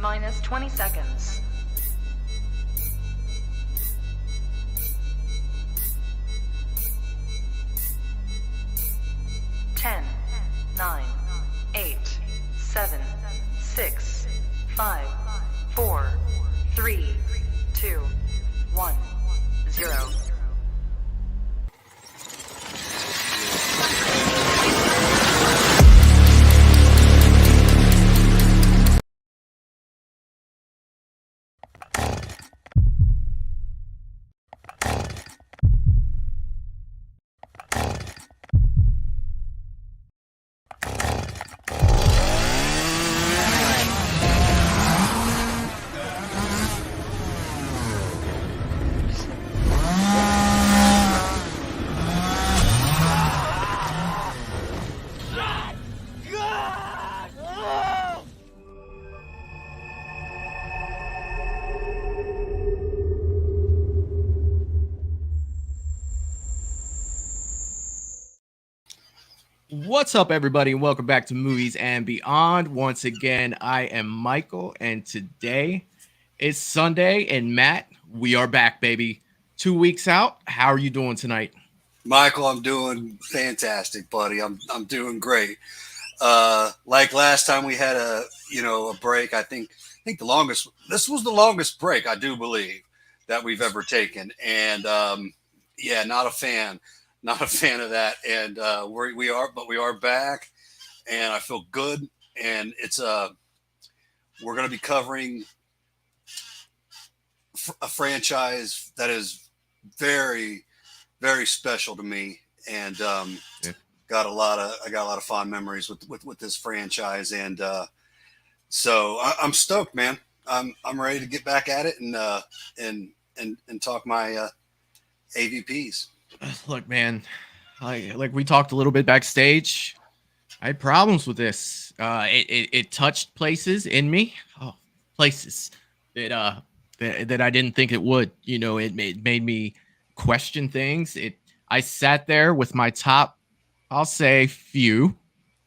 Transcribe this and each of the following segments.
minus 20 seconds. 10, 9, 8, 7, 6, 5, 4, 3, 2, 1, 0. What's up, everybody, and welcome back to Movies and Beyond. Once again, I am Michael, and today is Sunday. And Matt, we are back, baby. 2 weeks out. How are you doing tonight? Michael, I'm doing fantastic, buddy. I'm doing great. Like last time we had a break. I think this was the longest break, I do believe, that we've ever taken. And not a fan of that. And we are back, and I feel good. And it's we're going to be covering a franchise that is very, very special to me, and got a lot of fond memories with this franchise. And so I'm stoked, man. I'm ready to get back at it and talk my AVPs. Look, man, like we talked a little bit backstage. I had problems with this. It touched places in me, places that I didn't think it would. You know, it made me question things. I sat there with my top, I'll say, few.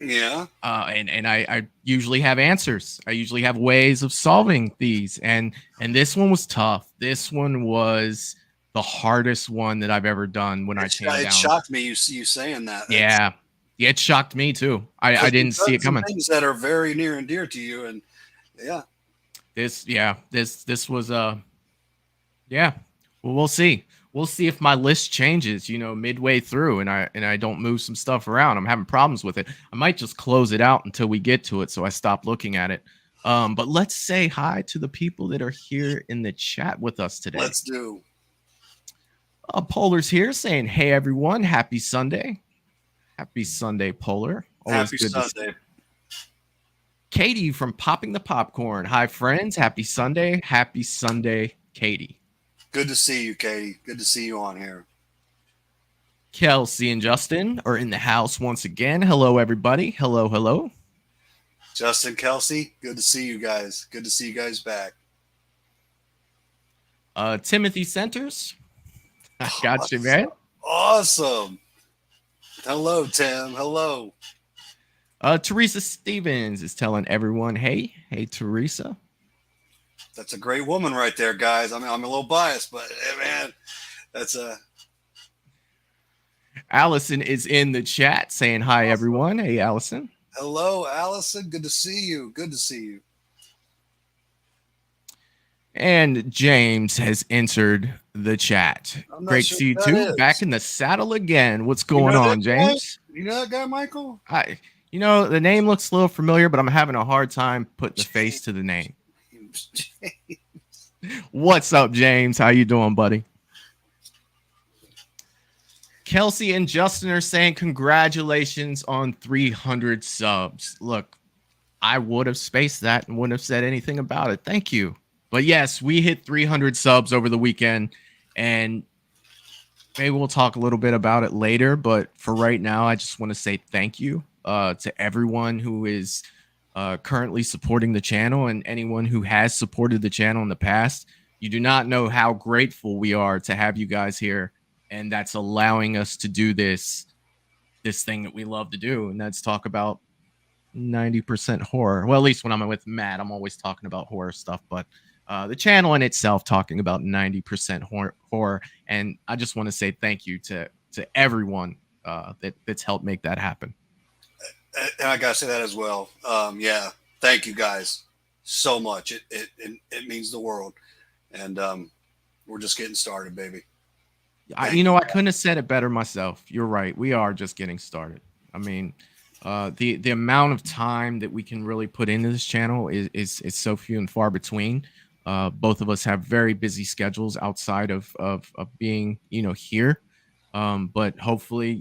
Yeah. And I usually have answers. I usually have ways of solving these. And this one was tough. This one was the hardest one that I've ever done when I came down. It shocked me you saying that. Yeah, it shocked me too. I didn't see it coming. Things that are very near and dear to you, and this was well, we'll see. We'll see if my list changes, midway through, and I don't move some stuff around. I'm having problems with it. I might just close it out until we get to it, so I stop looking at it. But let's say hi to the people that are here in the chat with us today. Let's do. Polar's here saying, "Hey everyone, happy Sunday." Happy Sunday, Polar. Always happy Sunday. Katie from Popping the Popcorn. Hi, friends. Happy Sunday. Happy Sunday, Katie. Good to see you, Katie. Good to see you on here. Kelsey and Justin are in the house once again. Hello, everybody. Hello, hello. Justin, Kelsey, good to see you guys. Good to see you guys back. Timothy Centers. I got you, man. Awesome. Hello, Tim. Hello. Teresa Stevens is telling everyone, hey, Teresa. That's a great woman right there, guys. I mean, I'm a little biased, but man, that's a. Allison is in the chat saying hi, awesome. Everyone. Hey, Allison. Hello, Allison. Good to see you. Good to see you. And James has entered the chat. Great to see you too. Is. Back in the saddle again. What's going on, James? You know that guy, Michael? The name looks a little familiar, but I'm having a hard time putting the face to the name. What's up, James? How you doing, buddy? Kelsey and Justin are saying congratulations on 300 subs. Look, I would have spaced that and wouldn't have said anything about it. Thank you. But yes, we hit 300 subs over the weekend, and maybe we'll talk a little bit about it later. But for right now, I just want to say thank you to everyone who is currently supporting the channel and anyone who has supported the channel in the past. You do not know how grateful we are to have you guys here, and that's allowing us to do this thing that we love to do, and that's talk about 90% horror. Well, at least when I'm with Matt, I'm always talking about horror stuff, but the channel in itself talking about 90% horror. And I just want to say thank you to everyone that's helped make that happen. And I gotta say that as well. Yeah, thank you guys so much. It means the world, and we're just getting started, baby. I couldn't have said it better myself. You're right. We are just getting started. I mean, the amount of time that we can really put into this channel is so few and far between. Both of us have very busy schedules outside of being here, but hopefully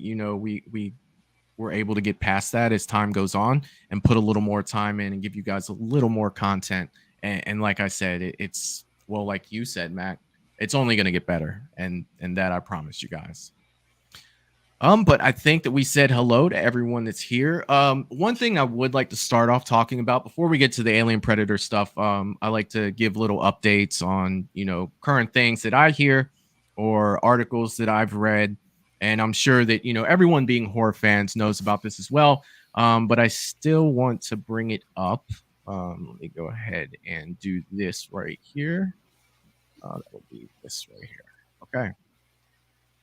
we're able to get past that as time goes on and put a little more time in and give you guys a little more content. And like I said, it's well, like you said, Matt, it's only going to get better, and that I promise you guys. But I think that we said hello to everyone that's here. One thing I would like to start off talking about before we get to the Alien Predator stuff, I like to give little updates on current things that I hear or articles that I've read, and I'm sure that everyone being horror fans knows about this as well. But I still want to bring it up. Let me go ahead and do this right here. That will be this right here. Okay.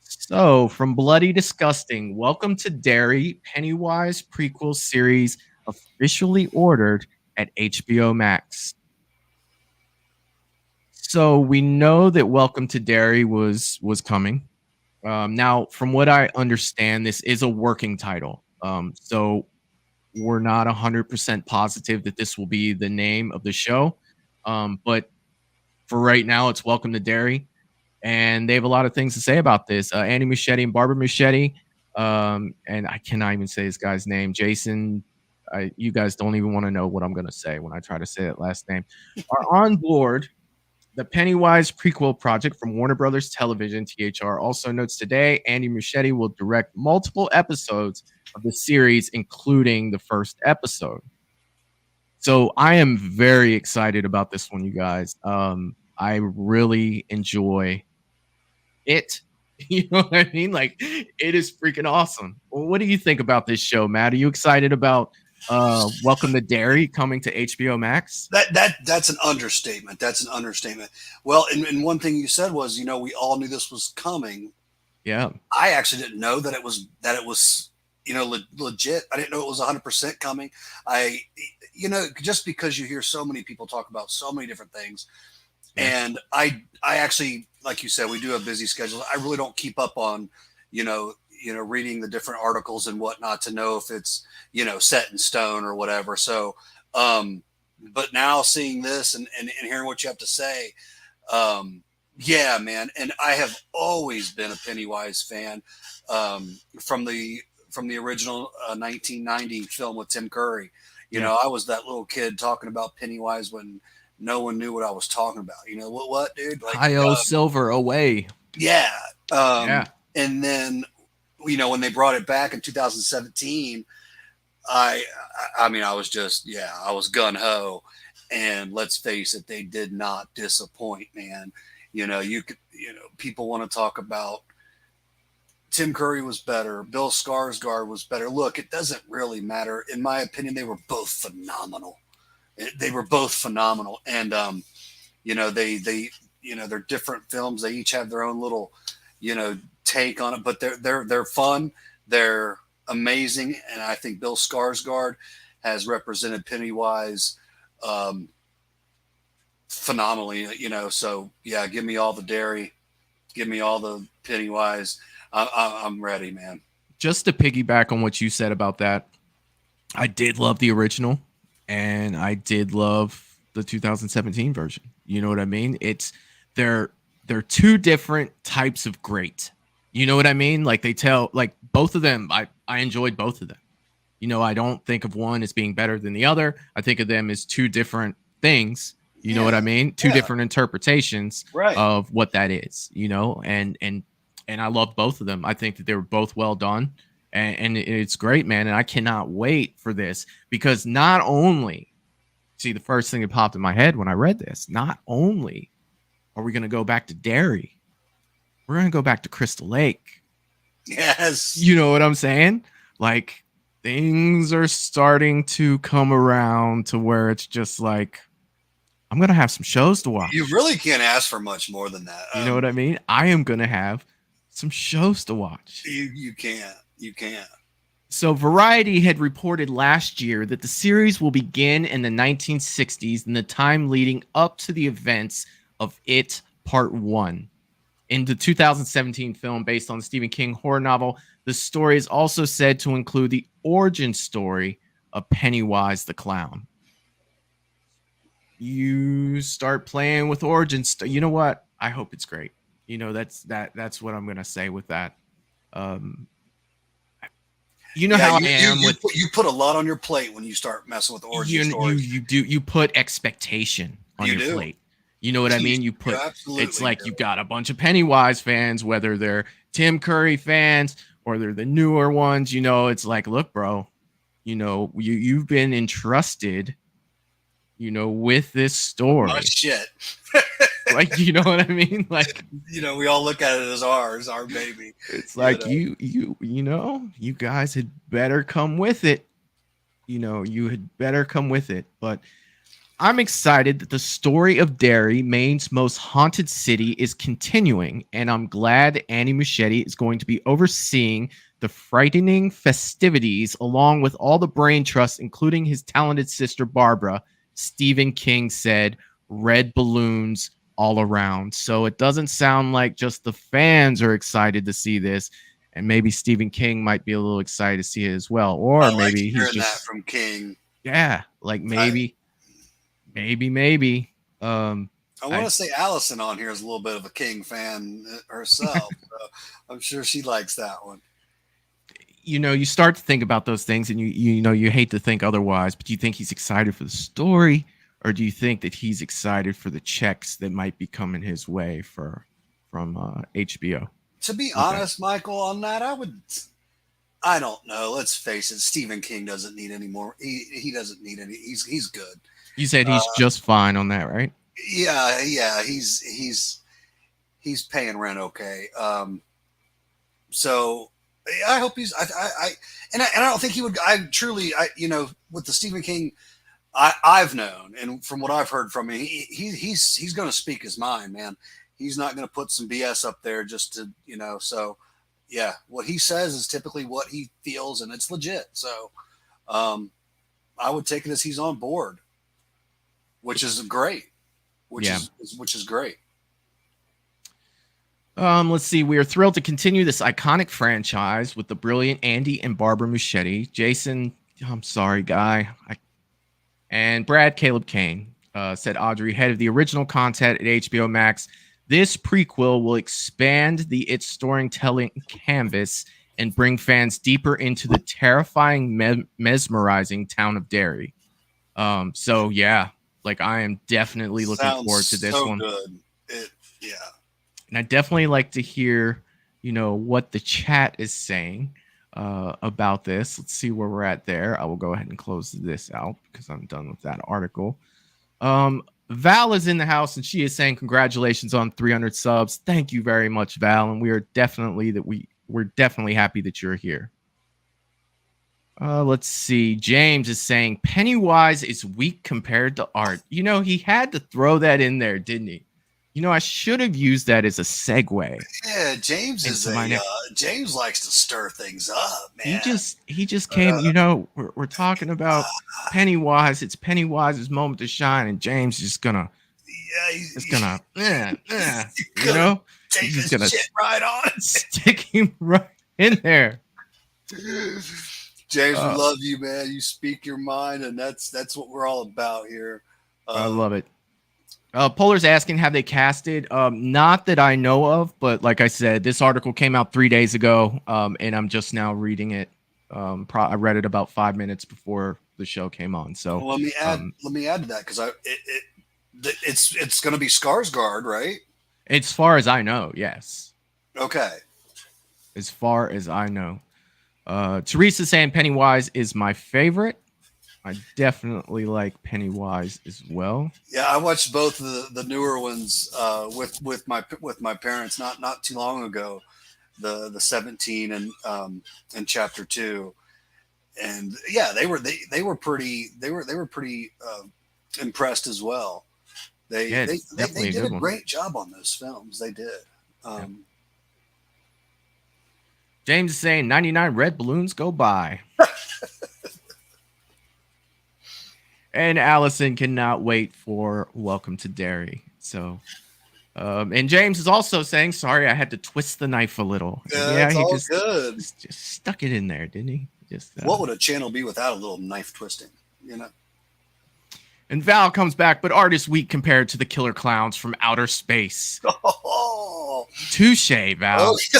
So, from Bloody Disgusting, welcome to Derry. Pennywise prequel series officially ordered at HBO Max. So we know that Welcome to Derry was coming. Now, from what I understand, this is a working title. So we're not 100% positive that this will be the name of the show. But for right now, it's Welcome to Derry. And they have a lot of things to say about this. Andy Muschietti and Barbara Muschietti, and I cannot even say this guy's name. Jason, you guys don't even want to know what I'm going to say when I try to say that last name, are on board the Pennywise prequel project from Warner Brothers Television. THR also notes today Andy Muschietti will direct multiple episodes of the series, including the first episode. So I am very excited about this one, you guys. I really enjoy it. You know what I mean? Like, it is freaking awesome. Well, what do you think about this show, Matt? Are you excited about Welcome to Derry coming to HBO Max? That's an understatement. That's an understatement. Well, and one thing you said was, we all knew this was coming. Yeah. I actually didn't know that it was legit. I didn't know it was 100% coming. Just because you hear so many people talk about so many different things. Yeah. And I actually, like you said, we do have busy schedules. I really don't keep up on, reading the different articles and whatnot to know if it's, set in stone or whatever. So, but now seeing this and hearing what you have to say, yeah, man. And I have always been a Pennywise fan, from the original 1990 film with Tim Curry. I was that little kid talking about Pennywise when no one knew what I was talking about. What, dude? Like, Hi-Yo Silver away. Yeah. Yeah. And then, when they brought it back in 2017, I was gun ho, and let's face it, they did not disappoint, man. People want to talk about Tim Curry was better. Bill Skarsgård was better. Look, it doesn't really matter. In my opinion, they were both phenomenal. They were both phenomenal. And, they're different films. They each have their own little, take on it, but they're fun. They're amazing. And I think Bill Skarsgård has represented Pennywise, phenomenally, so yeah, give me all the Derry, give me all the Pennywise. I'm ready, man. Just to piggyback on what you said about that, I did love the original, and I did love the 2017 version. You know what I mean? They're two different types of great. You know what I mean? Like both of them, I enjoyed both of them. I don't think of one as being better than the other. I think of them as two different things. You know what I mean? Two different interpretations of what that is, and I love both of them. I think that they were both well done, and it's great, man. And I cannot wait for this, because not only, the first thing that popped in my head when I read this, not only are we going to go back to Derry, we're going to go back to Crystal Lake. Yes. You know what I'm saying? Like, things are starting to come around to where it's just like, I'm going to have some shows to watch. You really can't ask for much more than that. You know what I mean? I am going to have some shows to watch. You can't. So Variety had reported last year that the series will begin in the 1960s in the time leading up to the events of It Part 1. In the 2017 film based on the Stephen King horror novel, the story is also said to include the origin story of Pennywise the Clown. You start playing with origins. You know what? I hope it's great. You know, that's what I'm gonna say with that. You know how I am with you put a lot on your plate when you start messing with origin stories. You put expectation on your plate. You know what I mean? You put it's like you got a bunch of Pennywise fans, whether they're Tim Curry fans or they're the newer ones. You know, it's like, look, bro, you know, you've been entrusted, you know, with this story. Oh, shit. Like, you know what I mean? Like, you know, we all look at it as ours, our baby. It's like, you know, you guys had better come with it. You know, you had better come with it. But I'm excited that the story of Derry, Maine's most haunted city, is continuing, and I'm glad Andy Muschietti is going to be overseeing the frightening festivities along with all the brain trust, including his talented sister Barbara. Stephen King said, "Red balloons all around." So it doesn't sound like just the fans are excited to see this, and maybe Stephen King might be a little excited to see it as well, or maybe he's just that from King. Yeah, like maybe. I want to say Allison on here is a little bit of a King fan herself. So I'm sure she likes that one. You know, you start to think about those things, and you know you hate to think otherwise, but do you think he's excited for the story, or do you think that he's excited for the checks that might be coming his way from HBO? To be honest, Michael, on that, I don't know. Let's face it, Stephen King doesn't need any more. He doesn't need any. He's good. You said he's just fine on that, right? Yeah. He's paying rent okay. So I hope he's. I don't think he would. You know, with the Stephen King, I've known, and from what I've heard from him, he's going to speak his mind, man. He's not going to put some BS up there just to, you know. So yeah, what he says is typically what he feels, and it's legit. So I would take it as he's on board. Which is great. Which is great. Let's see. We are thrilled to continue this iconic franchise with the brilliant Andy and Barbara Muschietti. Jason, I'm sorry, guy. And Brad Caleb Kane said Audrey, head of the original content at HBO Max. This prequel will expand its storytelling canvas and bring fans deeper into the terrifying, mesmerizing town of Derry. So yeah. Like, I am definitely looking forward to this one. Good. And I definitely like to hear, you know, what the chat is saying about this. Let's see where we're at there. I will go ahead and close this out because I'm done with that article. Val is in the house, and she is saying congratulations on 300 subs. Thank you very much, Val. And we are we're definitely happy that you're here. Let's see. James is saying Pennywise is weak compared to Art. You know, he had to throw that in there, didn't he? You know, I should have used that as a segue. Yeah, James James likes to stir things up, man. He just came. You know, we're talking about Pennywise. It's Pennywise's moment to shine, and James is gonna. Yeah, he's gonna. You know, he's just gonna shit right on. Stick him right in there. James, we love you, man. You speak your mind, and that's what we're all about here. I love it. Polar's asking, have they casted? Not that I know of, but like I said, this article came out 3 days ago, and I'm just now reading it. I read it about 5 minutes before the show came on. So let me add to that because it's going to be Skarsgård, right? As far as I know, yes. Okay. As far as I know. Teresa saying Pennywise is my favorite. I definitely like Pennywise as well. Yeah, I watched both of the newer ones with my parents not too long ago. The 17 and chapter 2, and yeah, they were pretty impressed as well. They Yeah, they, it's they they definitely a did a good one. great job on those films. They did. Yeah. Um, James is saying 99 red balloons go by. And Allison cannot wait for Welcome to Derry. So, and James is also saying, sorry, I had to twist the knife a little. And yeah, yeah, it's he all just, good. just stuck it in there, didn't he? Just What would a channel be without a little knife twisting? You know. And Val comes back, but art is weak compared to the killer clowns from outer space. Oh, Touche, Val. okay.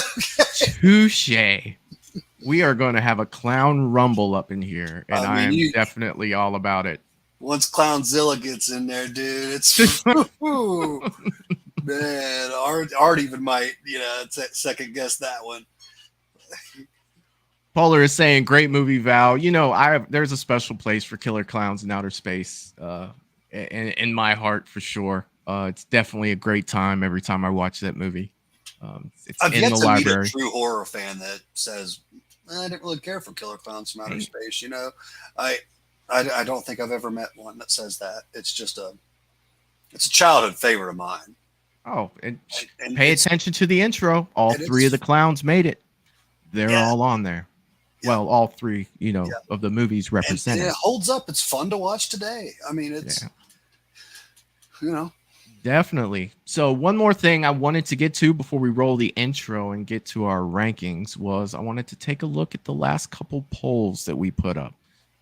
Touche. We are going to have a clown rumble up in here, and I I mean, am definitely all about it. Once Clownzilla gets in there, dude, it's man. Art even might, second guess that one. Polar is saying, "Great movie, Val. You know, there's a special place for killer clowns in outer space, in my heart for sure. It's definitely a great time every time I watch that movie. It's I've in yet the to meet a library. true horror fan that says, I didn't really care for killer clowns from outer space. I don't think I've ever met one that says that. It's a childhood favorite of mine. Oh, and And pay attention to the intro. All three of the clowns made it. They're all on there. Yeah. Well, all three, of the movies represented. And it holds up. It's fun to watch today. I mean, it's, Definitely. So one more thing I wanted to get to before we roll the intro and get to our rankings was I wanted to take a look at the last couple polls that we put up.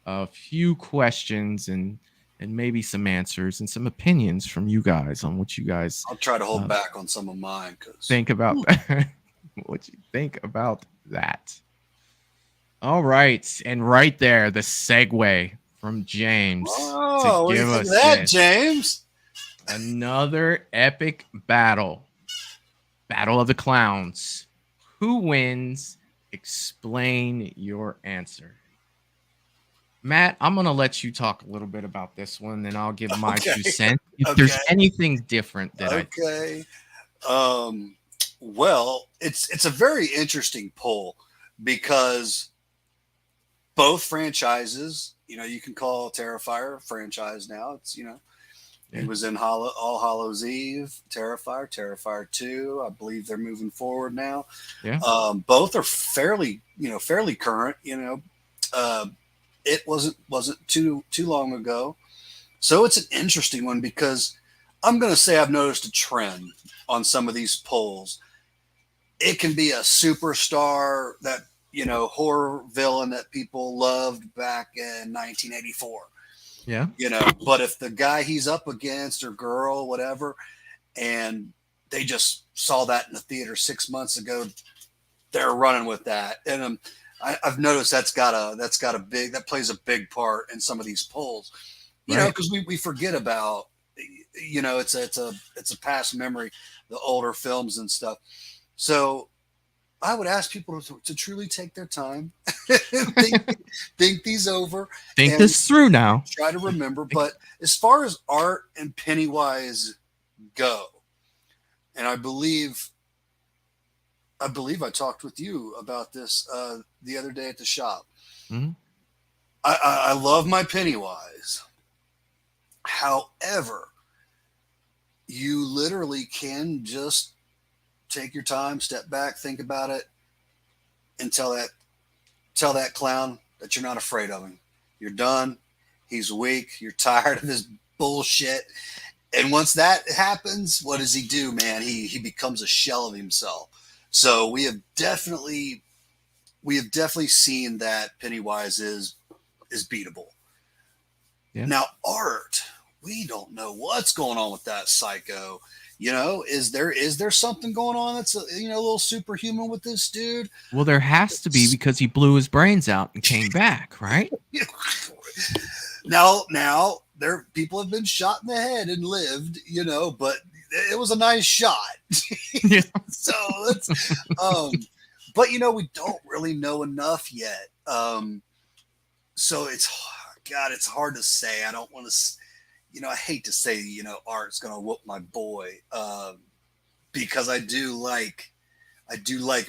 A few questions and maybe some answers and some opinions from you guys on what you guys I'll try to hold back on some of mine because think about what you think about that. All right. And right there, the segue from James. Oh, what do you think of that, James? Another epic battle. Battle of the Clowns. Who wins? Explain your answer. Matt, I'm going to let you talk a little bit about this one, and I'll give my 2 cents. If there's anything different that well, it's a very interesting poll because both franchises, you can call Terrifier a franchise now. It's, It was in All Hallows Eve, Terrifier 2. I believe they're moving forward now. Yeah. Both are fairly current. It wasn't too long ago, so it's an interesting one because I'm going to say I've noticed a trend on some of these polls. It can be a superstar that horror villain that people loved back in 1984. Yeah. But if the guy he's up against or girl, whatever, and they just saw that in the theater 6 months ago, they're running with that. And I've noticed that plays a big part in some of these polls, because we forget about, it's a past memory, the older films and stuff. So I would ask people to truly take their time, think these over, think this through now. Try to remember. But as far as Art and Pennywise go, and I believe I talked with you about this the other day at the shop. Mm-hmm. I love my Pennywise. However, you literally can just take your time, step back, think about it, and tell that clown that you're not afraid of him. You're done. He's weak. You're tired of his bullshit. And once that happens, what does he do, man? He becomes a shell of himself. So we have definitely seen that Pennywise is beatable. Yeah. Now, Art, we don't know what's going on with that psycho. Is there something going on that's a little superhuman with this dude? Well, there has to be because he blew his brains out and came back, right? Now people have been shot in the head and lived, but it was a nice shot. Yeah. So let's but we don't really know enough yet. So it's hard to say. I don't want to I hate to say, Art's going to whoop my boy because I do like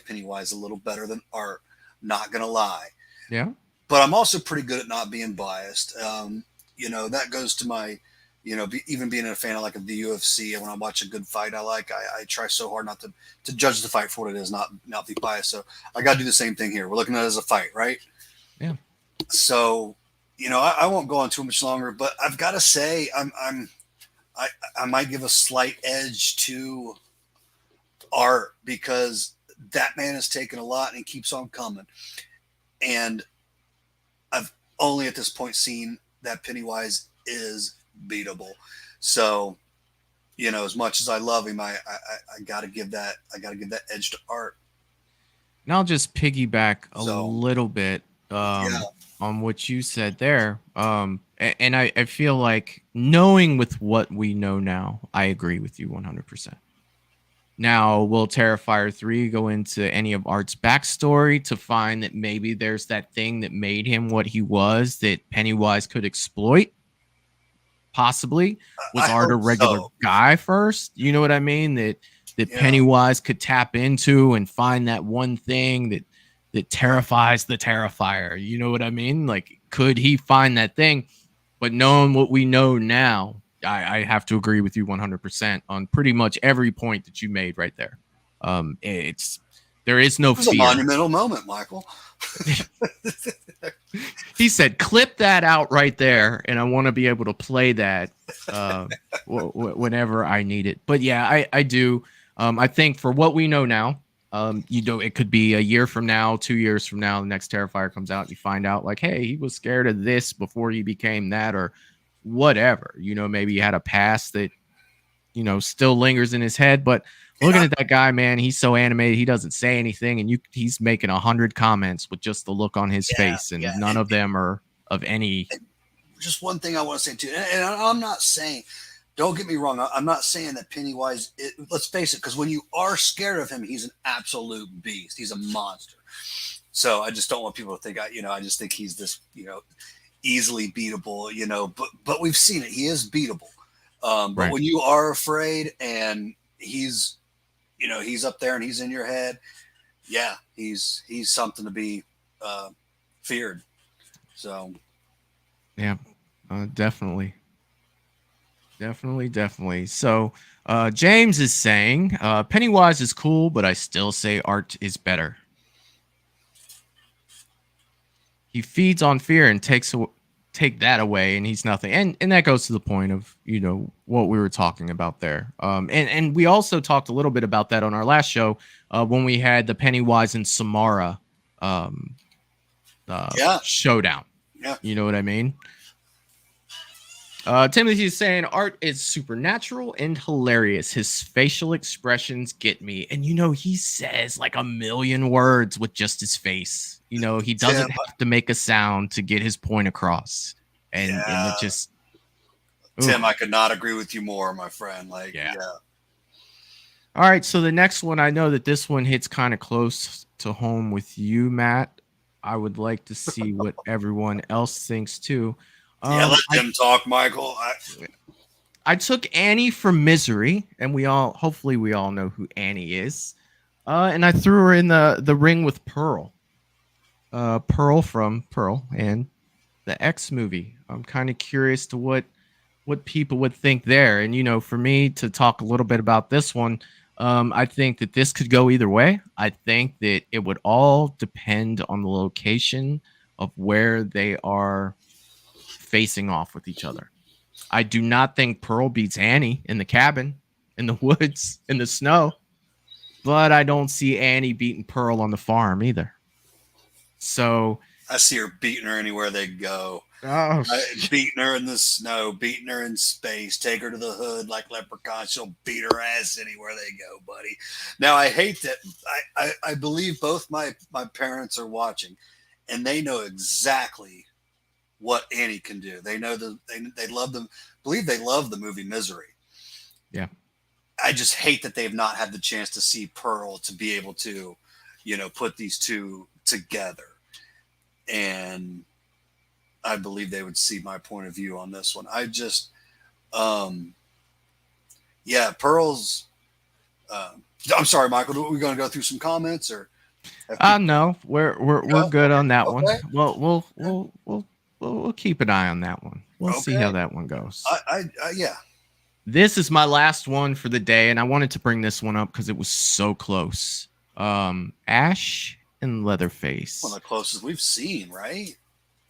Pennywise a little better than Art. Not going to lie. Yeah. but I'm also pretty good at not being biased. That goes to my, even being a fan of like of the UFC, and when I watch a good fight, I try so hard not to judge the fight for what it is, not be biased. So I got to do the same thing here. We're looking at it as a fight, right? Yeah. So, I won't go on too much longer, but I've got to say, I might give a slight edge to Art because that man has taken a lot and keeps on coming. And I've only at this point seen that Pennywise is beatable. So, as much as I love him, I gotta give that edge to Art. And I'll just piggyback a So, little bit yeah. on what you said there. And I feel like knowing with what we know now, I agree with you 100%. Now, will Terrifier 3 go into any of Art's backstory to find that maybe there's that thing that made him what he was that Pennywise could exploit? Possibly. Was I Art a hope regular so. guy first? You know what I mean? That Yeah. Pennywise could tap into and find that one thing that terrifies the Terrifier. You know what I mean? Like, could he find that thing? But knowing what we know now, I have to agree with you 100% on pretty much every point that you made right there. There is no It was a fear. monumental moment, Michael. He said, "Clip that out right there," and I want to be able to play that whenever I need it. But yeah, I do. I think for what we know now, it could be a year from now, 2 years from now, the next Terrifier comes out, and you find out like, hey, he was scared of this before he became that, or whatever. Maybe he had a past that still lingers in his head. But looking at that guy, man, he's so animated. He doesn't say anything, and he's making 100 comments with just the look on his face, and none of them are of any. Just one thing I want to say too, and I'm not saying, don't get me wrong, I'm not saying that Pennywise. Let's face it, because when you are scared of him, he's an absolute beast. He's a monster. So I just don't want people to think I just think he's this easily beatable. But we've seen it. He is beatable. But Right. when you are afraid and he's up there and he's in your head, yeah, he's something to be feared. So Yeah, definitely. So James is saying Pennywise is cool, but I still say Art is better. He feeds on fear and take that away, and he's nothing. And that goes to the point of what we were talking about there. And we also talked a little bit about that on our last show when we had the Pennywise and Samara showdown. Yeah. You know what I mean? Timothy is saying Art is supernatural and hilarious. His facial expressions get me. And he says like a million words with just his face. He doesn't have to make a sound to get his point across. And it just Tim, I could not agree with you more, my friend. Yeah. All right, so the next one, I know that this one hits kind of close to home with you, Matt. I would like to see what everyone else thinks too. Let them talk, Michael. I took Annie from Misery, and hopefully we all know who Annie is. And I threw her in the ring with Pearl. Pearl from Pearl and the X movie. I'm kind of curious to what people would think there. And for me to talk a little bit about this one, I think that this could go either way. I think that it would all depend on the location of where they are facing off with each other. I do not think Pearl beats Annie in the cabin, in the woods, in the snow, but I don't see Annie beating Pearl on the farm either. So I see her beating her anywhere they go. Oh, beating her in the snow, beating her in space, take her to the hood like Leprechaun. She'll beat her ass anywhere they go, buddy. Now, I hate that. I believe both my parents are watching, and they know exactly what Annie can do. They know they love them. Believe they love the movie Misery. Yeah. I just hate that they've not had the chance to see Pearl to be able to, put these two together. And I believe they would see my point of view on this one. I just, Pearl's, I'm sorry, Michael, we're going to go through some comments or? No, we're No? good on that one. Okay. Well, we'll keep an eye on that one. We'll see how Okay. that one goes. Yeah. This is my last one for the day, and I wanted to bring this one up because it was so close. Ash and Leatherface. One of the closest we've seen, right?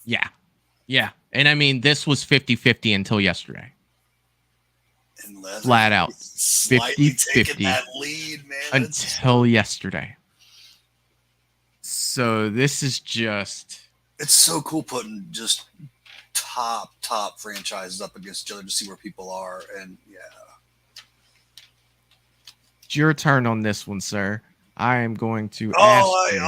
Yeah. Yeah. And I mean, this was 50-50 until yesterday. And Leather Flat out. slightly 50-50 taking that lead, man. until yesterday. So this is just It's so cool putting just top franchises up against each other to see where people are. And yeah. it's your turn on this one, sir. I am going to ask you.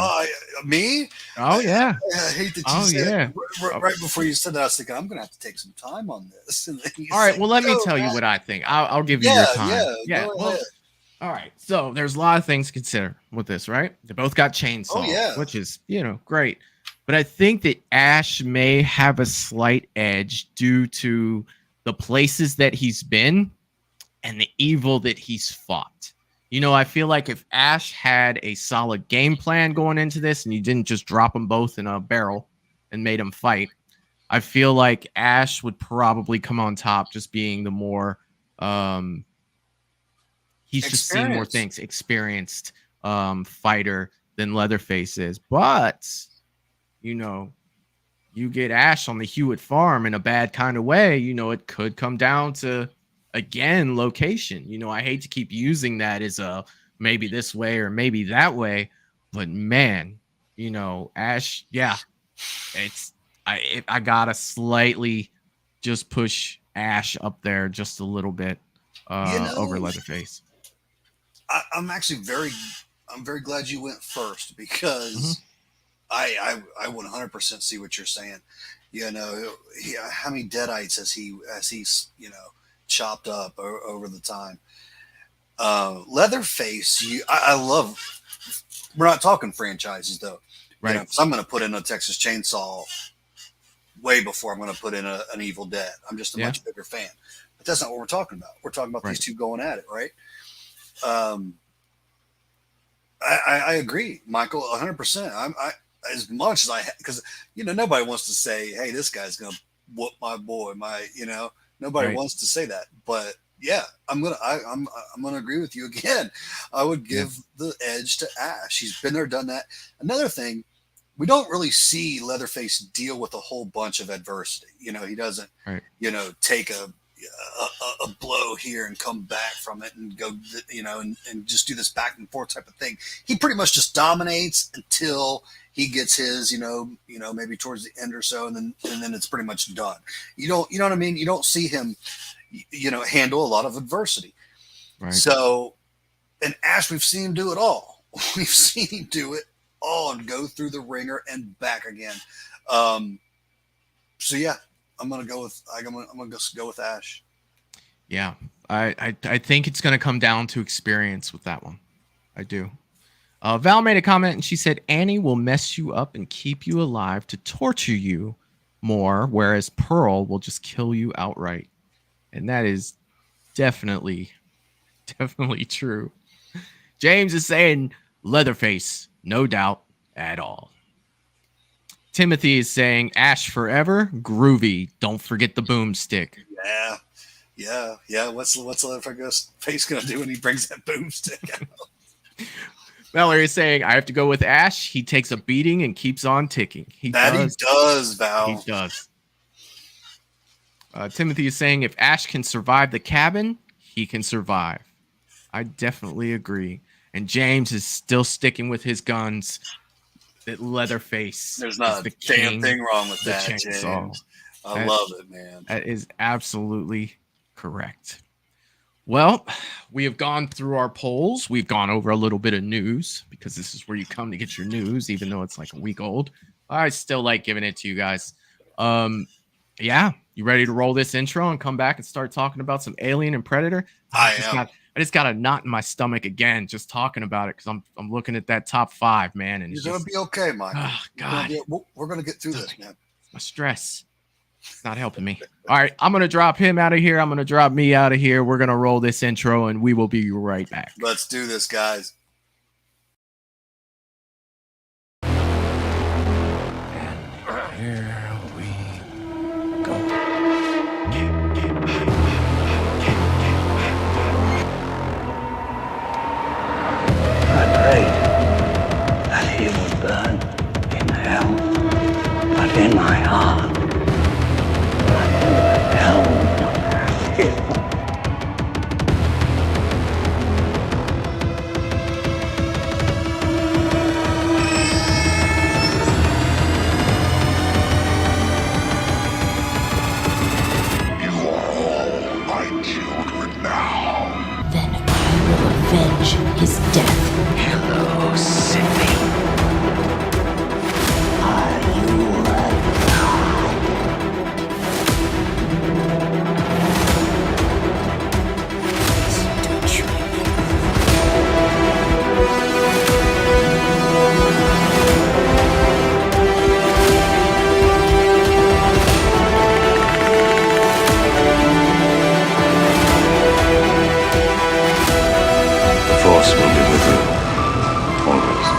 Me? Oh yeah. I hate that you Oh, said yeah. right before you said that. I was thinking I'm gonna have to take some time on this. And then you All right. said, Well, let me "Go, tell you man." what I think. I'll give you Yeah, your time. yeah. Go Well, ahead. all right. So there's a lot of things to consider with this, right? They both got chainsaws, Oh, yeah. which is, great. But I think that Ash may have a slight edge due to the places that he's been and the evil that he's fought. I feel like if Ash had a solid game plan going into this and you didn't just drop them both in a barrel and made them fight, I feel like Ash would probably come on top just being the more he's just seen more things, experienced fighter than Leatherface is. But you get Ash on the Hewitt farm in a bad kind of way, it could come down to, again, location. I hate to keep using that as a maybe this way or maybe that way, but man, Ash, yeah, I gotta slightly just push Ash up there just a little bit over Leatherface. I'm actually I'm very glad you went first because I 100% see what you're saying. How many deadites has he chopped up over the time? Leatherface, I love. We're not talking franchises though, right? Because I'm going to put in a Texas Chainsaw way before I'm going to put in an Evil Dead. I'm just a much bigger fan, but that's not what we're talking about. We're talking about these two going at it, right? I agree, Michael, 100%. As much as because nobody wants to say, "Hey, this guy's gonna whoop my boy." Nobody wants to say that, but yeah, I'm gonna agree with you again. I would give the edge to Ash. He's been there, done that. Another thing, we don't really see Leatherface deal with a whole bunch of adversity. He doesn't, take a blow here and come back from it and go, and just do this back and forth type of thing. He pretty much just dominates until he gets his, maybe towards the end or so, and then it's pretty much done. You know what I mean? You don't see him, handle a lot of adversity. Right. So, and Ash, we've seen him do it all. We've seen him do it all and go through the ringer and back again. So yeah, I'm gonna go with Ash. Yeah, I think it's gonna come down to experience with that one. I do. Val made a comment and she said Annie will mess you up and keep you alive to torture you more, whereas Pearl will just kill you outright. And that is definitely true. James is saying Leatherface, no doubt at all. Timothy is saying Ash forever, groovy. Don't forget the boomstick. Yeah. What's Leatherface gonna do when he brings that boomstick out? Valerie is saying I have to go with Ash. He takes a beating and keeps on ticking. He does, Val. He does. Timothy is saying if Ash can survive the cabin, he can survive. I definitely agree. And James is still sticking with his guns. That Leatherface. There's not a damn thing wrong with that, James. I love it, man. That is absolutely correct. Well, we have gone through our polls. We've gone over a little bit of news because this is where you come to get your news, even though it's like a week old. I still like giving it to you guys. Yeah, you ready to roll this intro and come back and start talking about some Alien and Predator? I just got a knot in my stomach again just talking about it because I'm looking at that top 5, man. And you're gonna be okay, Mike. Oh God, we're gonna get through this, man. My stress. It's not helping me. All right, I'm going to drop him out of here. I'm going to drop me out of here. We're going to roll this intro, and we will be right back. Let's do this, guys. my heart. Hell. Then I will avenge his death. Hello, Sydney. Are you The Force will be with you. Always.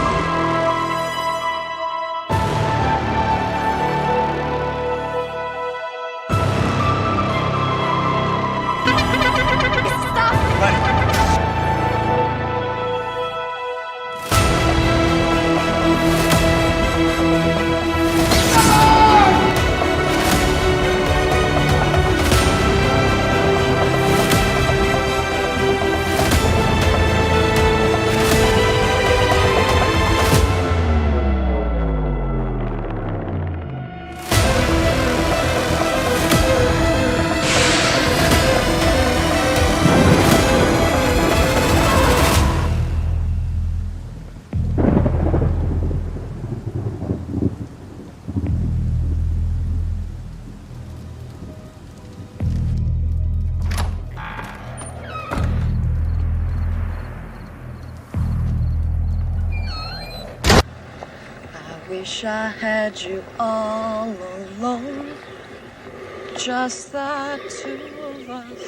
I wish I had you all alone, just the two of us.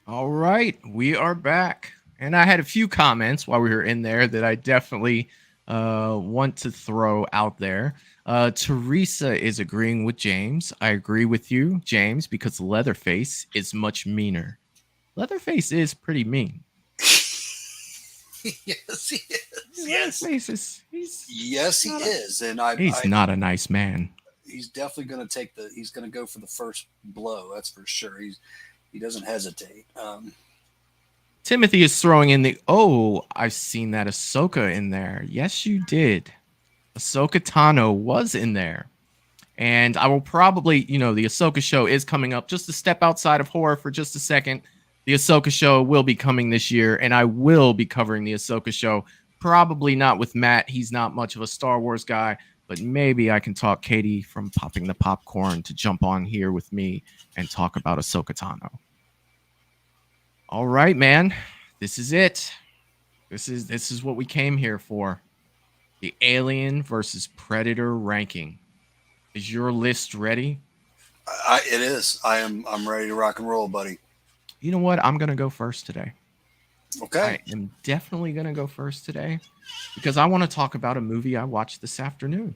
All right, we are back. And I had a few comments while we were in there that I definitely want to throw out there. Teresa is agreeing with James. I agree with you, James, because Leatherface is much meaner. Leatherface is pretty mean. Yes, he is. Yes, Leatherface is. yes, he is, and He's not a nice man. He's definitely going to take the. He's going to go for the first blow. That's for sure. He doesn't hesitate. Timothy is throwing in the, oh, I've seen that Ahsoka in there. Yes, you did. Ahsoka Tano was in there. And I will probably, the Ahsoka show is coming up. Just to step outside of horror for just a second. The Ahsoka show will be coming this year, and I will be covering the Ahsoka show. Probably not with Matt. He's not much of a Star Wars guy, but maybe I can talk Katie from Popping the Popcorn to jump on here with me and talk about Ahsoka Tano. All right, man. This is it. This is what we came here for. The Alien versus Predator ranking. Is your list ready? It is. I'm ready to rock and roll, buddy. You know what? I'm going to go first today. Okay. I am definitely going to go first today because I want to talk about a movie I watched this afternoon.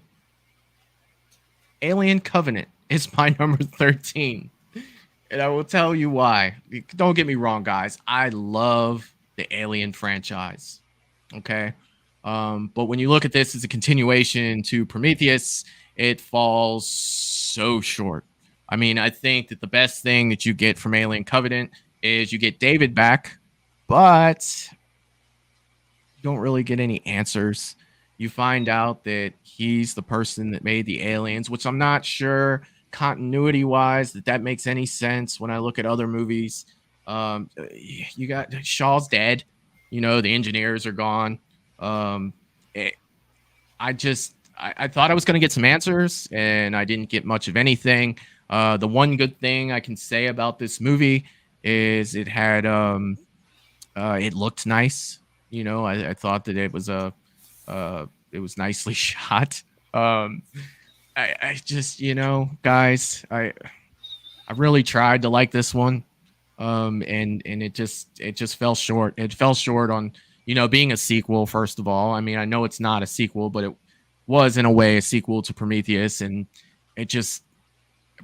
Alien Covenant is my number 13. And I will tell you why. Don't get me wrong, guys. I love the Alien franchise. Okay. But when you look at this as a continuation to Prometheus, it falls so short. I mean, I think that the best thing that you get from Alien Covenant is you get David back, but you don't really get any answers. You find out that he's the person that made the aliens, which I'm not sure continuity wise that makes any sense when I look at other movies. You got Shaw's dead, the engineers are gone. I thought I was going to get some answers and I didn't get much of anything. The one good thing I can say about this movie is it had it looked nice. I thought that it was it was nicely shot. I just, guys, I really tried to like this one. And it just fell short. It fell short on, being a sequel, first of all. I mean, I know it's not a sequel, but it was in a way a sequel to Prometheus. And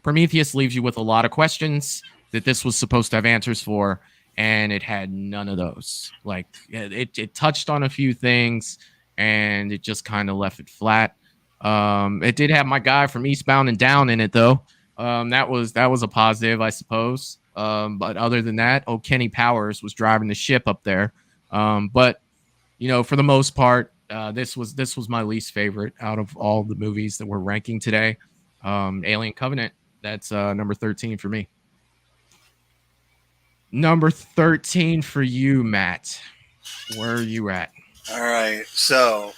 Prometheus leaves you with a lot of questions that this was supposed to have answers for. And it had none of those. Like it touched on a few things and it just kind of left it flat. It did have my guy from Eastbound and Down in it though. That was a positive, I suppose. But other than that, Kenny Powers was driving the ship up there. But for the most part, this was my least favorite out of all the movies that we're ranking today. Alien Covenant, that's number 13 for me. Number 13 for you, Matt. Where are you at? All right, so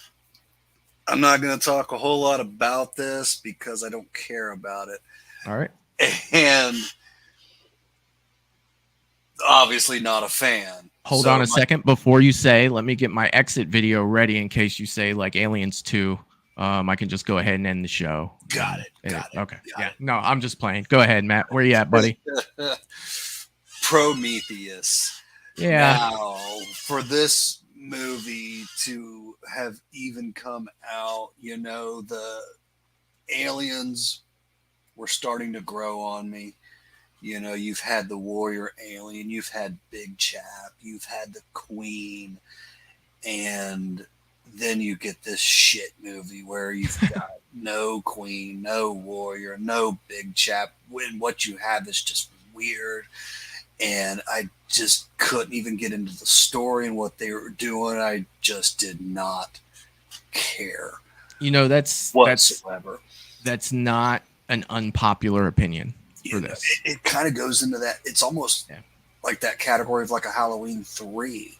I'm not going to talk a whole lot about this because I don't care about it. All right. And obviously not a fan. Hold on a second before you say, let me get my exit video ready in case you say like Aliens 2. I can just go ahead and end the show. Got it. Okay. Yeah. No, I'm just playing. Go ahead, Matt. Where you at, buddy? Prometheus. Yeah. Now, for this movie to have even come out, the aliens were starting to grow on me. You've had the warrior alien, you've had Big Chap, you've had the Queen, and then you get this shit movie where you've got no Queen, no warrior, no Big Chap. When what you have is just weird. And I just couldn't even get into the story and what they were doing. I just did not care. That's whatsoever. That's not an unpopular opinion for this. It kind of goes into that. It's almost like that category of like a Halloween 3.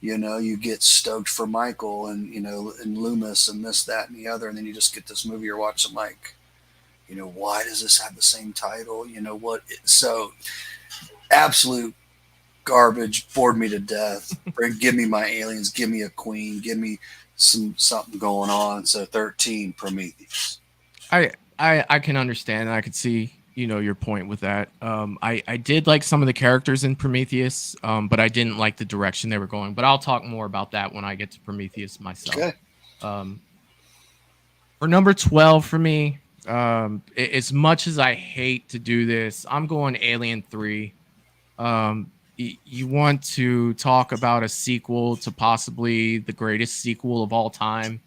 You get stoked for Michael and, and Loomis and this, that, and the other. And then you just get this movie you're watching like, why does this have the same title? So absolute garbage, bored me to death. Give me my aliens, give me a Queen, give me something going on. So 13, Prometheus. I can understand. I could see, your point with that. I did like some of the characters in Prometheus, but I didn't like the direction they were going. But I'll talk more about that when I get to Prometheus myself. Okay. For number 12 for me, as much as I hate to do this, I'm going Alien 3. You want to talk about a sequel to possibly the greatest sequel of all time.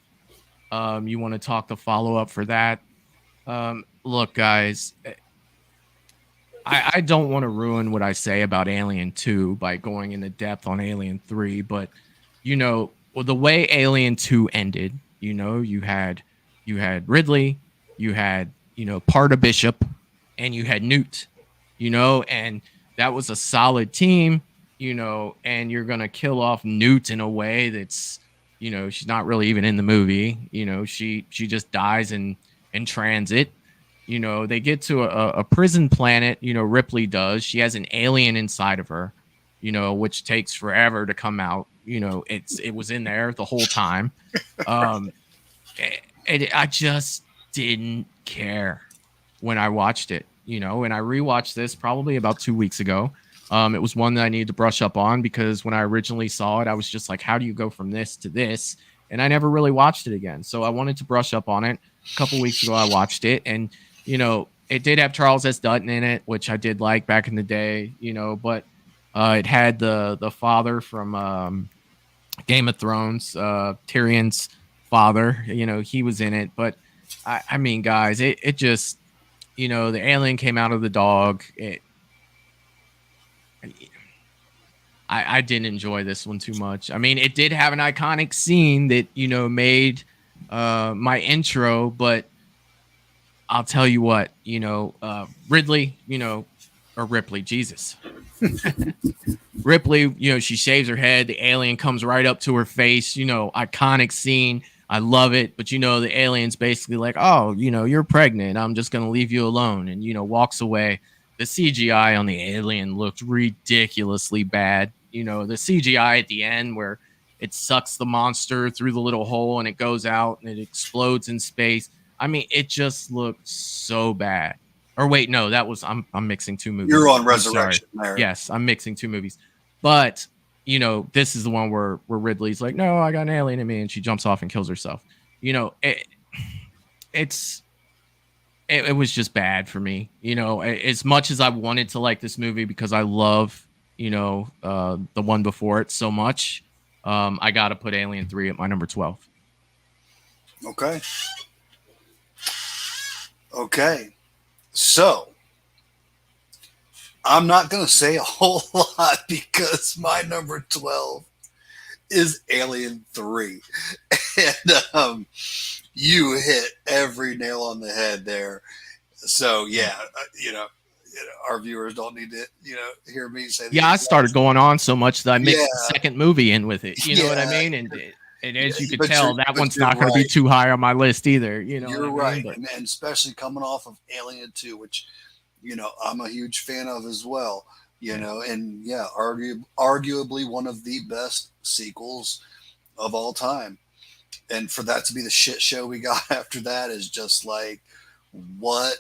You want to talk the follow-up for that. Look, guys, I don't want to ruin what I say about Alien 2 by going into depth on Alien 3, but the way Alien 2 ended, you had Ridley, you had Parta Bishop, and you had Newt, and that was a solid team, and you're gonna kill off Newt in a way that's, she's not really even in the movie, she just dies in transit. They get to a prison planet, Ripley does. She has an alien inside of her, which takes forever to come out. It was in there the whole time. I just didn't care when I watched it, and I rewatched this probably about 2 weeks ago. It was one that I needed to brush up on because when I originally saw it, I was just like, how do you go from this to this? And I never really watched it again. So I wanted to brush up on it. A couple weeks ago, I watched it, and it did have Charles S. Dutton in it, which I did like back in the day, but it had the father from Game of Thrones, Tyrion's father, he was in it. But I mean, guys, it just, the alien came out of the dog. I didn't enjoy this one too much. I mean, it did have an iconic scene that, made my intro, but I'll tell you what, Ridley, or Ripley, Jesus. Ripley, she shaves her head. The alien comes right up to her face, iconic scene. I love it. But, the alien's basically like, oh, you're pregnant. I'm just going to leave you alone. And, walks away. The CGI on the alien looked ridiculously bad. The CGI at the end where it sucks the monster through the little hole and it goes out and it explodes in space. I mean, it just looked so bad. Or wait, no, that was I'm mixing two movies. You're on Resurrection there. Yes, I'm mixing two movies. But, this is the one where Ridley's like, no, I got an alien in me, and she jumps off and kills herself. It was just bad for me. As much as I wanted to like this movie because I love, the one before it so much, I got to put Alien 3 at my number 12. Okay. Okay. So I'm not going to say a whole lot because my number 12 is Alien 3. And you hit every nail on the head there. So, yeah, our viewers don't need to, hear me say the Yeah, I started going on so much that I mixed the Yeah. second movie in with it. You know what I Yeah. mean? And as you could But tell, you're- that but one's you're not going to be right. too high on my list either. You know, You're what I mean? right. And especially coming off of Alien 2, which, I'm a huge fan of as well. And yeah, arguably one of the best sequels of all time. And for that to be the shit show we got after that is just like, what?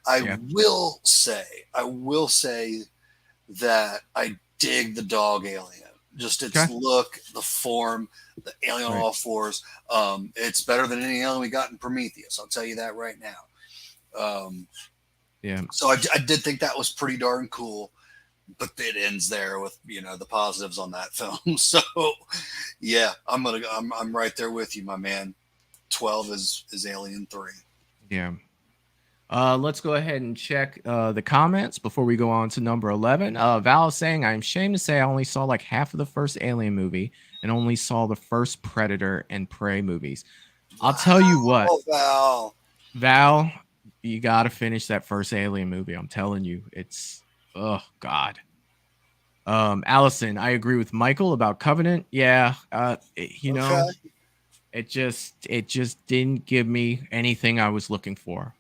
Yeah. I will say that I dig the dog alien. Just its Okay. look, the form, the alien on Right. all fours. It's better than any alien we got in Prometheus. I'll tell you that right now. Yeah. So I did think that was pretty darn cool, but it ends there with the positives on that film. So yeah, I'm right there with you, my man. 12 is Alien 3. Yeah. Let's go ahead and check the comments before we go on to number 11. Val is saying, I'm ashamed to say I only saw like half of the first Alien movie and only saw the first Predator and Prey movies. I'll tell you what, Oh, Val. Val, you got to finish that first Alien movie. I'm telling you, it's, oh, God. Allison, I agree with Michael about Covenant. Yeah, Okay. it just didn't give me anything I was looking for.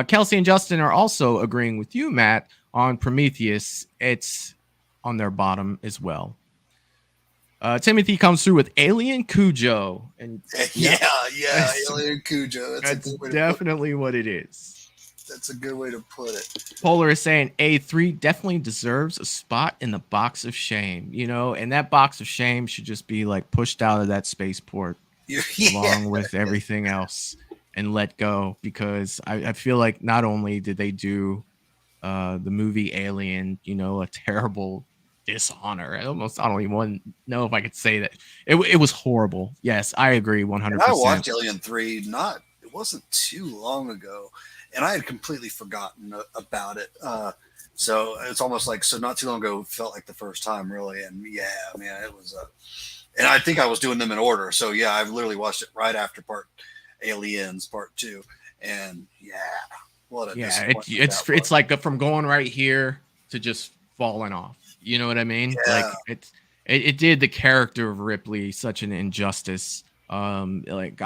Kelsey and Justin are also agreeing with you, Matt, on Prometheus. It's on their bottom as well. Timothy comes through with Alien Cujo, and Yeah, That's- Alien Cujo. That's a that's good way definitely what it is. that's a good way to put it. Polar is saying A3 definitely deserves a spot in the box of shame, and that box of shame should just be like pushed out of that spaceport Yeah. along with everything else and let go, because I feel like not only did they do the movie Alien, a terrible dishonor. I don't even want to know if I could say that. It was horrible. Yes, I agree 100%. And I watched Alien 3 it wasn't too long ago, and I had completely forgotten about it. So it's almost like, not too long ago felt like the first time, really. And yeah, man, it was and I think I was doing them in order. So yeah, I've literally watched it right after Aliens Part 2. And yeah, what a Yeah, disappointment it's that was. it's like from going right here to just falling off. You know what I mean? Yeah. Like it did the character of Ripley such an injustice. Like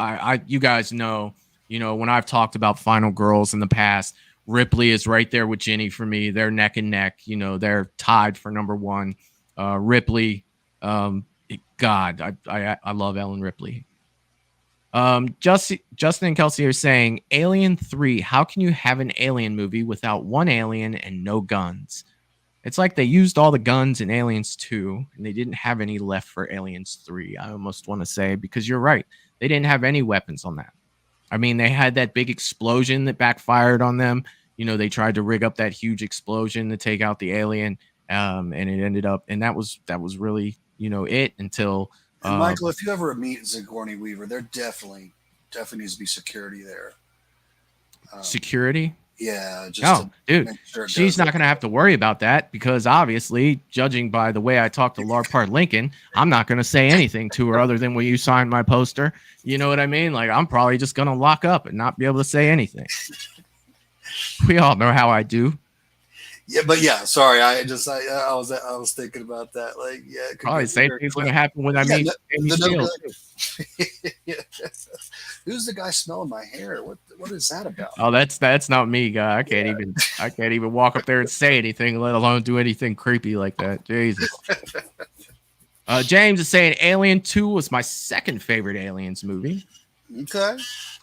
you guys know, when I've talked about Final Girls in the past, Ripley is right there with Ginny for me. They're neck and neck. They're tied for number one. Ripley, God, I love Ellen Ripley. Justin and Kelsey are saying Alien 3. How can you have an alien movie without one alien and no guns? It's like they used all the guns in Aliens 2 and they didn't have any left for Aliens 3. I almost want to say, because you're right. They didn't have any weapons on that. I mean, they had that big explosion that backfired on them. They tried to rig up that huge explosion to take out the alien. And it ended up, and that was really, it until And Michael, if you ever meet Sigourney Weaver, there definitely needs to be security there. security. Yeah, just Oh, to dude, make sure it she's goes not going to have to worry about that, because obviously, judging by the way I talked to Larpart Lincoln, I'm not going to say anything to her other than when you signed my poster. You know what I mean? Like, I'm probably just going to lock up and not be able to say anything. We all know how I do. Yeah, but yeah, sorry, I was thinking about that. Like, yeah, it could Probably go same either thing's way. going to happen when I Yeah, meet Amy the Steele. Who's the guy smelling my hair? What is that about? Oh, that's not me, guy. I can't even walk up there and say anything, let alone do anything creepy like that. Jesus. James is saying Alien 2 was my second favorite Aliens movie. Okay.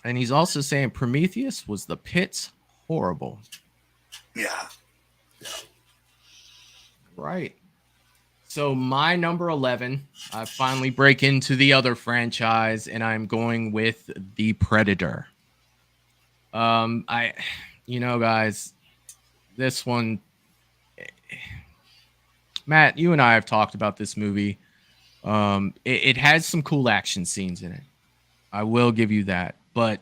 And he's also saying Prometheus was the pits horrible. Yeah. Right. So my number 11, I finally break into the other franchise, and I'm going with The Predator. Guys, this one, Matt, you and I have talked about this movie. It has some cool action scenes in it. I will give you that. but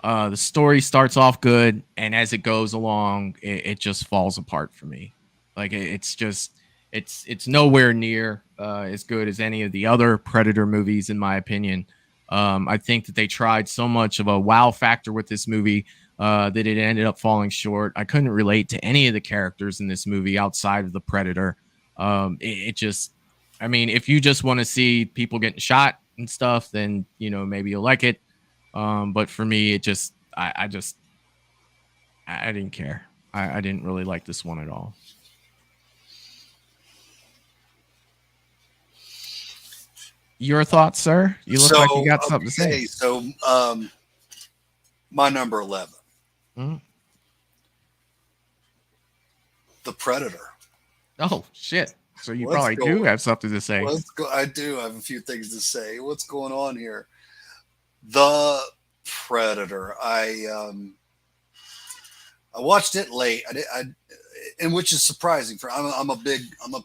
the story starts off good, and as it goes along, it just falls apart for me. Like it's just it's nowhere near as good as any of the other Predator movies, in my opinion. I think that they tried so much of a wow factor with this movie that it ended up falling short. I couldn't relate to any of the characters in this movie outside of the Predator. It just, I mean, if you just want to see people getting shot and stuff, then maybe you'll like it. But for me, it just, I didn't care. I didn't really like this one at all. Your thoughts, sir? You look like you got something to say. So, my number 11, The Predator. Oh shit! So you probably do have something to say. I do have a few things to say. What's going on here? The Predator. I watched it late. And which is surprising. I'm a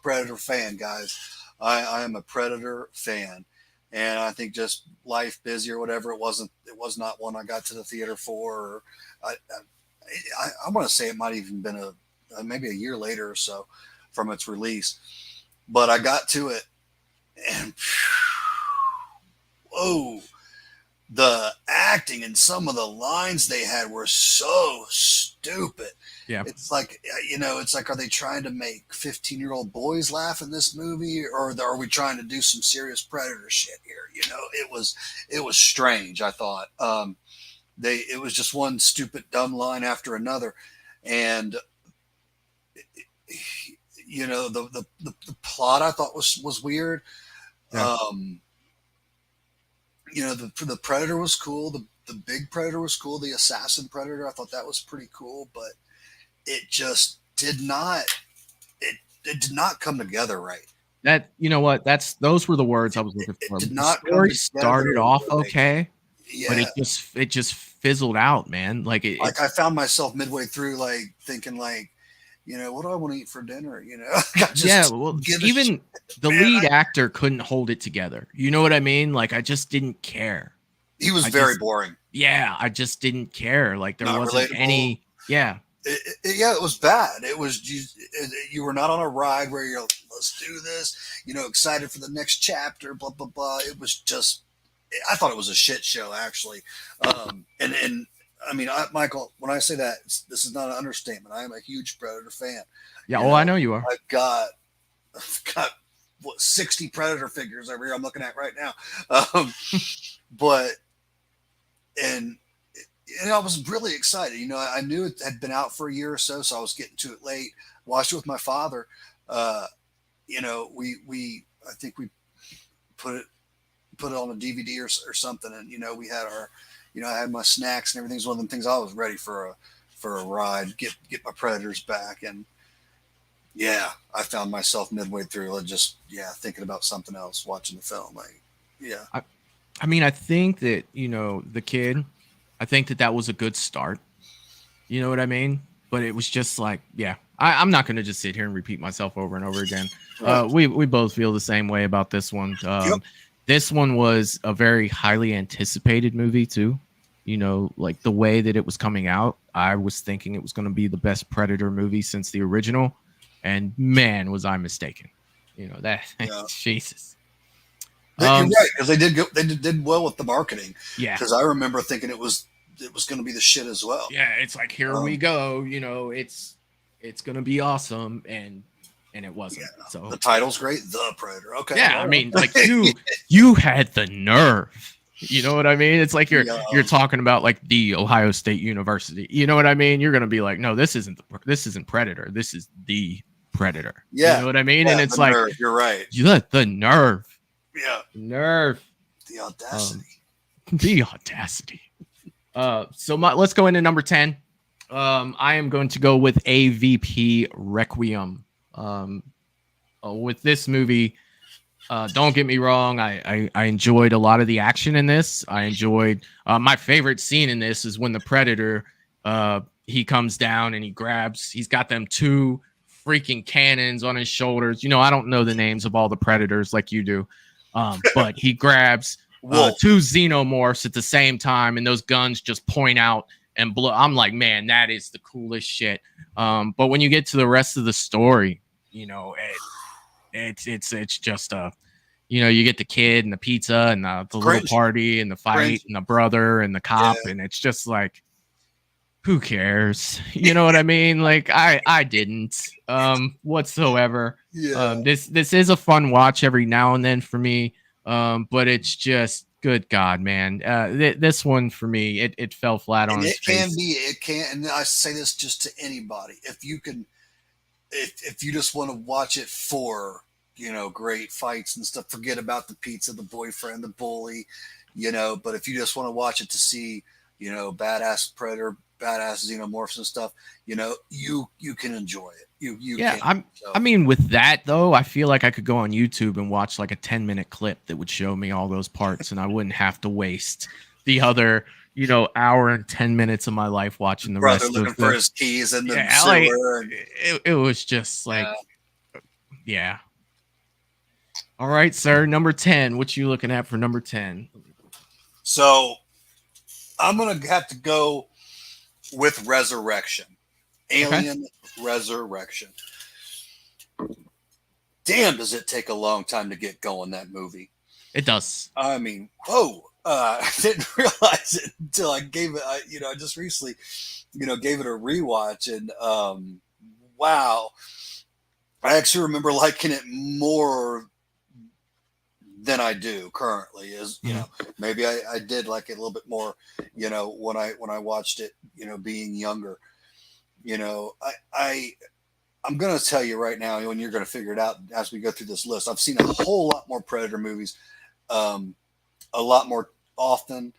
Predator fan, guys. I am a Predator fan, and I think just life busy or whatever, it was not one I got to the theater for. Or I want to say it might have even been maybe a year later or so from its release, but I got to it, and whoa, the acting and some of the lines they had were so stupid. Yeah. It's like, are they trying to make 15-year-old boys laugh in this movie, or are we trying to do some serious Predator shit here? It was strange. I thought, it was just one stupid, dumb line after another. And, the plot I thought was weird. Yeah. The Predator was cool. The big Predator was cool. The assassin Predator, I thought that was pretty cool, but it just did not come together right. That, those were the words I was looking for. Did not the story started off okay, yeah, but it just fizzled out, man. Like I found myself midway through, like thinking, like, what do I want to eat for dinner? Even the lead actor couldn't hold it together. You know what I mean? Like, I just didn't care. He was very boring. Yeah, I just didn't care. Like, there wasn't relatable. any. Yeah. It was bad. It was you were not on a ride where you're like, let's do this, excited for the next chapter, blah blah blah. It was just, I thought it was a shit show, actually. And I mean, Michael, when I say that, this is not an understatement. I am a huge Predator fan. Yeah, I know you are. I've got 60 Predator figures over here I'm looking at right now. And I was really excited. I knew it had been out for a year or so I was getting to it late. Watched it with my father. I think we put it on a DVD or something, and we had our, I had my snacks and everything's one of the things I was ready for a ride, get my Predators back. And yeah, I found myself midway through just thinking about something else, watching the film. Like, yeah. I mean, I think that, the kid, I think that was a good start. You know what I mean? But it was just like, yeah, I'm not going to just sit here and repeat myself over and over again. We both feel the same way about this one. Yep. This one was a very highly anticipated movie too. Like the way that it was coming out, I was thinking it was going to be the best Predator movie since the original. And man, was I mistaken. Jesus. You're right, because they did well with the marketing. Yeah, because I remember thinking it was going to be the shit as well. Yeah, it's like, here we go. It's going to be awesome, and it wasn't. Yeah. So the title's great, The Predator. Okay. Yeah, I mean, like you had the nerve. You know what I mean? It's like you're talking about like the Ohio State University. You know what I mean? You're going to be like, no, this isn't Predator. This is the Predator. Yeah, you know what I mean? Yeah, and it's like, nerve. You're right. You got the nerve. Yeah. Nerve. The audacity. The audacity. Let's go into number 10. I am going to go with AVP Requiem. With this movie, don't get me wrong, I enjoyed a lot of the action in this. I enjoyed my favorite scene in this is when the Predator he comes down and he's got them two freaking cannons on his shoulders. I don't know the names of all the Predators like you do. But he grabs Wolf. two xenomorphs at the same time, and those guns just point out and blow. I'm like, man, that is the coolest shit. But when you get to the rest of the story, you know, it's just you get the kid and the pizza and the little Cringe. party and the fight Cringe. and the brother and the cop, and it's just like, who cares? You know what I mean? Like I didn't whatsoever. Yeah. This is a fun watch every now and then for me. But it's just, good God, man. This one for me, it fell flat on And its face. it can, and I say this just to anybody. If you just want to watch it for, great fights and stuff, forget about the pizza, the boyfriend, the bully, but if you just want to watch it to see, badass predator, badass xenomorphs and stuff, you can enjoy it. You Yeah, can. So, I mean, with that though, I feel like I could go on YouTube and watch like a 10-minute clip that would show me all those parts, and I wouldn't have to waste the other, hour and 10 minutes of my life watching the brother rest looking of for the. his keys in the Yeah, like, sewer. And, it was just like, yeah. All right, sir. Number 10. What you looking at for number 10? so I'm gonna have to go with Resurrection. Alien Resurrection. Damn, does it take a long time to get going, that movie? It does. I mean, whoa. I didn't realize it until I gave it, I just recently, gave it a rewatch, and wow. I actually remember liking it more than I do currently. Maybe I did like it a little bit more, when I watched it, being younger. I'm going to tell you right now, and you're going to figure it out as we go through this list. I've seen a whole lot more Predator movies, a lot more often,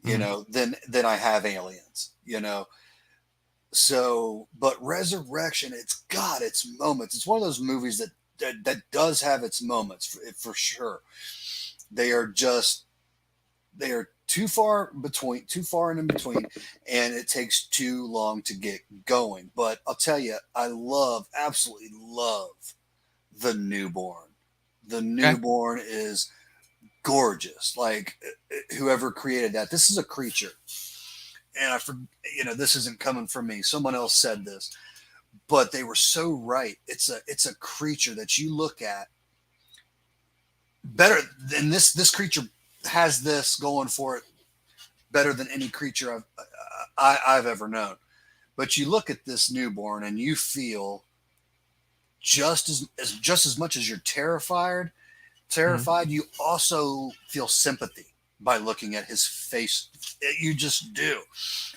than I have Aliens, So, but Resurrection, it's got its moments. It's one of those movies that does have its moments for sure. They are too far and in between, and it takes too long to get going. But I'll tell you, I absolutely love The Newborn. The Newborn is gorgeous. Like, whoever created that, this is a creature, and this isn't coming from me. Someone else said this, but they were so right. It's a creature that you look at better than this creature has this going for it better than any creature I've ever known. But you look at this Newborn and you feel just as much as you're terrified, you also feel sympathy by looking at his face. You just do.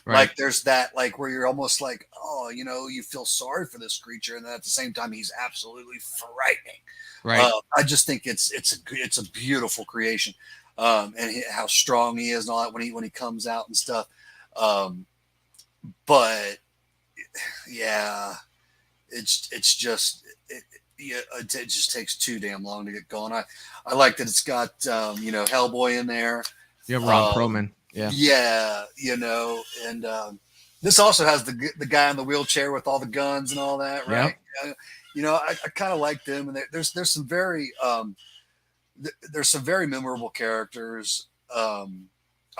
Right. Like, there's that, like, where you're almost like, oh, you feel sorry for this creature, and then at the same time he's absolutely frightening. Right. I just think it's a beautiful creation. And how strong he is and all that when he comes out and stuff. But yeah, it just takes too damn long to get going. I like that it's got Hellboy in there. You have Ron Perlman. Yeah, and this also has the guy in the wheelchair with all the guns and all that, right? Yep. I kind of like them, and there's some very there's some very memorable characters. I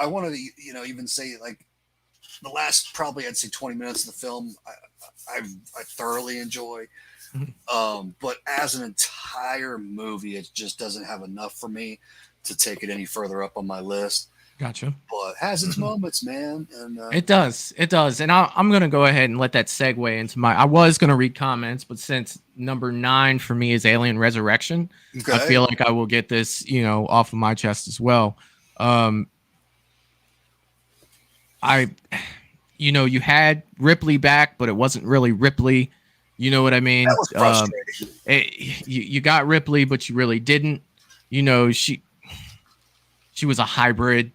want to even say, like, the last probably I'd say 20 minutes of the film I thoroughly enjoy. But as an entire movie, it just doesn't have enough for me to take it any further up on my list. Gotcha. But it has its moments, man. And it does. And I'm going to go ahead and let that segue into I was going to read comments, but since number 9 for me is Alien Resurrection, okay. I feel like I will get this, off of my chest as well. You had Ripley back, but it wasn't really Ripley. You know what I mean? That was frustrating. You got Ripley, but you really didn't. She was a hybrid,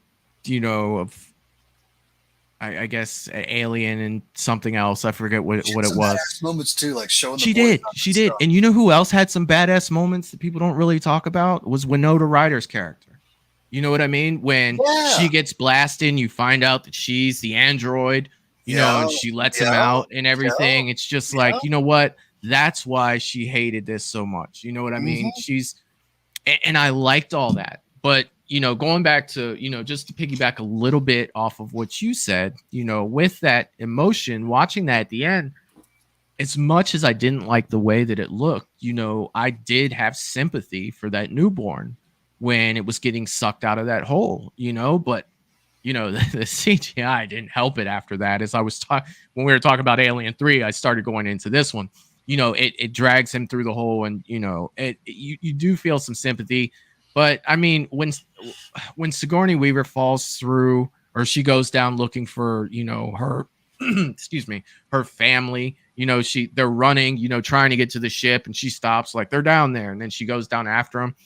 of, I guess, an alien and something else. I forget what it was. Moments too, like showing. She did, and you know who else had some badass moments that people don't really talk about? Was Winona Ryder's character. You know what I mean? When she gets blasted, you find out that she's the android. And she lets him out and everything. It's just like, you know what? That's why she hated this so much. You know what I mean? And I liked all that. But, going back to, just to piggyback a little bit off of what you said, with that emotion, watching that at the end, as much as I didn't like the way that it looked, I did have sympathy for that newborn when it was getting sucked out of that hole, but the CGI didn't help it after that. As I was when we were talking about Alien 3, I started going into this one. It drags him through the hole, and you do feel some sympathy. But I mean, when Sigourney Weaver falls through, or she goes down looking for her excuse me, her family, they're running, trying to get to the ship, and she stops, like, they're down there, and then she goes down after them.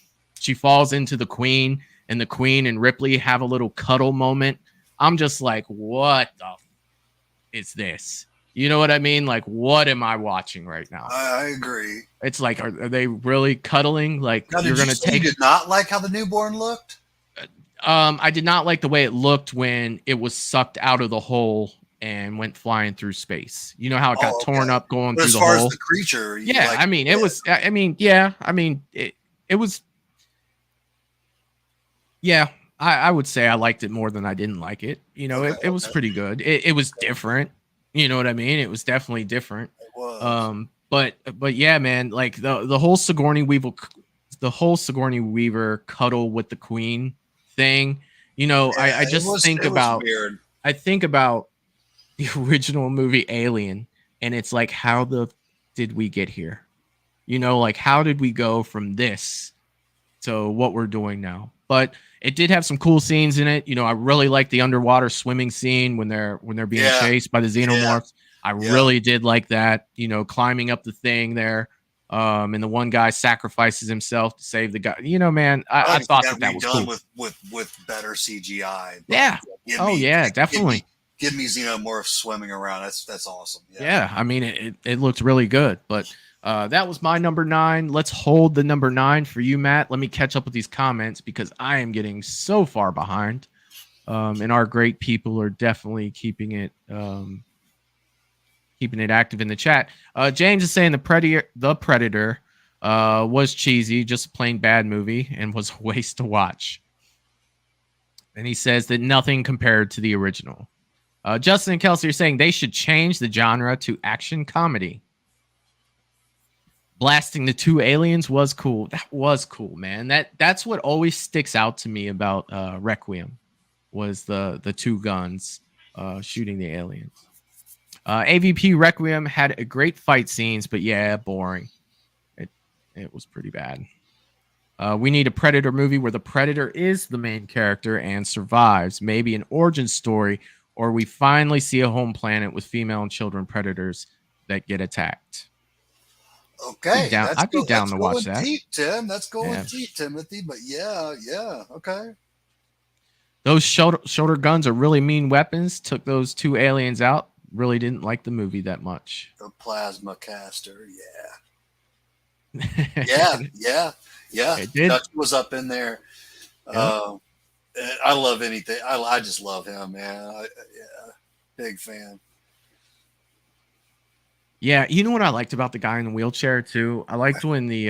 She falls into the Queen, and the Queen and Ripley have a little cuddle moment. I'm just like, what the is this? You know what I mean? Like, what am I watching right now? I agree. It's like, are they really cuddling? Like, now, you're gonna take? You did not like how the newborn looked? I did not like the way it looked when it was sucked out of the hole and went flying through space. You know how it got torn up going through the hole? As far as the creature, yeah, I mean, it was. I mean, yeah, I mean, it was. Yeah, I would say I liked it more than I didn't like it. It was pretty good. It was different. You know what I mean? It was definitely different. It was. But yeah, man, like the whole Sigourney Weaver cuddle with the Queen thing. I just think about. Weird. I think about the original movie Alien, and it's like, how did we get here? Like, how did we go from this to what we're doing now? But it did have some cool scenes in it. I really like the underwater swimming scene when they're being chased by the xenomorphs. I really did like that. Climbing up the thing there, and the one guy sacrifices himself to save the guy. Man, I thought that was cool. With better CGI. Yeah. Definitely. Give me xenomorphs swimming around. That's awesome. Yeah. I mean, it looked really good, but. That was my number 9. Let's hold the number 9 for you, Matt. Let me catch up with these comments because I am getting so far behind. And our great people are definitely keeping it active in the chat. James is saying the Predator was cheesy, just a plain bad movie, and was a waste to watch. And he says that nothing compared to the original. Justin and Kelsey are saying they should change the genre to action comedy. Blasting the 2 aliens was cool. That was cool, man. That's what always sticks out to me about Requiem was the 2 guns shooting the aliens. AVP Requiem had a great fight scenes, but yeah, boring. It was pretty bad. We need a Predator movie where the Predator is the main character and survives. Maybe an origin story, or we finally see a home planet with female and children predators that get attacked. Okay, I'd be down to watch that. Deep, Tim. That's going deep, Timothy. But yeah, okay. Those shoulder guns are really mean weapons. Took those 2 aliens out. Really didn't like the movie that much. The plasma caster, yeah. It did. Dutch was up in there. Yeah. I love anything. I just love him, man. Big fan. Yeah, you know what I liked about the guy in the wheelchair too? I liked when the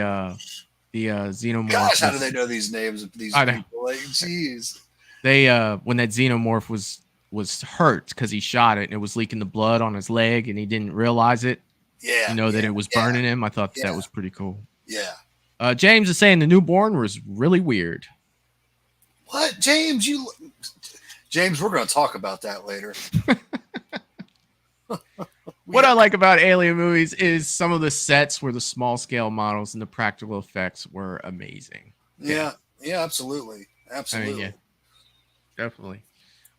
xenomorph. Gosh, how do they know these names of these people? Like, jeez. They when that xenomorph was hurt because he shot it and it was leaking the blood on his leg and he didn't realize it. Yeah, that it was burning him. I thought that was pretty cool. Yeah. James is saying the newborn was really weird. What, James? James, we're going to talk about that later. What I like about Alien movies is some of the sets were the small scale models and the practical effects were amazing. Yeah, absolutely. I mean, yeah, definitely.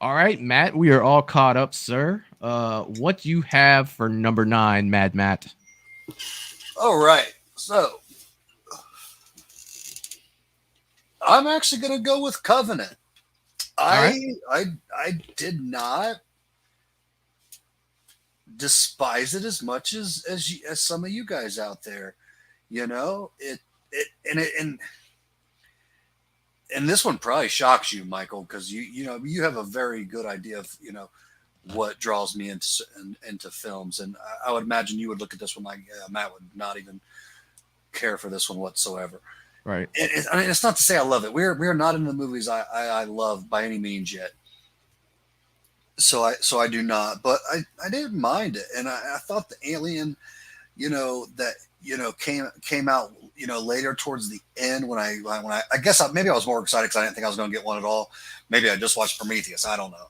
All right, Matt, we are all caught up, sir. What do you have for number 9, Mad Matt? All right, so I'm actually going to go with Covenant. I did not despise it as much as some of you guys out there. And this one probably shocks you, Michael, because you have a very good idea of what draws me into films, and I would imagine you would look at this one like, Matt would not even care for this one whatsoever. Right. I mean, it's not to say I love it. We're not in the movies I love by any means yet. So I do not, but I didn't mind it, and I thought the Alien, that came out later towards the end when I guess maybe I was more excited because I didn't think I was going to get one at all. Maybe I just watched Prometheus. I don't know,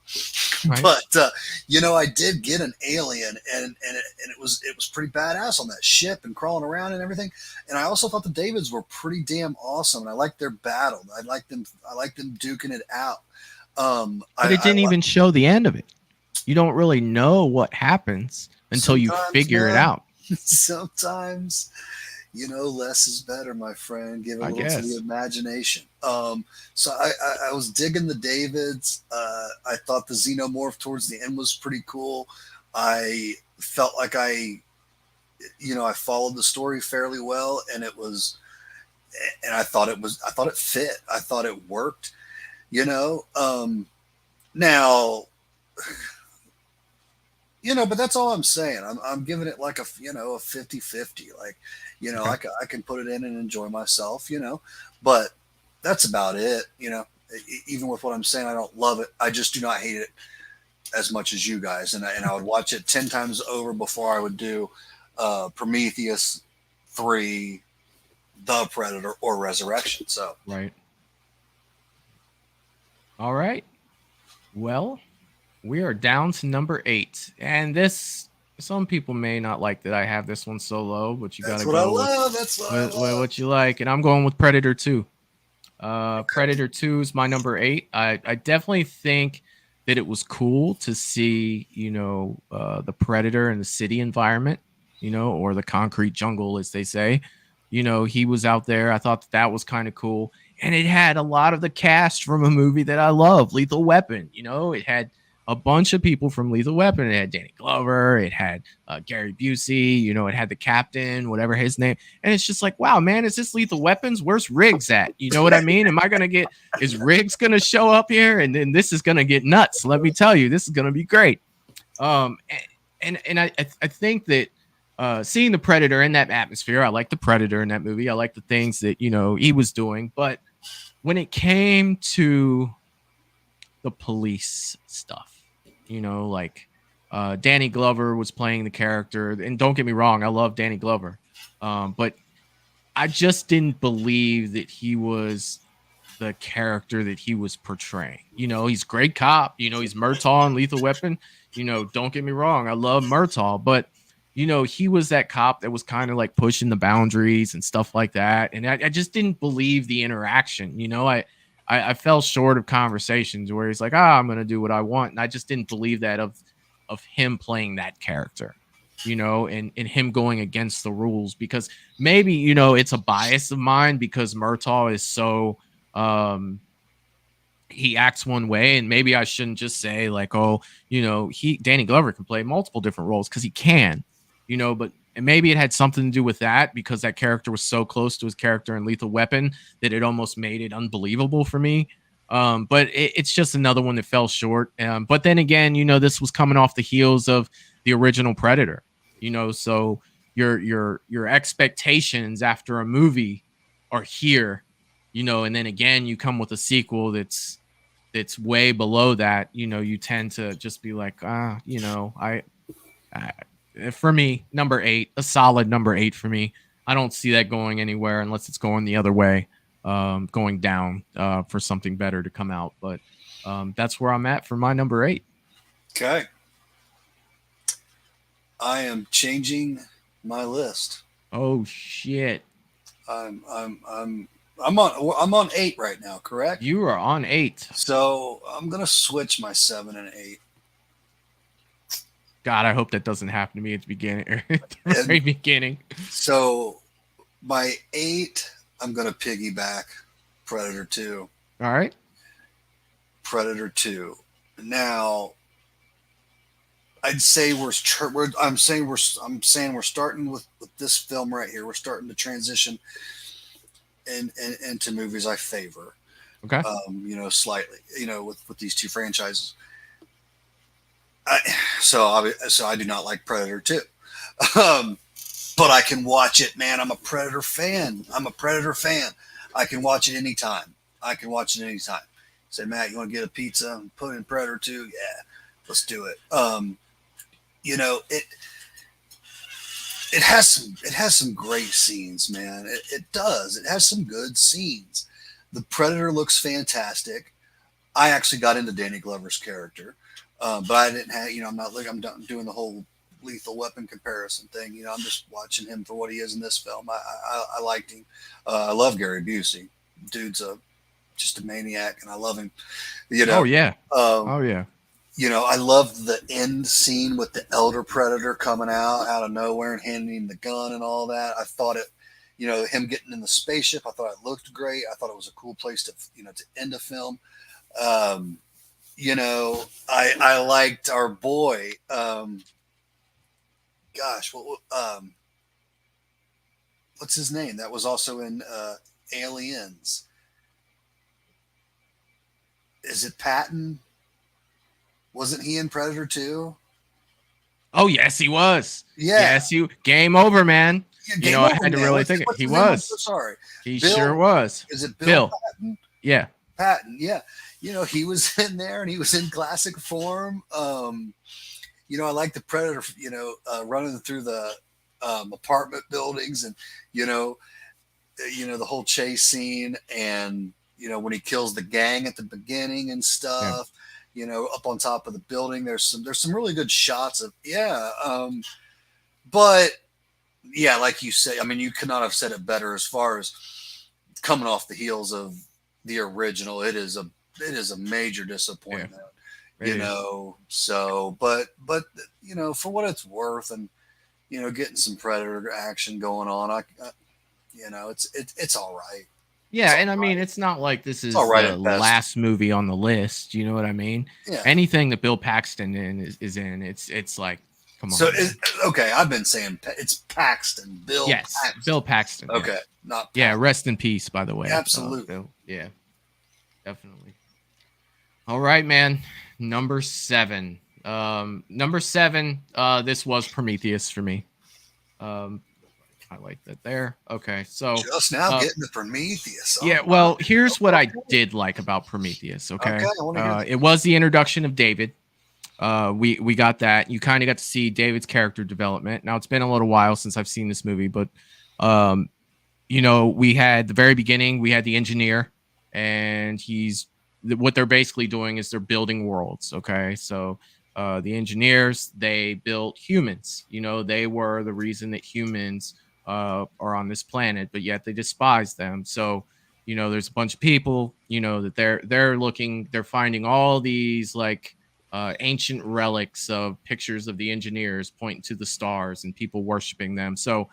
Right. but I did get an Alien, and it was pretty badass on that ship and crawling around and everything. And I also thought the Davids were pretty damn awesome, and I liked their battle. I liked them duking it out. But it didn't even show the end of it. You don't really know what happens until you Sometimes, figure it man. out. Sometimes, less is better, my friend. Give a I little to guess. the imagination. So I was digging the Davids. I thought the Xenomorph towards the end was pretty cool. I felt like I followed the story fairly well, and I thought it fit. I thought it worked. Now, but that's all I'm saying. I'm giving it like a 50-50. Like, Okay. I can put it in and enjoy myself, but that's about it. Even with what I'm saying, I don't love it. I just do not hate it as much as you guys. And I would watch it 10 times over before I would do Prometheus 3, The Predator, or Resurrection. So, Right. All right. Well, we are down to number 8. And this, some people may not like that I have this one so low, but you got that's to what I go love. That's what I with love. what you like. And I'm going with Predator 2. Predator 2 is my number 8. I definitely think that it was cool to see, the Predator in the city environment, or the concrete jungle, as they say. He was out there. I thought that was kind of cool. And it had a lot of the cast from a movie that I love, Lethal Weapon. It had a bunch of people from Lethal Weapon. It had Danny Glover. It had Gary Busey. It had the captain, whatever his name. And it's just like, wow, man, is this Lethal Weapons? Where's Riggs at? You know what I mean? Is Riggs going to show up here? And then this is going to get nuts. Let me tell you, this is going to be great. And I think that seeing the Predator in that atmosphere, I like the Predator in that movie. I like the things that, he was doing. But when it came to the police stuff, like Danny Glover was playing the character. And don't get me wrong, I love Danny Glover. But I just didn't believe that he was the character that he was portraying. He's a great cop. He's Murtaugh in Lethal Weapon. Don't get me wrong, I love Murtaugh, but he was that cop that was kind of like pushing the boundaries and stuff like that. And I just didn't believe the interaction. I fell short of conversations where he's like, I'm going to do what I want. And I just didn't believe that of him playing that character, and him going against the rules, because maybe, it's a bias of mine because Murtaugh is so, he acts one way, and maybe I shouldn't just say like, Danny Glover can play multiple different roles, because he can, but and maybe it had something to do with that, because that character was so close to his character in Lethal Weapon that it almost made it unbelievable for me. But it's just another one that fell short. But then again, this was coming off the heels of the original Predator, so your expectations after a movie are here, and then again, you come with a sequel that's way below that, you tend to just be like, for me, number 8, a solid number 8 for me. I don't see that going anywhere unless it's going the other way, going down for something better to come out. But that's where I'm at for my number 8. Okay. I am changing my list. Oh shit! I'm on 8 right now, correct? You are on 8. So I'm gonna switch my 7 and 8. God, I hope that doesn't happen to me at the beginning, at the very beginning. So my 8, I'm gonna piggyback Predator 2. All right. Predator 2. Now, I'd say I'm saying we're starting with this film right here. We're starting to transition into movies I favor. Okay. Slightly. With these two franchises. So I do not like Predator 2. But I can watch it, man. I'm a Predator fan. I can watch it anytime. I can watch it anytime. Say, Matt, you want to get a pizza and put in Predator 2? Yeah, let's do it. You know, it has some great scenes, man. It does. It has some good scenes. The Predator looks fantastic. I actually got into Danny Glover's character, but I didn't have, you know, I'm doing the whole Lethal Weapon comparison thing. You know, I'm just watching him for what he is in this film. I liked him. I love Gary Busey. Dude's just a maniac, and I love him. You know. Oh yeah. Oh yeah. You know, I loved the end scene with the Elder Predator coming out of nowhere and handing him the gun and all that. I thought it, you know, him getting in the spaceship. I thought it looked great. I thought it was a cool place to, you know, to end a film. You know, I liked our boy. What's his name? That was also in Aliens. Is it Patton? Wasn't he in Predator 2? Oh yes, he was. Yeah. Yes, game over, man. Yeah, you know, I had to really think it. He was. So sorry. He Bill, sure was. Is it Bill Patton? Yeah. Patton, yeah. You know, he was in there and he was in classic form. You know, I like the Predator, you know, running through the apartment buildings and, you know, the whole chase scene and, you know, when he kills the gang at the beginning and stuff, you know, up on top of the building, there's some really good shots of, but yeah, like you say, I mean, you could not have said it better as far as coming off the heels of the original. It is a major disappointment, you know, so, but, you know, for what it's worth and, you know, getting some Predator action going on, you know, it's all right. Yeah, and I mean, it's not like this is the last movie on the list. You know what I mean? Yeah. Anything that Bill Paxton is in, it's like, come on. So, okay, I've been saying it's Paxton. Yes, Paxton. Bill Paxton. Okay, yeah. not Paxton. Yeah, rest in peace, by the way. Absolutely. Bill. Yeah, definitely. All right, man. Number 7. This was Prometheus for me. I like that there. Okay, so just now getting the Prometheus. Yeah, well, here's what I did like about Prometheus. Okay, it was the introduction of David. We got that. You kind of got to see David's character development. Now it's been a little while since I've seen this movie, but you know, we had the very beginning. We had the engineer, and what they're basically doing is they're building worlds. Okay, so the engineers, they built humans. You know, they were the reason that humans are on this planet, but yet they despise them. So, you know, there's a bunch of people, you know, that they're finding all these like ancient relics of pictures of the engineers pointing to the stars and people worshiping them. So,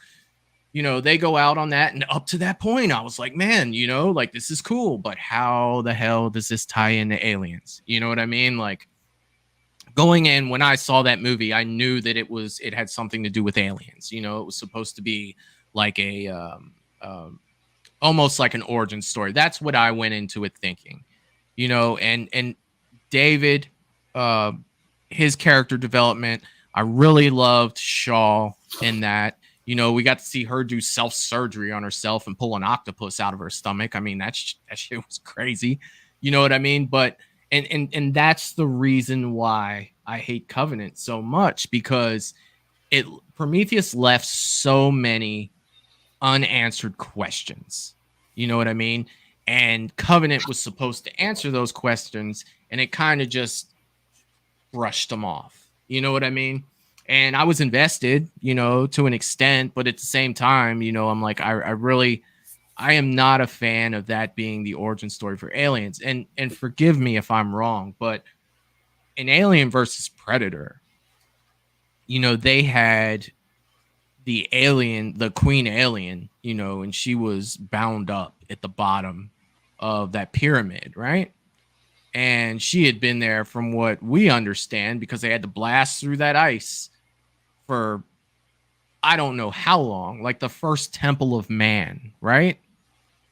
you know, they go out on that, and up to that point, I was like, man, you know, like this is cool, but how the hell does this tie into aliens? You know what I mean? Like, going in, when I saw that movie, I knew that it had something to do with aliens. You know, it was supposed to be like a almost like an origin story. That's what I went into it thinking. You know, and David, his character development, I really loved Shaw in that. You know, we got to see her do self-surgery on herself and pull an octopus out of her stomach. I mean, that shit was crazy. You know what I mean? But And that's the reason why I hate Covenant so much, because Prometheus left so many unanswered questions. You know what I mean? And Covenant was supposed to answer those questions, and it kind of just brushed them off. You know what I mean? And I was invested, you know, to an extent, but at the same time, you know, I'm like, I am not a fan of that being the origin story for aliens. And forgive me if I'm wrong, but in Alien versus Predator, you know, they had the alien, the queen alien, you know, and she was bound up at the bottom of that pyramid, right? And she had been there, from what we understand, because they had to blast through that ice for I don't know how long, like the first temple of man, right?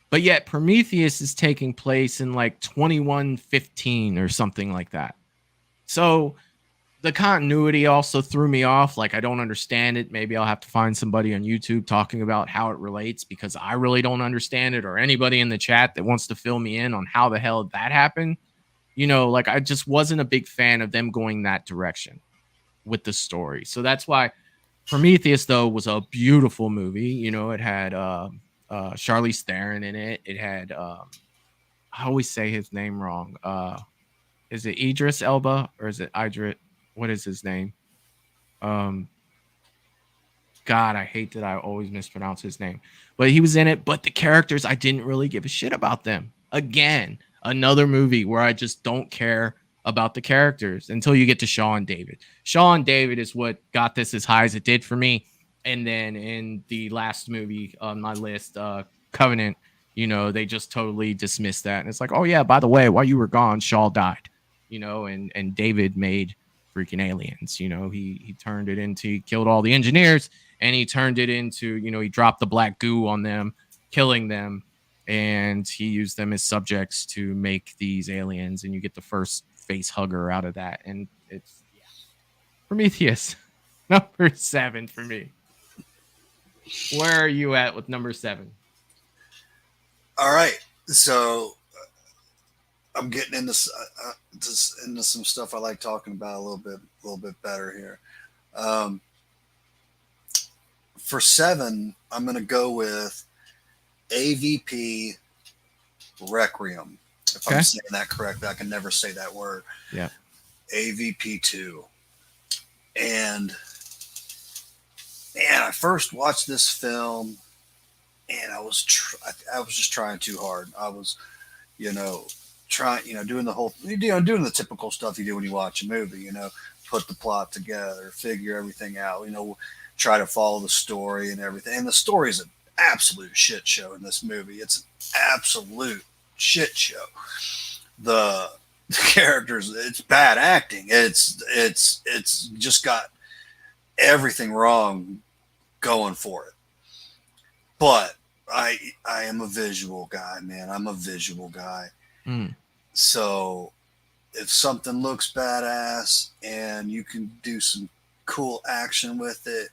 But yet Prometheus is taking place in like 2115 or something like that. So the continuity also threw me off. Like, I don't understand it. Maybe I'll have to find somebody on YouTube talking about how it relates, because I really don't understand it, or anybody in the chat that wants to fill me in on how the hell that happened. You know, like, I just wasn't a big fan of them going that direction with the story. So that's why Prometheus, though, was a beautiful movie. You know, it had Charlize Theron in it. It had I always say his name wrong. Is it Idris Elba or is it Idris? What is his name? God, I hate that I always mispronounce his name. But he was in it. But the characters, I didn't really give a shit about them. Again, another movie where I just don't care about the characters until you get to Shaw and David. Shaw and David is what got this as high as it did for me. And then in the last movie on my list, Covenant, you know, they just totally dismissed that. And it's like, oh yeah, by the way, while you were gone, Shaw died, you know, and David made freaking aliens. You know, he turned it into, he killed all the engineers, and he turned it into, you know, he dropped the black goo on them, killing them, and he used them as subjects to make these aliens, and you get the first face hugger out of that. And it's Prometheus, number 7 for me. Where are you at with number 7? All right, so I'm getting into into some stuff I like talking about a little bit better here. For 7, I'm going to go with AVP Requiem. If I'm saying that correctly, I can never say that word. Yeah. AVP 2. And man, I first watched this film, and I was just trying too hard. I was, you know, doing the whole, doing the typical stuff you do when you watch a movie, you know, put the plot together, figure everything out, you know, try to follow the story and everything. And the story is an absolute shit show in this movie. It's an absolute shit show. The characters, it's bad acting. It's just got everything wrong going for it. But I am a visual guy, man. I'm a visual guy. So if something looks badass and you can do some cool action with it,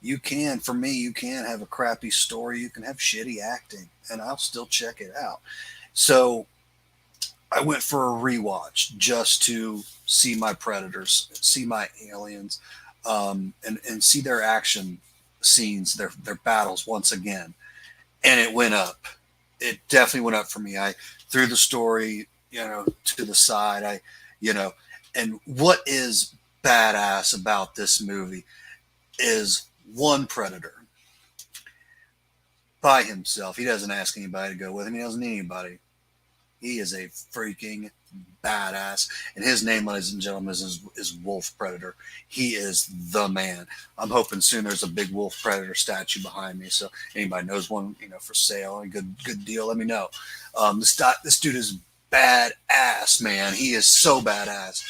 you can have a crappy story. You can have shitty acting, and I'll still check it out. So I went for a rewatch just to see my Predators, see my aliens, and see their action scenes, their battles once again. And it went up. It definitely went up for me. I threw the story, you know, to the side. And what is badass about this movie is one Predator by himself. He doesn't ask anybody to go with him. He doesn't need anybody. He is a freaking badass. And his name, ladies and gentlemen, is Wolf Predator. He is the man. I'm hoping soon there's a big Wolf Predator statue behind me. So anybody knows one, you know, for sale, a good deal, let me know. This dude is badass, man. He is so badass.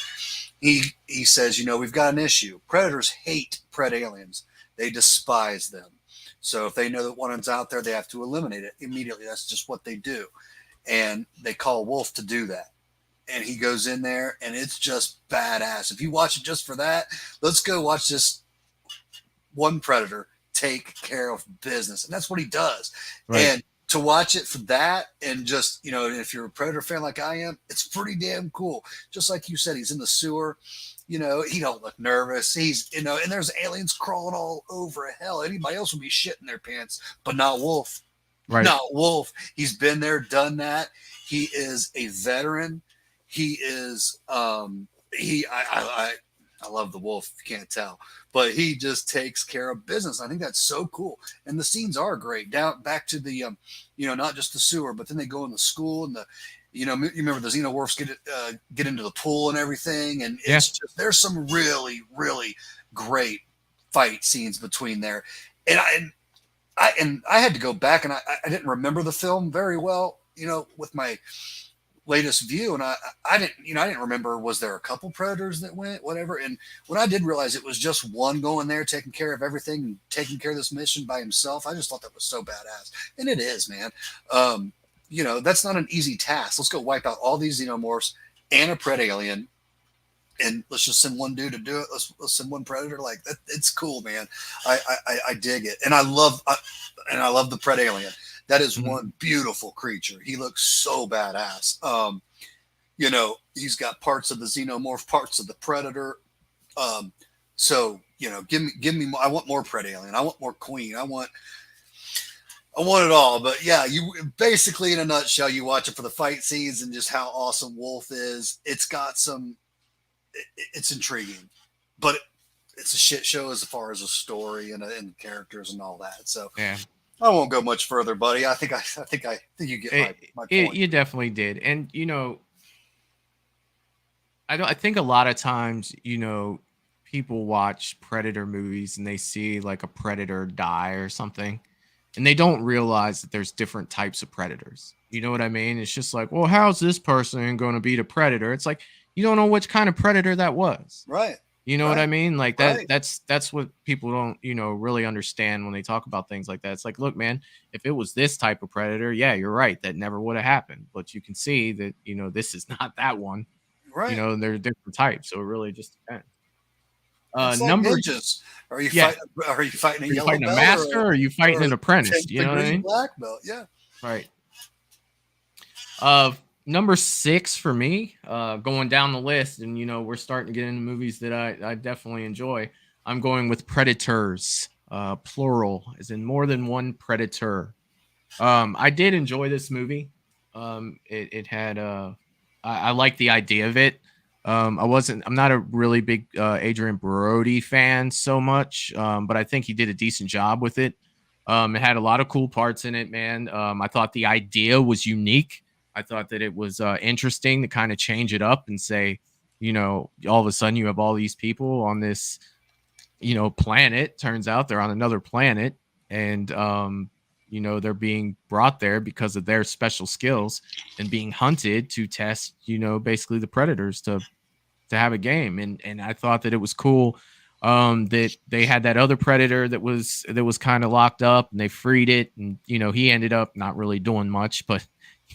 He says, you know, we've got an issue. Predators hate pred aliens. They despise them. So if they know that one's out there, they have to eliminate it immediately. That's just what they do. And they call Wolf to do that. And he goes in there, and it's just badass. If you watch it just for that, let's go watch this one Predator take care of business. And that's what he does. Right. And to watch it for that, and just, you know, if you're a Predator fan like I am, it's pretty damn cool. Just like you said, he's in the sewer. You know, he don't look nervous. He's, you know, and there's aliens crawling all over hell. Anybody else would be shitting their pants, but not Wolf. Right. Not Wolf. He's been there, done that. He is a veteran. He is, I love the Wolf, if you can't tell, but he just takes care of business. I think that's so cool. And the scenes are great. Down back to the, you know, not just the sewer, but then they go in the school, and the, you know, you remember the Xenomorphs get into the pool and everything. And it's just, there's some really, really great fight scenes between there. And I had to go back, and I didn't remember the film very well, you know, with my latest view. And I didn't remember, was there a couple Predators that went, whatever. And when I did realize it was just one going there, taking care of everything, and taking care of this mission by himself, I just thought that was so badass. And it is, man. You know, that's not an easy task. Let's go wipe out all these Xenomorphs and a pred alien and let's just send one dude to do it. Let's send one predator. Like that, it's cool, man. I dig it, and I love the Pred Alien. That is one beautiful creature. He looks so badass. You know, he's got parts of the xenomorph, parts of the predator. So you know, give me more. I want more Pred Alien. I want more Queen. I want it all. But yeah, you basically, in a nutshell, you watch it for the fight scenes and just how awesome Wolf is. It's got some. It's intriguing, but it's a shit show as far as a story and characters and all that. So Yeah. I won't go much further, buddy. I think you get my point. You definitely did. And, you know, I think a lot of times, you know, people watch Predator movies and they see like a predator die or something, and they don't realize that there's different types of predators. You know what I mean? It's just like, well, how's this person going to beat a predator? It's like, you don't know which kind of predator that was. Right. You know what I mean? Like that, Right. that's what people don't, you know, really understand when they talk about things like that. It's like, look, man, if it was this type of predator, yeah, you're right. That never would have happened. But you can see that, you know, this is not that one. Right. You know, they're different types. So it really just depends. It's like Number ninjas. Are you Yeah. fighting a Are you yellow fighting a belt master or are you fighting or an apprentice? You know what I green mean? black belt? Yeah. Right. Number 6 for me, going down the list, and you know, we're starting to get into movies that I definitely enjoy. I'm going with Predators, plural, as in more than one predator. I did enjoy this movie. It had I like the idea of it. I'm not a really big Adrian Brody fan so much, but I think he did a decent job with it. It had a lot of cool parts in it, man. I thought the idea was unique. I thought that it was interesting to kind of change it up and say, you know, all of a sudden you have all these people on this, you know, planet. Turns out they're on another planet, and you know, they're being brought there because of their special skills and being hunted to test, you know, basically the predators to have a game. And I thought that it was cool that they had that other predator that was kind of locked up, and they freed it, and you know, he ended up not really doing much, but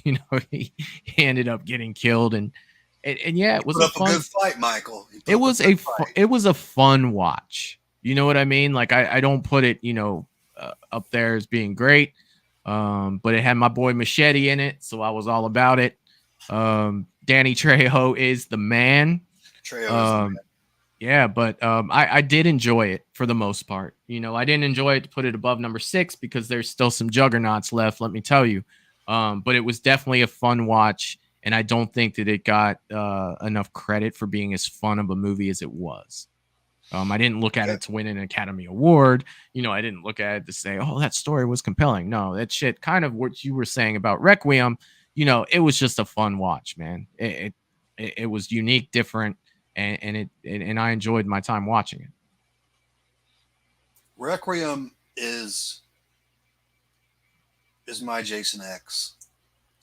you know, he ended up getting killed, and yeah, it was Put a up fun a good fight, Michael. You put it up was good a fight. it was a fun watch. You know what I mean? Like I don't put it, you know, up there as being great, but it had my boy Machete in it, so I was all about it. Danny Trejo is the man. Trejo is the man. Yeah, but I did enjoy it for the most part. You know, I didn't enjoy it to put it above number 6 because there's still some juggernauts left, let me tell you. But it was definitely a fun watch, and I don't think that it got enough credit for being as fun of a movie as it was. I didn't look at it to win an Academy Award. You know, I didn't look at it to say, oh, that story was compelling. No, that shit, kind of what you were saying about Requiem, you know, it was just a fun watch, man. It was unique, different, and I enjoyed my time watching it. Requiem is my Jason X.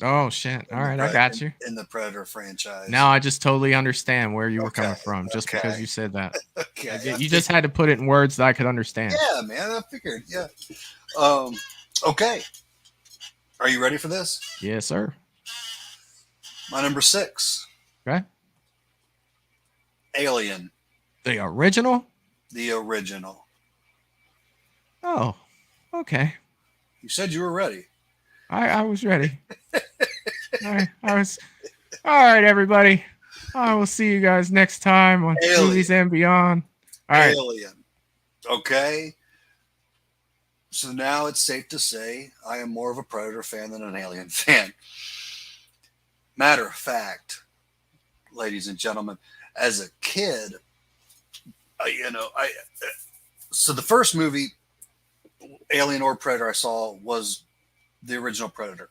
Oh shit! All right, I got you. In the Predator franchise. Now I just totally understand where you were coming from, just because you said that. Okay. You just had to put it in words that I could understand. Yeah, man. I figured. Yeah. Okay. Are you ready for this? Yes, sir. My number 6. Okay. Alien, The original? the original. Oh, okay. You said you were ready. I was ready. I was. All right, everybody. I will see you guys next time on Alien. Movies and Beyond. All right. Alien. Okay. So now it's safe to say I am more of a Predator fan than an Alien fan. Matter of fact, ladies and gentlemen, as a kid, so the first movie, Alien or Predator, I saw was the original Predator.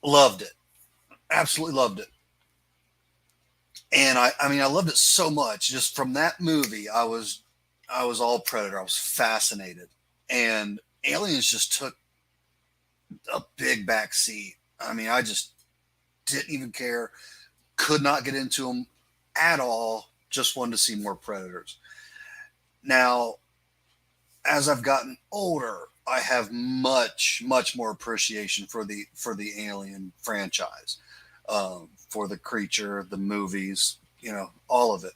Loved it. Absolutely loved it. And I loved it so much. Just from that movie, I was all Predator. I was fascinated. And Aliens just took a big back seat. I mean, I just didn't even care. Could not get into them at all. Just wanted to see more Predators. Now, as I've gotten older, I have much, much more appreciation for the Alien franchise, for the creature, the movies, all of it.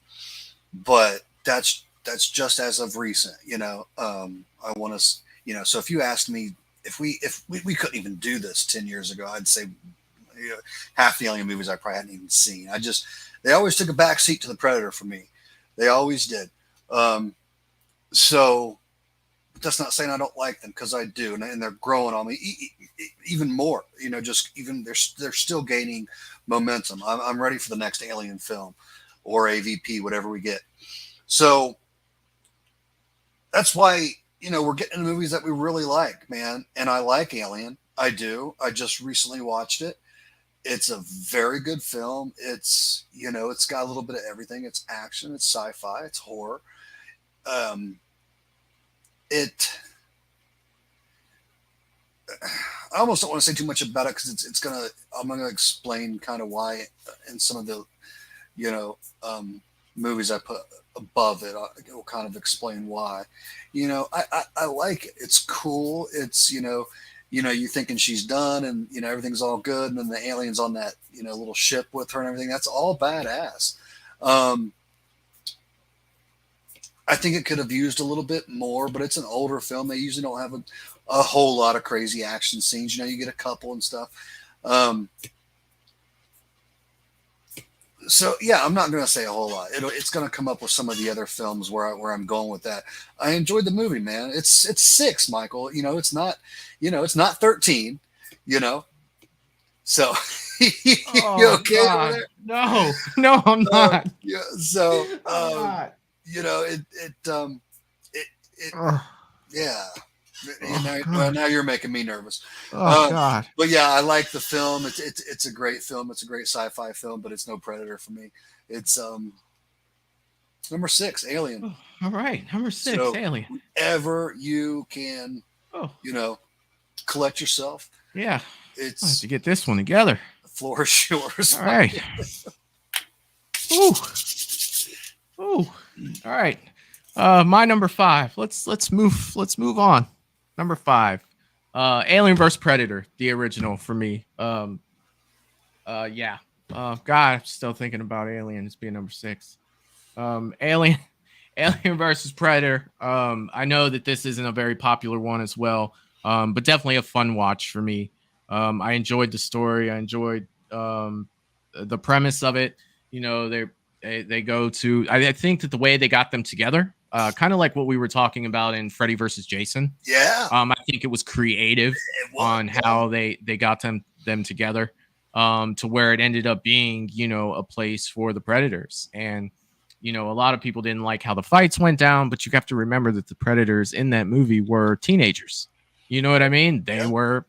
But that's just as of recent. I want to, so if you asked me if we couldn't even do this 10 years ago, I'd say half the Alien movies I probably hadn't even seen. They always took a back seat to the Predator for me. They always did. So that's not saying I don't like them, because I do, and they're growing on me even more. Just even they're still gaining momentum. I'm ready for the next Alien film or AVP, whatever we get. So that's why we're getting into movies that we really like, man. And I like Alien. I do. I just recently watched it. It's a very good film. It's got a little bit of everything. It's action. It's sci-fi. It's horror. I almost don't want to say too much about it, because I'm gonna explain kind of why in some of the movies I put above it. It will kind of explain why. I like it. It's cool. It's you're thinking she's done, and everything's all good, and then the alien's on that little ship with her and everything. That's all badass. I think it could have used a little bit more, but it's an older film. They usually don't have a whole lot of crazy action scenes. You get a couple and stuff. So yeah, I'm not going to say a whole lot. It's going to come up with some of the other films where I'm going with that. I enjoyed the movie, man. It's 6, Michael. It's not, it's not 13. So you okay over there? No, I'm not. Yeah. So I'm not. Yeah. Now you're making me nervous. God. But yeah, I like the film. It's a great film. It's a great sci-fi film, but it's no Predator for me. It's number 6, Alien. All right, number 6, So, Alien. Whenever you can, collect yourself. Yeah, I have It's to get this one together. the floor is yours. All right. Ooh. All right. My number 5. Let's move on. Number 5. Alien vs Predator, the original for me. Yeah. God, I'm still thinking about Alien as being number 6. Alien versus Predator. I know that this isn't a very popular one as well, but definitely a fun watch for me. I enjoyed the story. I enjoyed the premise of it. They go to. I think that the way they got them together, kind of like what we were talking about in Freddy versus Jason. Yeah. I think it was creative on how they got them together, to where it ended up being, a place for the Predators. And, a lot of people didn't like how the fights went down, but you have to remember that the Predators in that movie were teenagers. You know what I mean? They were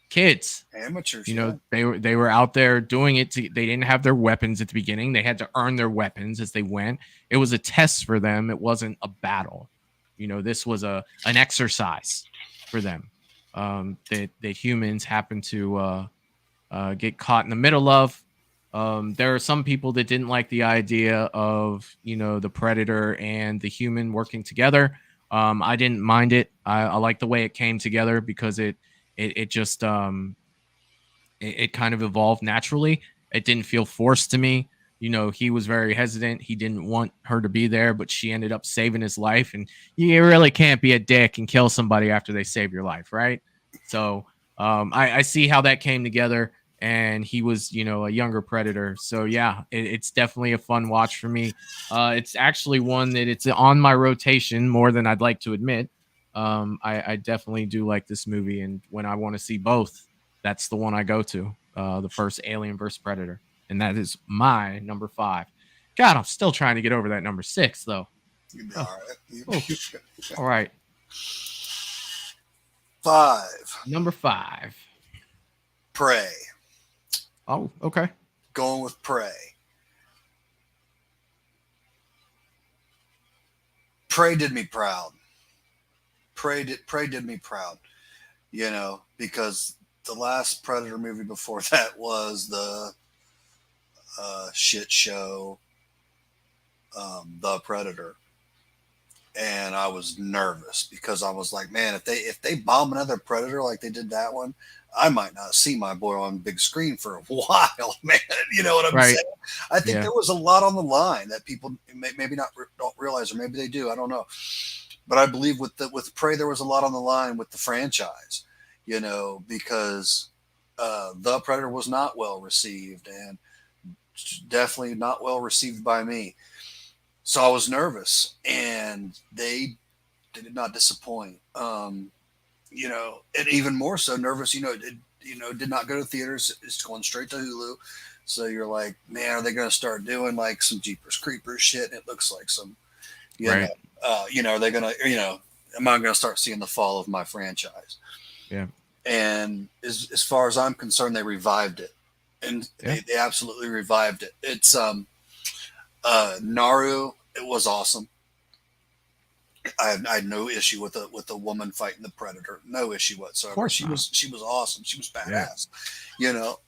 kids. Amateurs. They were out there doing it. They didn't have their weapons at the beginning. They had to earn their weapons as they went. It was a test for them. It wasn't a battle. This was an exercise for them, that humans happen to get caught in the middle of. There are some people that didn't like the idea of, the Predator and the human working together. I didn't mind it. I like the way it came together, because it just it kind of evolved naturally. It didn't feel forced to me. He was very hesitant. He didn't want her to be there, but she ended up saving his life. And you really can't be a dick and kill somebody after they save your life, right? So I see how that came together. And he was, a younger Predator. So yeah, it's definitely a fun watch for me. It's actually one that it's on my rotation more than I'd like to admit. I definitely do like this movie, and when I want to see both, that's the one I go to. The first Alien vs Predator, and that is my number 5. God, I'm still trying to get over that number 6 though. All right. All right, 5. number 5. Prey. Oh, okay. Going with Prey. Prey did me proud. Prey did me proud. Because the last Predator movie before that was the shit show, The Predator. And I was nervous, because I was like, man, if they bomb another Predator like they did that one, I might not see my boy on big screen for a while, man. You know what I'm Right. saying? I think Yeah. there was a lot on the line that people maybe don't realize, or maybe they do. I don't know. But I believe with Prey, there was a lot on the line with the franchise, you know, because The Predator was not well received, and definitely not well received by me. So I was nervous, and they did not disappoint. You know, and even more so nervous. Did not go to theaters. It's going straight to Hulu. So you're like, man, are they going to start doing like some Jeepers Creepers shit? And it looks like some, Right. are they going to, am I going to start seeing the fall of my franchise? Yeah. And as far as I'm concerned, they revived it, and Yeah. they absolutely revived it. It's Naru. It was awesome. I had no issue with the woman fighting the predator. No issue whatsoever. Of course She not. was awesome. She was badass.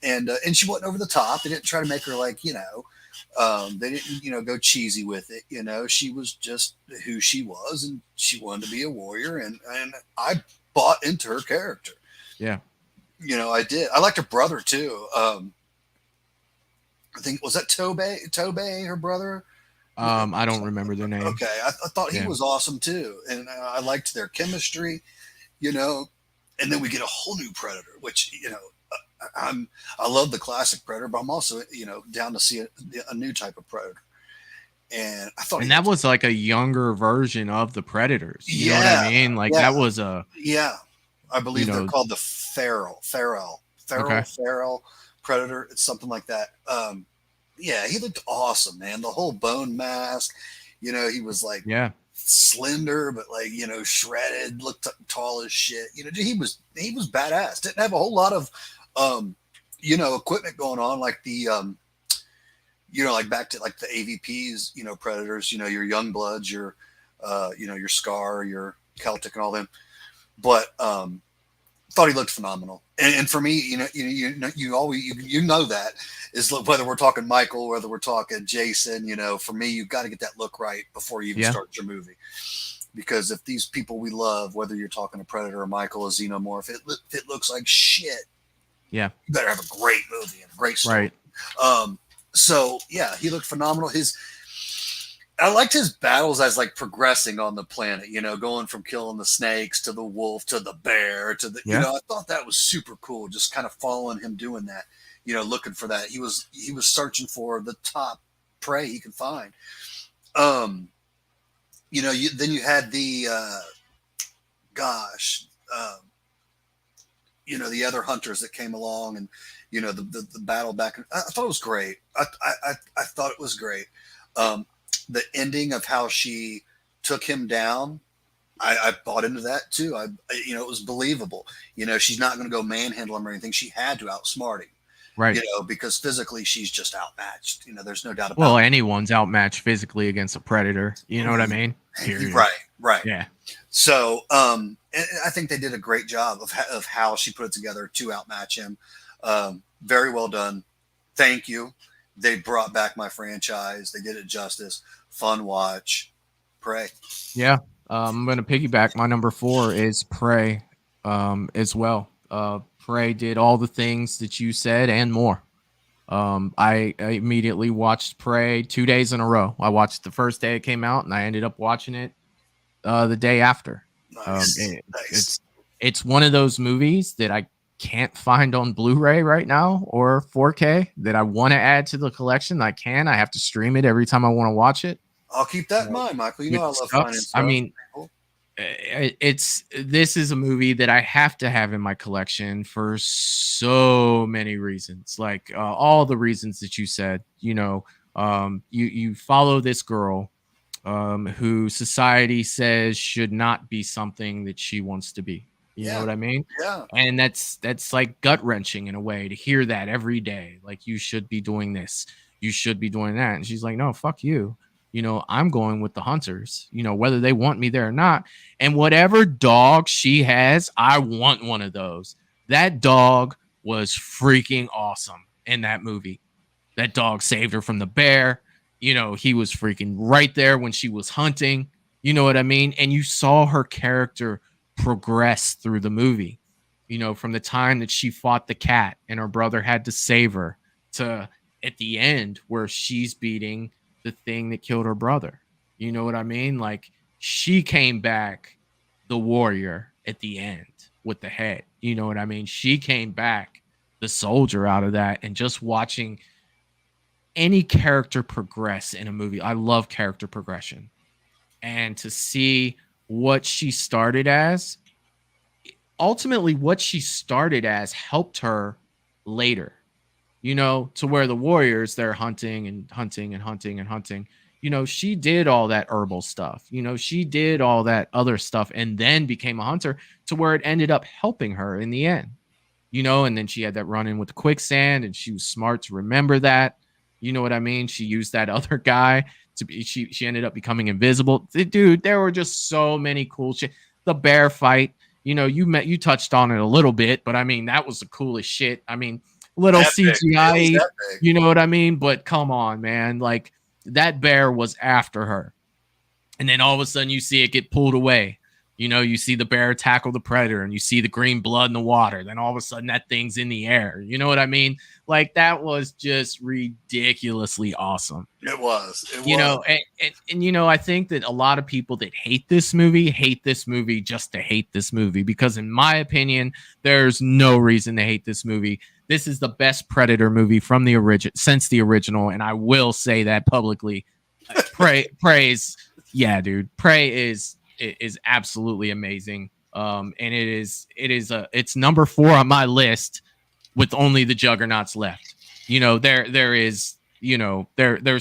And she wasn't over the top. They didn't try to make her like, they didn't, go cheesy with it. She was just who she was, and she wanted to be a warrior, and I bought into her character. Yeah. I did. I liked her brother too. I think, was that Tobey, her brother? I don't remember their name. Okay, I thought he Yeah. was awesome too, and I liked their chemistry, And then we get a whole new Predator, which I love the classic Predator, but I'm also down to see a new type of Predator. And I thought, And that was like a younger version of the Predators. You know what Yeah, I mean? Like yeah. that was a yeah, I believe You they're know- called the Feral Predator. It's something like that. Yeah, he looked awesome, man. The whole bone mask, he was like yeah. slender, but like, shredded, looked tall as shit. He was badass. Didn't have a whole lot of, equipment going on, like the, like back to like the AVPs, Predators, your young bloods, your Scar, your Celtic and all them. But, thought he looked phenomenal. And for me, you always, that is whether we're talking Michael, whether we're talking Jason, for me, you've got to get that look right before you even Yeah. start your movie. Because if these people we love, whether you're talking to Predator or Michael, a Xenomorph, if it looks like shit, Yeah. you better have a great movie and a great story. Right. So yeah, he looked phenomenal. I liked his battles as like progressing on the planet, going from killing the snakes to the wolf to the bear to the, Yeah. I thought that was super cool. Just kind of following him doing that, looking for that. He was searching for the top prey he could find. Then you had the, the other hunters that came along, and, the battle back. I thought it was great. I thought it was great. The ending of how she took him down, I bought into that too. It was believable. She's not going to go manhandle him or anything. She had to outsmart him, Right. because physically she's just outmatched. There's no doubt about Well, it. anyone's outmatched physically against a predator. You know what I mean? Period. Right. Yeah. So, and I think they did a great job of how she put it together to outmatch him. Very well done. Thank you. They brought back my franchise. They did it justice. Fun watch. Prey. Yeah. I'm going to piggyback. My number 4 is Prey as well. Prey did all the things that you said and more. I immediately watched Prey 2 days in a row. I watched the first day it came out, and I ended up watching it the day after. Nice. Nice. It's one of those movies that I can't find on Blu-ray right now or 4K that I want to add to the collection. I have to stream it every time I want to watch it. I'll keep that in mind, Michael. I love finding stuff. I mean, this is a movie that I have to have in my collection for so many reasons, like all the reasons that you said. You follow this girl who society says should not be something that she wants to be. You know what I mean? Yeah. And that's like gut wrenching in a way to hear that every day. Like, you should be doing this, you should be doing that. And she's like, no, fuck you. I'm going with the hunters, whether they want me there or not. And whatever dog she has, I want one of those. That dog was freaking awesome in that movie. That dog saved her from the bear. He was freaking right there when she was hunting. You know what I mean? And you saw her character progress through the movie. from the time that she fought the cat and her brother had to save her to at the end where she's beating the thing that killed her brother. You know what I mean? Like, she came back the warrior at the end with the head. You know what I mean? She came back the soldier out of that. And just watching any character progress in a movie, I love character progression. And to see what she started as, ultimately what she started as helped her later, to where the warriors, they're hunting and hunting and hunting and hunting. She did all that herbal stuff. She did all that other stuff and then became a hunter to where it ended up helping her in the end. And then she had that run in with the quicksand and she was smart to remember that. You know what I mean? She used that other guy to be, she ended up becoming invisible. Dude, there were just so many cool shit. The bear fight, you touched on it a little bit, but I mean, that was the coolest shit. I mean, little Epic. CGI, It was epic. you know what I mean? But come on, man. Like, that bear was after her. And then all of a sudden you see it get pulled away. You see the bear tackle the predator and you see the green blood in the water. Then all of a sudden that thing's in the air. You know what I mean? Like, that was just ridiculously awesome. It was. And I think that a lot of people that hate this movie just to hate this movie, because in my opinion, there's no reason to hate this movie. This is the best Predator movie from the since the original, and I will say that publicly. Praise, yeah, dude. Prey is absolutely amazing. And it's number 4 on my list with only the Juggernauts left. There's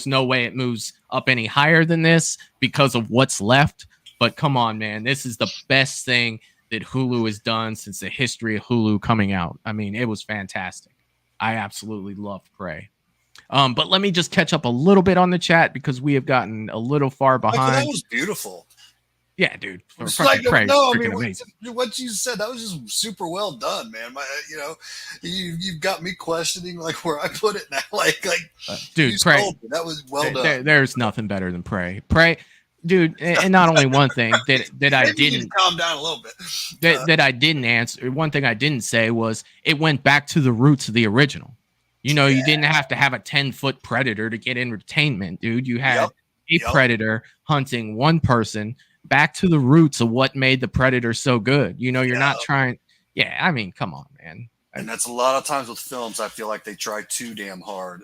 no way it moves up any higher than this because of what's left. But come on, man, this is the best thing that Hulu has done since the history of Hulu coming out. I mean, it was fantastic. I absolutely loved Prey. But let me just catch up a little bit on the chat because we have gotten a little far behind. That was beautiful. Yeah, dude. Prey, amazing. What you said, that was just super well done, man. You've got me questioning like where I put it now. Dude, Prey. That was well done. There's nothing better than Prey. Prey, dude, and not only one thing that I didn't calm down a little bit. That I didn't answer. One thing I didn't say was it went back to the roots of the original. You didn't have to have a 10-foot predator to get entertainment, dude. You had a predator hunting one person. Back to the roots of what made the Predator so good. You're not trying. Yeah, I mean, come on, man. And that's a lot of times with films. I feel like they try too damn hard.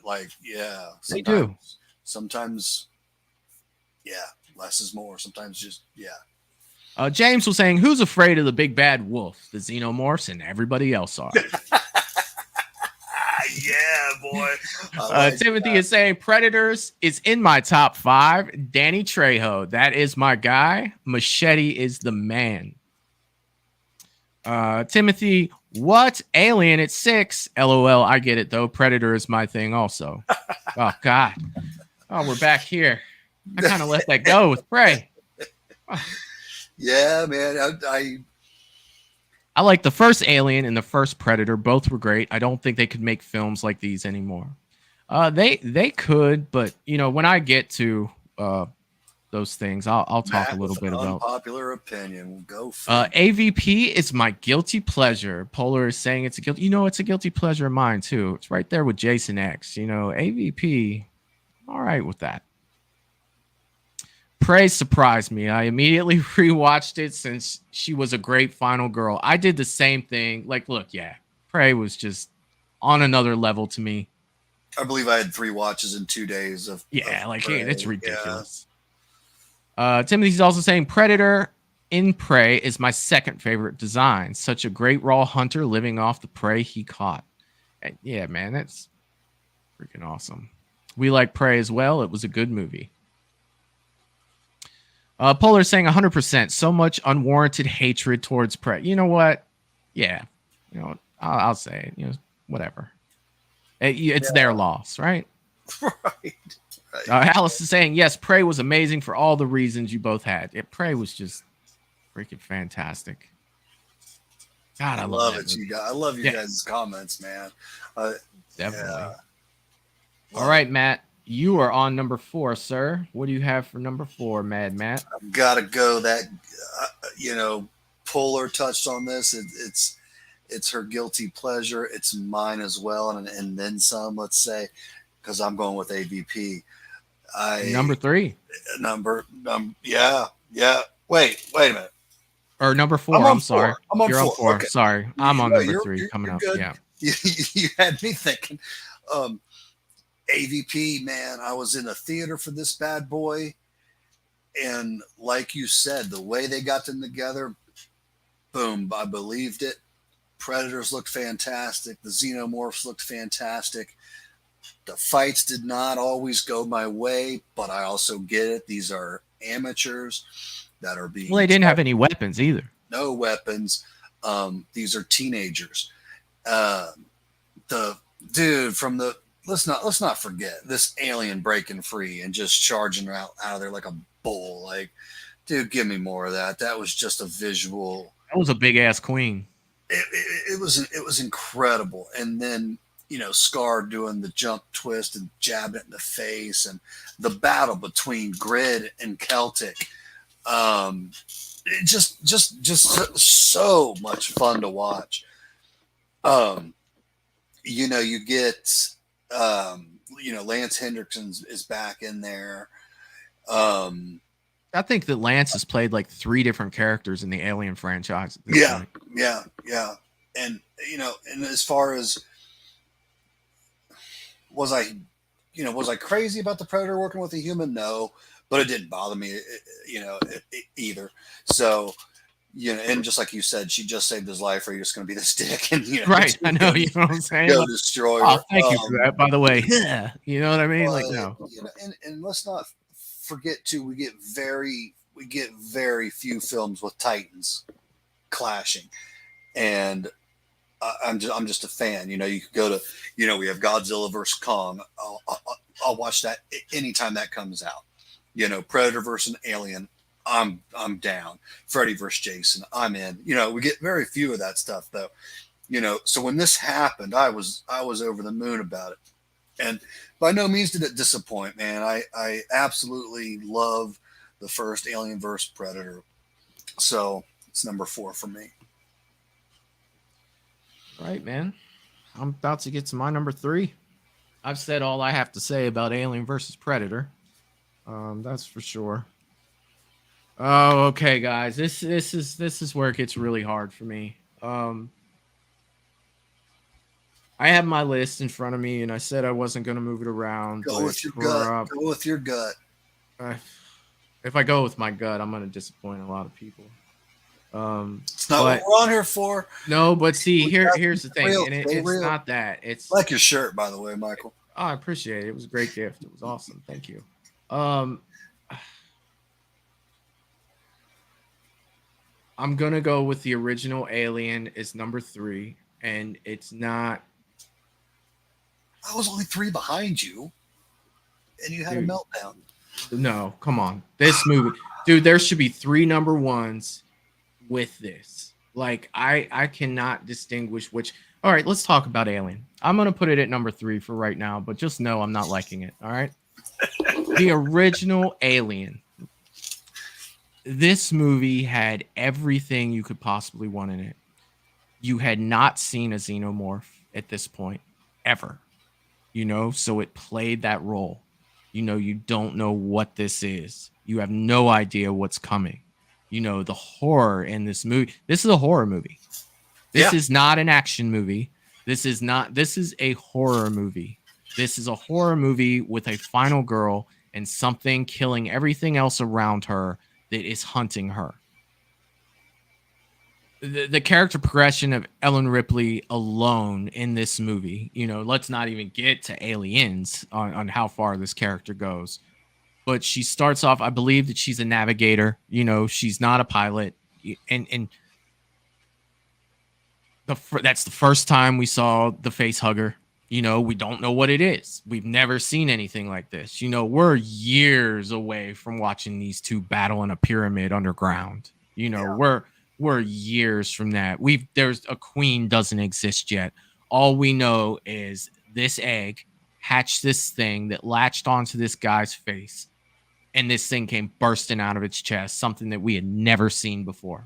They do. Sometimes, less is more. Sometimes just. James was saying, "Who's afraid of the big bad wolf? The xenomorphs and everybody else are." Yeah, boy. Timothy is saying Predators is in my top 5. Danny Trejo, that is my guy. Machete is the man. Timothy, what? Alien at 6. LOL, I get it though. Predator is my thing also. Oh God. Oh, we're back here. I kind of let that go with Prey. Oh. Yeah, man. I like the first Alien and the first Predator. Both were great. I don't think they could make films like these anymore. They could, but when I get to those things, I'll talk a little bit about. Unpopular opinion. We'll go. AVP is my guilty pleasure. Polar is saying it's a guilty. It's a guilty pleasure of mine too. It's right there with Jason X. AVP. All right with that. Prey surprised me. I immediately rewatched it since she was a great final girl. I did the same thing. Prey was just on another level to me. I believe I had 3 watches in 2 days of Prey. It's ridiculous. Timothy's also saying Predator in Prey is my second favorite design. Such a great raw hunter living off the prey he caught. And yeah, man, that's freaking awesome. We like Prey as well. It was a good movie. Polar saying 100%. So much unwarranted hatred towards Prey. You know what? Yeah. I'll say it. Whatever. It's their loss, right? Right. Alice is saying, yes, Prey was amazing for all the reasons you both had. Prey was just freaking fantastic. God, I love it. I love you guys' comments, man. Definitely. Yeah. All right, Matt. You are on number 4, sir. What do you have for number 4, Mad Matt? I've got to go. That Polar touched on this. It's her guilty pleasure. It's mine as well, and then some. Let's say, because I'm going with AVP. Number 3 Yeah. Wait a minute. or number 4. I'm on I'm sorry. 4. I'm on You're on 4. 4. Okay. Sorry, I'm on No, number 3 coming you're up. good. Yeah. You had me thinking. AVP, man, I was in a theater for this bad boy, and like you said, the way they got them together, boom, I believed it. Predators looked fantastic. The Xenomorphs looked fantastic. The fights did not always go my way, but I also get it. These are amateurs that are being. Well, they didn't have any weapons either. No weapons. These are teenagers. The dude from the let's not forget this alien breaking free and just charging out of there like a bull. Like, dude, give me more of that. That was just a visual. That was a big ass queen. It was incredible. And then, you know, Scar doing the jump twist and jabbing it in the face, and the battle between Grid and Celtic. It just so much fun to watch. You know, you get you know, Lance Hendrickson is back in there. I think that Lance has played like 3 different characters in the Alien franchise. Yeah. And, you know, and as far as was I crazy about the Predator working with a human? No, but it didn't bother me, either. So, you know, and just like you said, she just saved his life, or you're just going to be this dick, and Right. I know. You know what I'm saying? go destroy her. Oh, thank you for that, by the way. Yeah. You know what I mean? Like, But, no. you know, and let's not forget too, we get very few films with Titans clashing, and I'm just a fan. You know, you could go to, you know, we have Godzilla versus Kong. I'll watch that anytime that comes out. You know, Predator versus an Alien. I'm down. Freddy versus Jason. I'm in. You know, we get very few of that stuff though. You know, so when this happened, I was over the moon about it, and by no means did it disappoint, man. I absolutely love the first Alien versus Predator, so it's number 4 for me. Right, man. I'm about to get to my number 3. I've said all I have to say about Alien versus Predator. That's for sure. Oh, okay, guys. This is where it gets really hard for me. I have my list in front of me, and I said I wasn't going to move it around. Go with your gut. Go with your gut. If I go with my gut, I'm going to disappoint a lot of people. It's not what we're on here for. No, but see, here's the thing, and it's not that. It's like your shirt, by the way, Michael. Oh, I appreciate it. It was a great gift. It was awesome. Thank you. I'm gonna go with the original Alien is number 3, and it's not. I was only 3 behind you, and you had a meltdown. No, come on. This movie, dude, there should be 3 number 1s with this. Like, I cannot distinguish which. All right, let's talk about Alien. I'm going to put it at number 3 for right now, but just know I'm not liking it. All right. The original Alien. This movie had everything you could possibly want in it. You had not seen a xenomorph at this point, ever. You know, so it played that role. You know, you don't know what this is. You have no idea what's coming. You know, the horror in this movie. This is a horror movie. This is not an action movie. This is a horror movie. This is a horror movie with a final girl and something killing everything else around her that is hunting her. The character progression of Ellen Ripley alone in this movie, you know, let's not even get to Aliens on how far this character goes. But she starts off, I believe that she's a navigator, you know, she's not a pilot. And that's the first time we saw the face hugger. You know, we don't know what it is. We've never seen anything like this. You know, we're years away from watching these two battle in a pyramid underground. You know, we're years from that. There's a queen doesn't exist yet. All we know is this egg hatched this thing that latched onto this guy's face, and this thing came bursting out of its chest, something that we had never seen before.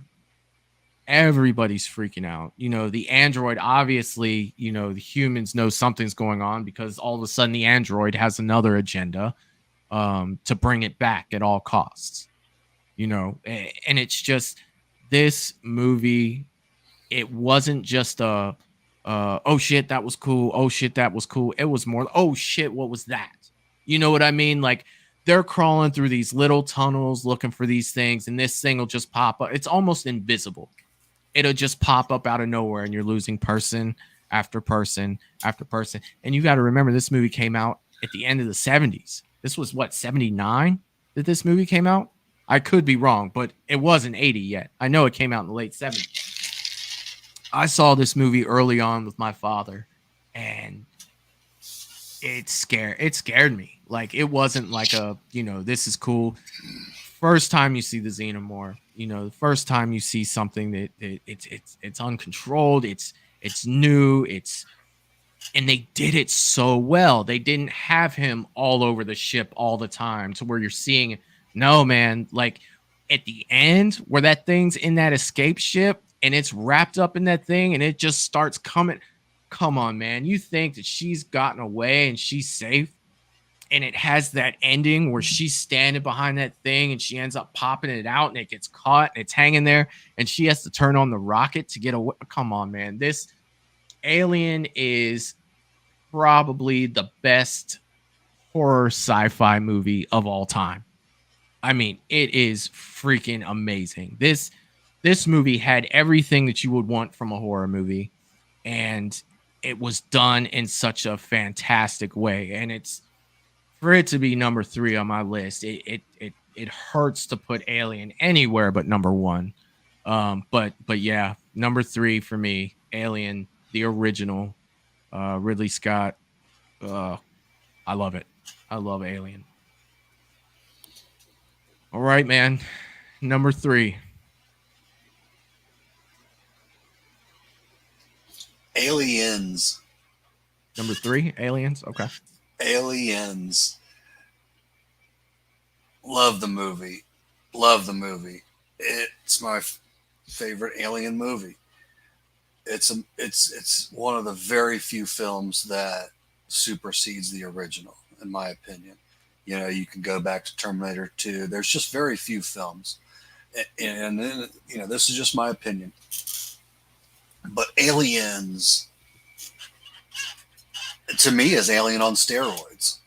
everybody's freaking out. You know, the android, obviously, you know, the humans know something's going on because all of a sudden the android has another agenda to bring it back at all costs. You know, and it's just this movie. It wasn't just a oh shit, that was cool. Oh shit, that was cool. It was more, oh shit, what was that? You know what I mean? Like they're crawling through these little tunnels looking for these things, and this thing will just pop up. It's almost invisible. It'll just pop up out of nowhere, and you're losing person after person after person. And you got to remember, this movie came out at the end of the 70s. This was what, 79 that this movie came out? I could be wrong, but it wasn't 80 yet. I know it came out in the late 70s. I saw this movie early on with my father, and it scared me. Like, it wasn't like a, you know, this is cool. First time you see the Xenomorph, you know, the first time you see something that it's uncontrolled, it's new, and they did it so well. They didn't have him all over the ship all the time to where you're seeing, no, man, like at the end where that thing's in that escape ship and it's wrapped up in that thing and it just starts coming. Come on, man. You think that she's gotten away and she's safe, and it has that ending where she's standing behind that thing and she ends up popping it out and it gets caught and it's hanging there and she has to turn on the rocket to get away. Come on, man. This Alien is probably the best horror sci-fi movie of all time. I mean, it is freaking amazing. This movie had everything that you would want from a horror movie, and it was done in such a fantastic way. And it's, for it to be number 3 on my list, it hurts to put Alien anywhere but number 1. But yeah, number 3 for me, Alien, the original, Ridley Scott. I love it. I love Alien. All right, man. Number 3. Aliens. Number 3, Aliens. Okay. Aliens. Love the movie. Love the movie. It's my favorite Alien movie. It's one of the very few films that supersedes the original, in my opinion. You know, you can go back to Terminator 2. There's just very few films, and then, you know, this is just my opinion. But Aliens, to me, is Alien on steroids.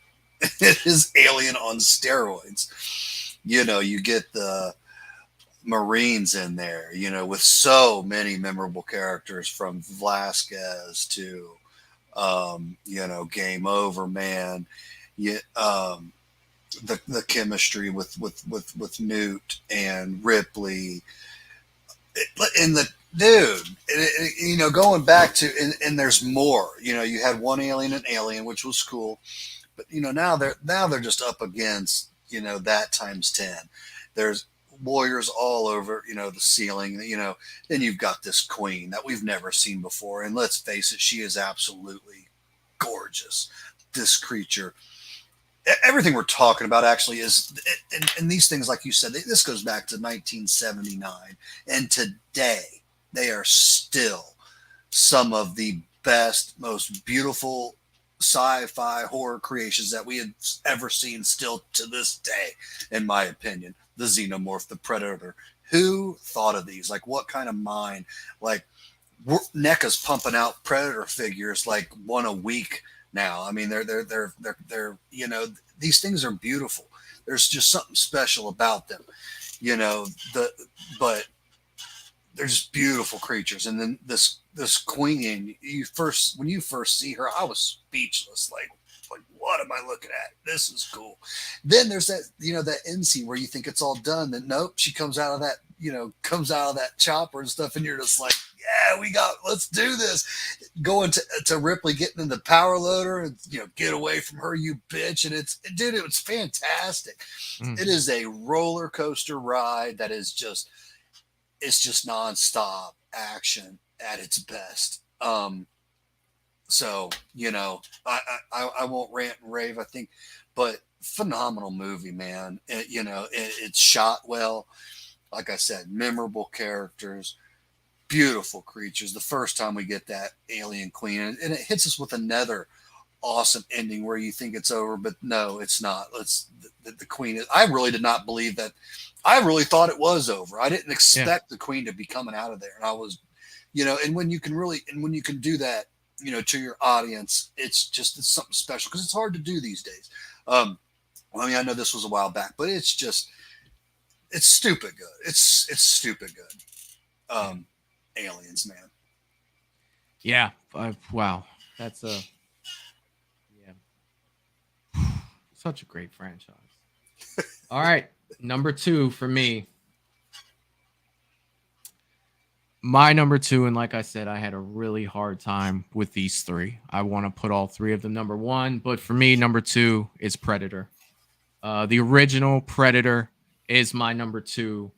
It is Alien on steroids. You know, you get the Marines in there, you know, with so many memorable characters, from Velasquez to, you know, Game Over Man. The chemistry with Newt and Ripley, and the dude, you know, going back to, and there's more. You know, you had one Alien and Alien, which was cool, but you know, now they're just up against, you know, that times 10. There's warriors all over, you know, the ceiling. You know, then you've got this queen that we've never seen before, and let's face it, she is absolutely gorgeous. This creature. Everything we're talking about actually is, and these things, like you said, this goes back to 1979, and today they are still some of the best, most beautiful sci-fi horror creations that we have ever seen, still to this day, in my opinion. The Xenomorph, the Predator. Who thought of these? Like, what kind of mind? Like, NECA's pumping out Predator figures like one a week now. I mean, they're you know, these things are beautiful. There's just something special about them, you know. But they're just beautiful creatures. And then this queen, when you first see her, I was speechless. Like, what am I looking at? This is cool. Then there's that, you know, that end scene where you think it's all done. Then nope, she comes out of that, you know, chopper and stuff, and you're just like, yeah, let's do this. Going to Ripley, getting in the power loader, and, you know, get away from her, you bitch. And it was fantastic. It is a roller coaster ride that is just, it's just nonstop action at its best. So, you know, I won't rant and rave, I think, but phenomenal movie, man. You know, it's shot well. Like I said, memorable characters, beautiful creatures. The first time we get that alien queen, and it hits us with another awesome ending where you think it's over, but no, it's not. The queen. I really did not believe that. I really thought it was over. I didn't expect the queen to be coming out of there, and I was, and when you can do that, to your audience, it's something special because it's hard to do these days. I mean, I know this was a while back, but it's stupid good. It's stupid good. Aliens, man. Yeah. Wow. That's such a great franchise. All right. Number 2 for me. My number 2, and like I said, I had a really hard time with these 3. I want to put all 3 of them number 1, but for me, number 2 is Predator. The original Predator is my number 2.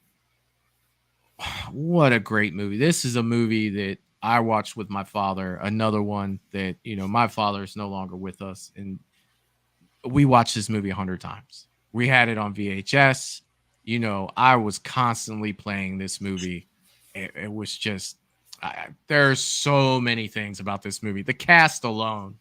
What a great movie. This is a movie that I watched with my father. Another one that, my father is no longer with us. And we watched this movie 100 times. We had it on VHS. I was constantly playing this movie. It was just, there's so many things about this movie. The cast alone.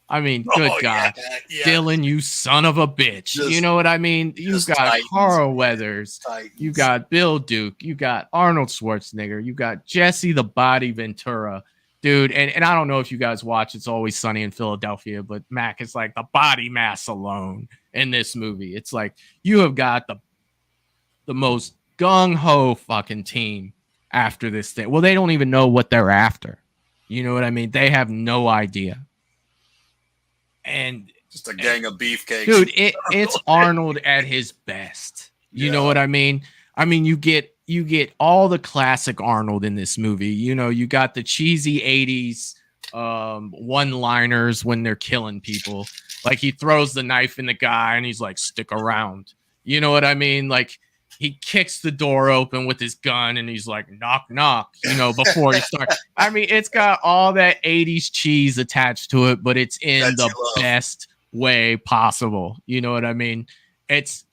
I mean, good God. Yeah. Dylan, you son of a bitch. You know what I mean? You got Titans. Carl Weathers. Titans. You got Bill Duke. You got Arnold Schwarzenegger. You got Jesse the Body Ventura. Dude, and I don't know if you guys watch It's Always Sunny in Philadelphia, but Mac, it's like the body mass alone in this movie. It's like you have got the most gung-ho fucking team after this thing. Well, they don't even know what they're after. You know what I mean? They have no idea. And just a gang of beefcakes. Dude, it's Arnold at his best. You know what I mean? I mean, you get all the classic Arnold in this movie. You got the cheesy 80s one-liners when they're killing people. Like he throws the knife in the guy and he's like, stick around. You know what I mean? Like he kicks the door open with his gun and he's like, knock, knock, before he starts. I mean, it's got all that 80s cheese attached to it, but it's in the best way possible. You know what I mean? It's,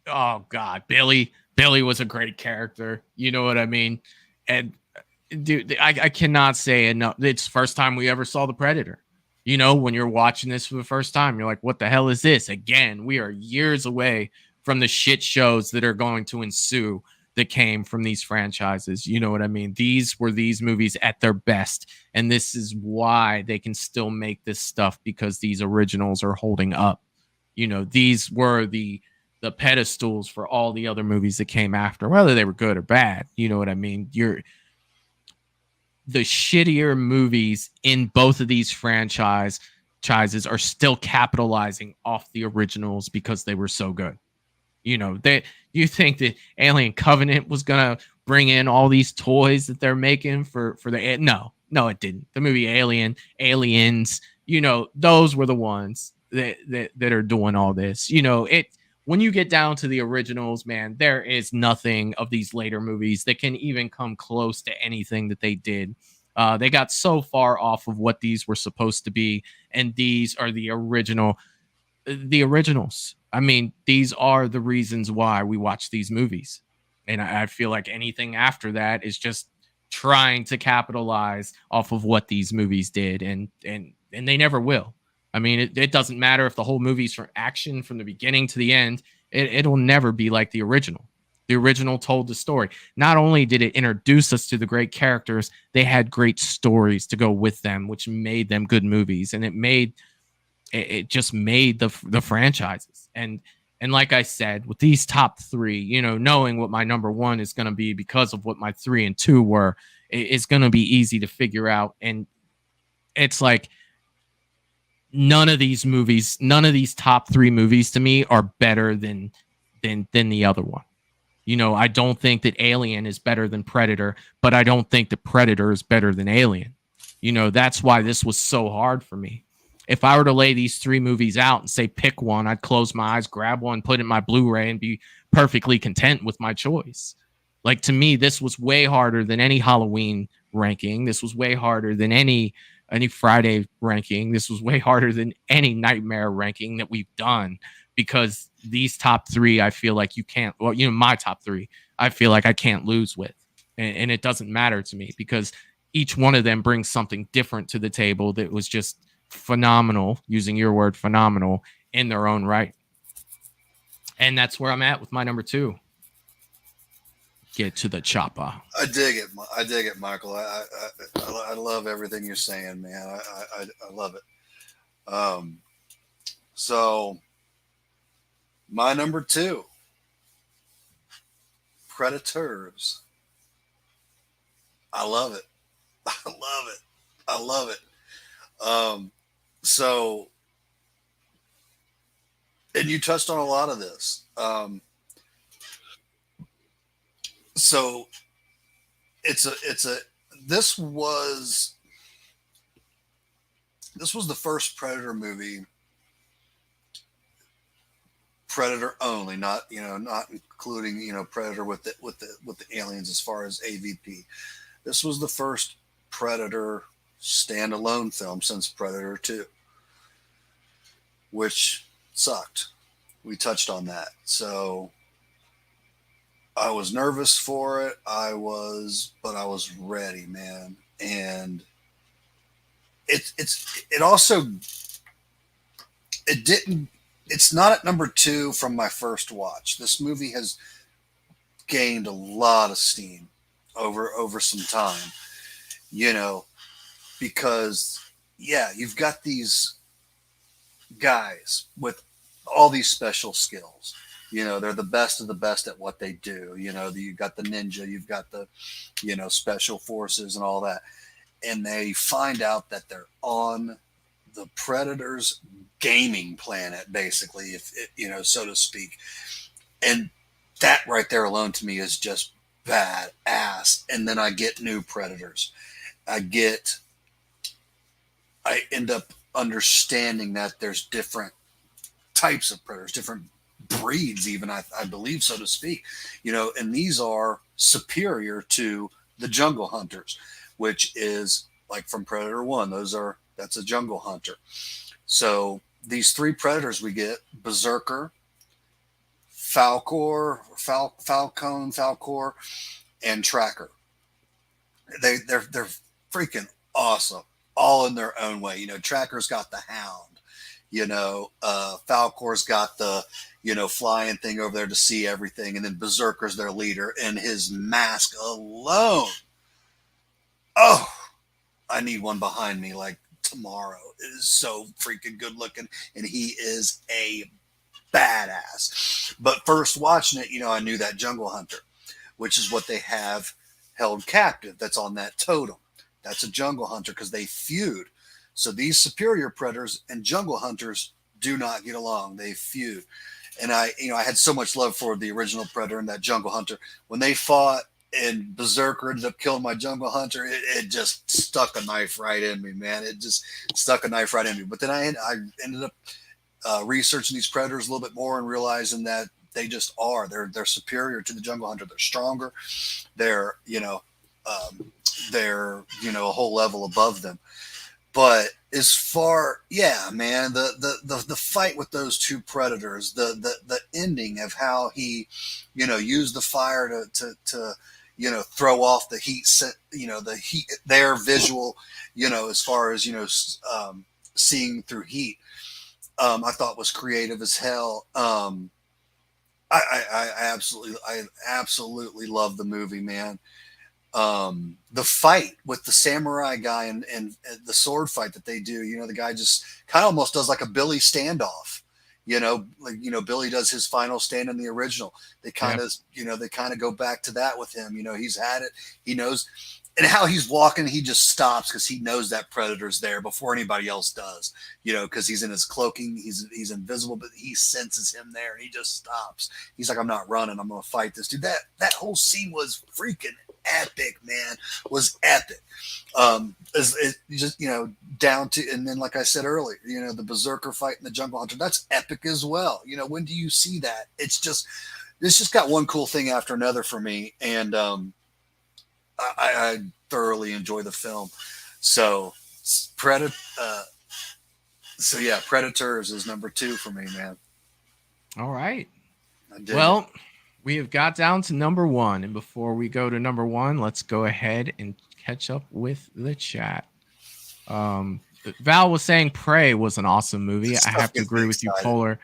oh God, Billy was a great character. You know what I mean? And dude, I cannot say enough. It's the first time we ever saw the Predator. When you're watching this for the first time, you're like, what the hell is this? Again, we are years away from the shit shows that are going to ensue that came from these franchises. You know what I mean? These were these movies at their best. And this is why they can still make this stuff, because these originals are holding up. These were the pedestals for all the other movies that came after, whether they were good or bad. You know what I mean? The shittier movies in both of these franchises are still capitalizing off the originals because they were so good. You think that Alien Covenant was gonna bring in all these toys that they're making for the no, it didn't. The movie Aliens, those were the ones that are doing all this. When you get down to the originals, man, there is nothing of these later movies that can even come close to anything that they did. They got so far off of what these were supposed to be, and these are the originals. I mean, these are the reasons why we watch these movies. And I feel like anything after that is just trying to capitalize off of what these movies did. And they never will. I mean, it doesn't matter if the whole movie's for action from the beginning to the end. It'll never be like the original. The original told the story. Not only did it introduce us to the great characters, they had great stories to go with them, which made them good movies. And it just made the franchises. And like I said, with these top 3, knowing what my number 1 is going to be because of what my 3 and 2 were, it's going to be easy to figure out. And it's like, none of these top 3 movies to me are better than the other one. I don't think that Alien is better than Predator, but I don't think that Predator is better than Alien. That's why this was so hard for me. If I were to lay these 3 movies out and say pick one, I'd close my eyes, grab one, put it in my Blu-ray, and be perfectly content with my choice. Like, to me, this was way harder than any Halloween ranking. This was way harder than any Friday ranking. This was way harder than any Nightmare ranking that we've done, because these top 3, I feel like you can't, my top 3, I feel like I can't lose with. and it doesn't matter to me because each one of them brings something different to the table that was just phenomenal, using your word, phenomenal in their own right. And that's where I'm at with my number 2. Get to the chopper. I dig it, Michael. I love everything you're saying, man. I love it. So my number 2, Predators. I love it. I love it. I love it. So, and you touched on a lot of this. So this was the first Predator movie, Predator only, not including Predator with the aliens as far as AVP. This was the first Predator standalone film since Predator 2, which sucked. We touched on that. So I was nervous for it. But I was ready, man. And it's not at number 2 from my first watch. This movie has gained a lot of steam over some time, because you've got these guys with all these special skills. They're the best of the best at what they do. You've got the ninja, you've got the, special forces and all that. And they find out that they're on the Predators gaming planet, basically, so to speak. And that right there alone to me is just badass. And then I get new Predators. I end up understanding that there's different types of Predators, different breeds, even I believe, so to speak, and these are superior to the Jungle Hunters, which is like from Predator 1. That's a Jungle Hunter. So these 3 Predators we get: Berserker, Falcor, and Tracker. They're freaking awesome, all in their own way. Tracker's got the Hound. Falcor's got the, flying thing over there to see everything. And then Berserker's their leader, and his mask alone. Oh, I need one behind me like tomorrow. It is so freaking good looking. And he is a badass. But first watching it, I knew that Jungle Hunter, which is what they have held captive. That's on that totem. That's a Jungle Hunter because they feud. So these superior Predators and Jungle Hunters do not get along. They feud. And I had so much love for the original Predator and that Jungle Hunter. When they fought and Berserker ended up killing my Jungle Hunter, it just stuck a knife right in me, man. It just stuck a knife right in me. But then I ended up researching these Predators a little bit more and realizing that they just are. They're superior to the Jungle Hunter. They're stronger. They're a whole level above them. But as far, man, the fight with those 2 Predators, the ending of how he, used the fire to throw off the heat, the heat, their visual, as far as, seeing through heat, I thought was creative as hell. I absolutely love the movie, man. The fight with the samurai guy and the sword fight that they do, the guy just kind of almost does like a Billy standoff, Billy does his final stand in the original. They kind of go back to that with him. He's had it, he knows, and how he's walking, he just stops because he knows that Predator's there before anybody else does, because he's in his cloaking, he's invisible, but he senses him there and he just stops. He's like, I'm not running, I'm going to fight this dude. That whole scene was freaking epic, man. Was epic. Just down to, and then like I said earlier, the Berserker fight in the Jungle Hunter, that's epic as well. When do you see that? It's just got one cool thing after another for me, and I thoroughly enjoy the film. So Predators is number 2 for me, man. All right. Well, We have got down to number one. And before we go to number one, let's go ahead and catch up with the chat. Val was saying Prey was an awesome movie. I have to agree with you, Polar.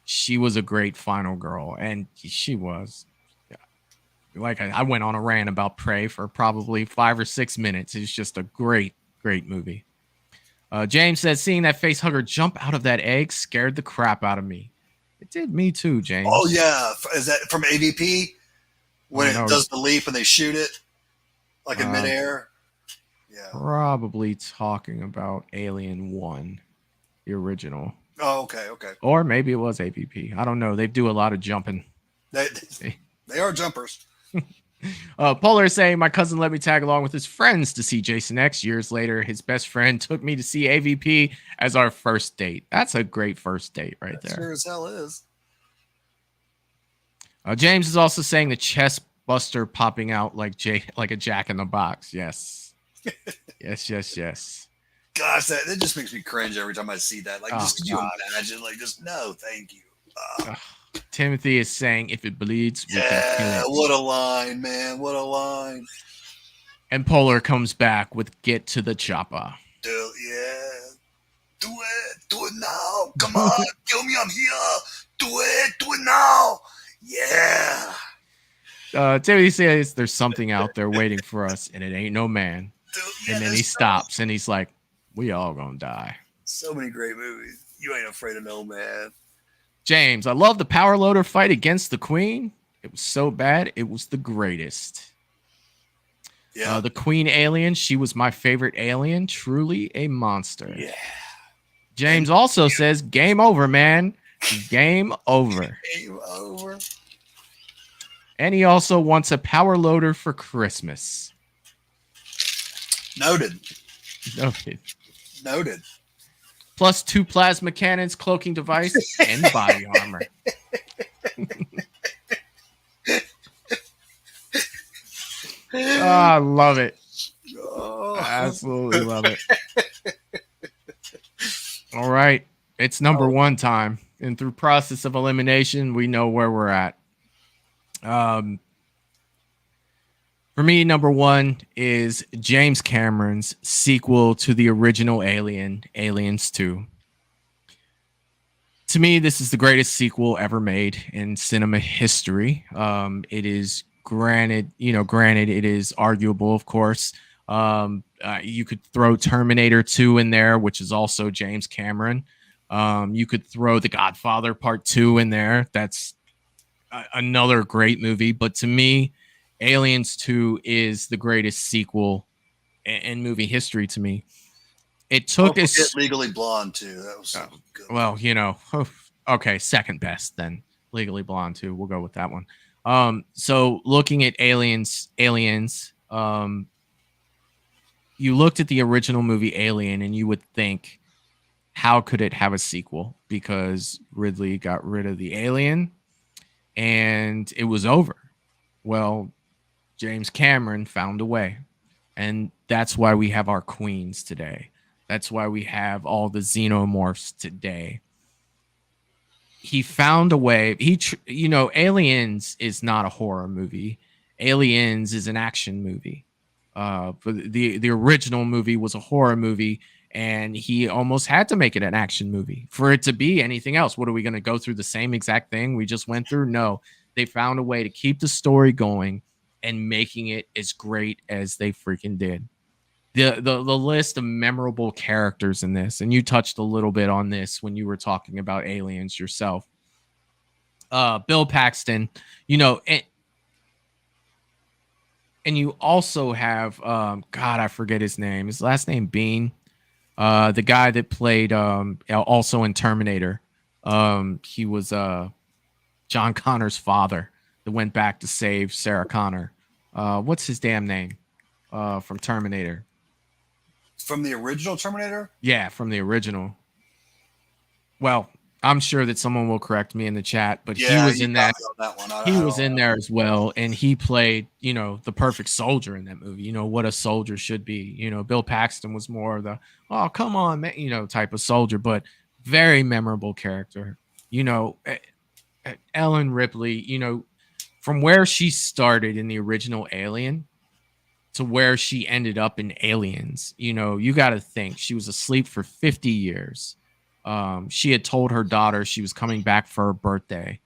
She was a great final girl, and she was. Like I went on a rant about Prey for probably 5 or 6 minutes. It's just a great, great movie. James says, seeing that face hugger jump out of that egg scared the crap out of me. It did me too, James. Oh, yeah. Is that from AVP? When it does the leap and they shoot it like in midair? Yeah. Probably talking about Alien 1, the original. Oh, okay. Or maybe it was AVP. I don't know. They do a lot of jumping. They are jumpers. Polar is saying, my cousin let me tag along with his friends to see Jason X. Years later, his best friend took me to see AVP as our first date. That's a great first date right there. Sure as hell is. James is also saying the chest buster popping out like a Jack in the Box. Yes. yes. Gosh, that just makes me cringe every time I see that. Like, just could you imagine? Like, just no, thank you. Timothy is saying, if it bleeds, we can kill it. What a line, man. What a line. And Polar comes back with get to the chopper. Do it now. Come on, kill me, I'm here. Do it now. Yeah. Timothy says there's something out there waiting for us, and it ain't no man. And then he stops, and he's like, we all gonna die. So many great movies. You ain't afraid of no man. James, I love the power loader fight against the Queen. It was so bad, it was the greatest. Yeah. The Queen alien, she was my favorite alien. Truly a monster. Yeah. James also says, game over, man. Game over. Game over. And he also wants a power loader for Christmas. Noted. Plus 2 plasma cannons, cloaking device, and body armor. I love it. Absolutely love it. All right. It's number one time. And through process of elimination, we know where we're at. For me, number one is James Cameron's sequel to the original Alien, Aliens 2. To me, this is the greatest sequel ever made in cinema history. It is granted, it is arguable, of course. You could throw Terminator 2 in there, which is also James Cameron. You could throw The Godfather Part 2 in there. That's another great movie. But to me, Aliens 2 is the greatest sequel in movie history to me. It took us Legally Blonde too. That was so good. Well, okay, second best then. Legally Blonde 2. We'll go with that one. So looking at Aliens, you looked at the original movie Alien and you would think, how could it have a sequel? Because Ridley got rid of the alien and it was over. Well, James Cameron found a way. And that's why we have our queens today. That's why we have all the xenomorphs today. He found a way. Aliens is not a horror movie. Aliens is an action movie. But the original movie was a horror movie, and he almost had to make it an action movie for it to be anything else. What are we going to go through the same exact thing we just went through? No, they found a way to keep the story going and making it as great as they freaking did. The list of memorable characters in this, and you touched a little bit on this when you were talking about Aliens yourself. Bill Paxton, and you also have God, I forget his name. His last name Bean, the guy that played also in Terminator. He was John Connor's father that went back to save Sarah Connor. What's his damn name from Terminator? From the original Terminator? Yeah, from the original. Well, I'm sure that someone will correct me in the chat, but he was in that. He was in there as well, and he played, the perfect soldier in that movie. What a soldier should be. Bill Paxton was more of the, oh, come on, man, type of soldier, but very memorable character. Ellen Ripley, from where she started in the original Alien to where she ended up in Aliens, you know, you got to think she was asleep for 50 years. She had told her daughter she was coming back for her birthday.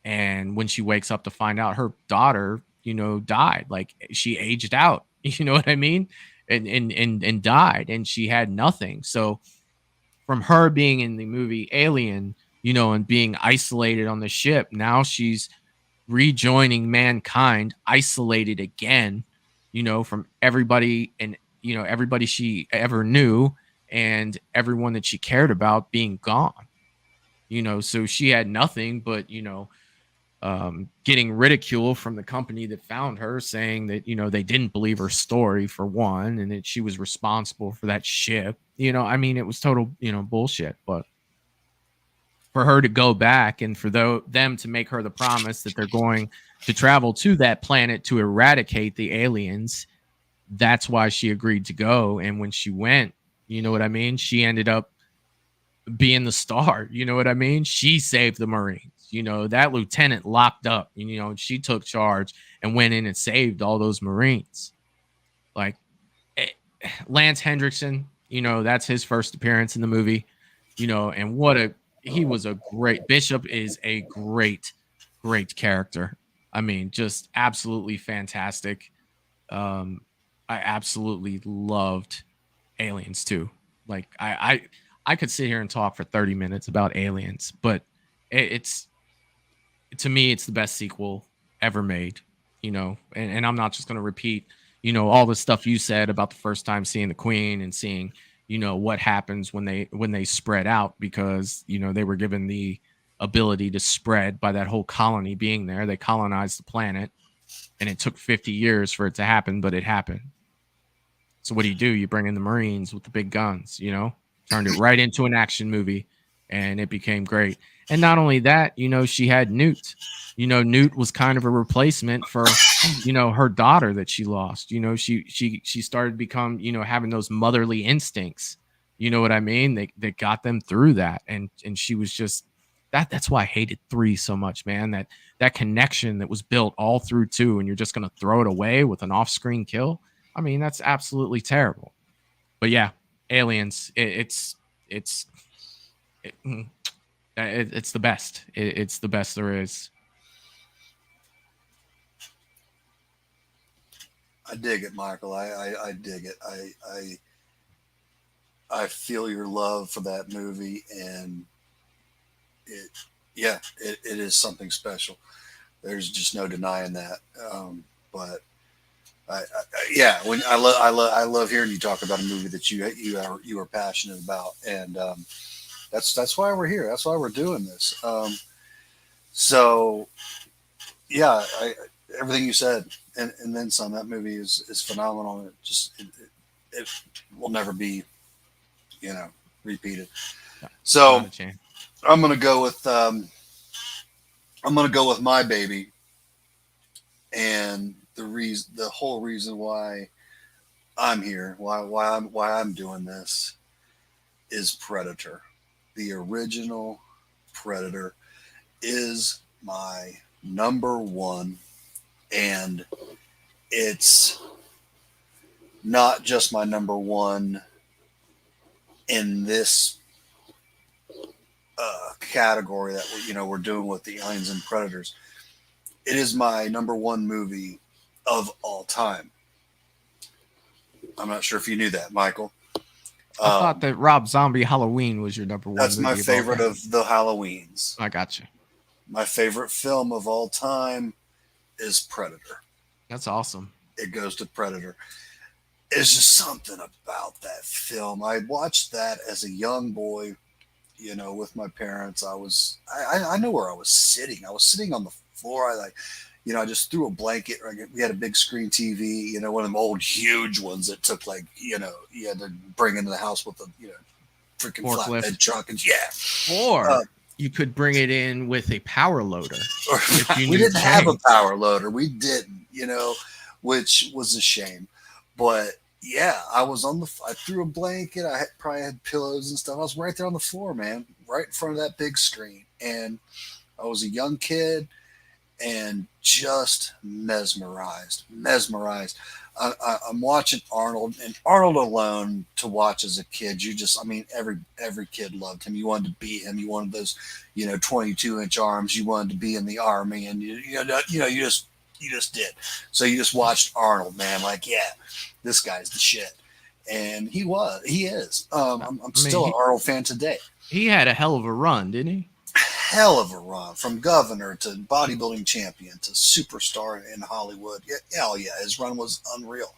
And when she wakes up to find out her daughter, you know, died, like she aged out, you know what I mean? And died, and she had nothing. So from her being in the movie Alien, you know, and being isolated on the ship, now she's rejoining mankind, isolated again, you know, from everybody and, you know, everybody she ever knew and everyone that she cared about being gone, you know. So she had nothing but, you know, getting ridicule from the company that found her, saying that, you know, they didn't believe her story for one, and that she was responsible for that ship. You know, I mean, it was total, you know, bullshit. But for her to go back and for them to make her the promise that they're going to travel to that planet to eradicate the aliens, that's why she agreed to go. And when she went, you know what I mean, she ended up being the star. You know what I mean? She saved the Marines. You know, that lieutenant locked up, and, you know, she took charge and went in and saved all those Marines. Like, Lance Hendrickson, you know, that's his first appearance in the movie, you know, and he was a great, Bishop is a great character. I mean, just absolutely fantastic. I absolutely loved Aliens too. Like, I could sit here and talk for 30 minutes about Aliens, but it's, to me, it's the best sequel ever made, you know, and I'm not just going to repeat, you know, all the stuff you said about the first time seeing the Queen and seeing, you know, what happens when they spread out, because, you know, they were given the ability to spread by that whole colony being there. They colonized the planet, and it took 50 years for it to happen, but it happened. So what do? You bring in the Marines with the big guns, you know, turned it right into an action movie, and it became great. And not only that, you know, she had Newt. You know, Newt was kind of a replacement for, you know, her daughter that she lost. You know, she started to become, you know, having those motherly instincts. You know what I mean? They got them through that, and she was just that's why I hated 3 so much, man. That connection that was built all through 2, and you're just gonna throw it away with an off-screen kill. I mean, that's absolutely terrible. But yeah, Aliens, it's the best. It's the best there is. I dig it, Michael. I dig it. I feel your love for that movie, and it is something special. There's just no denying that. But when I love hearing you talk about a movie that you are passionate about, and that's why we're here. That's why we're doing this. So yeah, everything you said and then some. That movie is phenomenal. It will never be, you know, repeated. So I'm gonna go with My Baby, and the whole reason why I'm here, why I'm doing this, is Predator. The original Predator is my number one, and it's not just my number one in this category that we're doing with the Aliens and Predators. It is my number one movie of all time. I'm not sure if you knew that, Michael. I thought that Rob Zombie Halloween was your number one. That's my favorite of the Halloweens. I got you. My favorite film of all time is Predator. That's awesome. It goes to Predator. It's just something about that film. I watched that as a young boy, you know, with my parents. I know where I was sitting. I was sitting on the floor. I just threw a blanket. We had a big screen TV, you know, one of them old huge ones that took you had to bring into the house with a, freaking flatbed truck. And or you could bring it in with a power loader. We didn't have a power loader. We didn't, which was a shame. But yeah, I threw a blanket. I probably had pillows and stuff. I was right there on the floor, man, right in front of that big screen. And I was a young kid, and just mesmerized. I'm watching Arnold, and Arnold alone to watch as a kid. I mean, every kid loved him. You wanted to beat him. You wanted those, 22-inch arms. You wanted to be in the army, and you just did. So you just watched Arnold, man. Like, yeah, this guy's the shit, and he is. I'm still an Arnold fan today. He had a hell of a run, didn't he? Hell of a run, from governor to bodybuilding champion to superstar in Hollywood. Yeah, hell yeah, his run was unreal.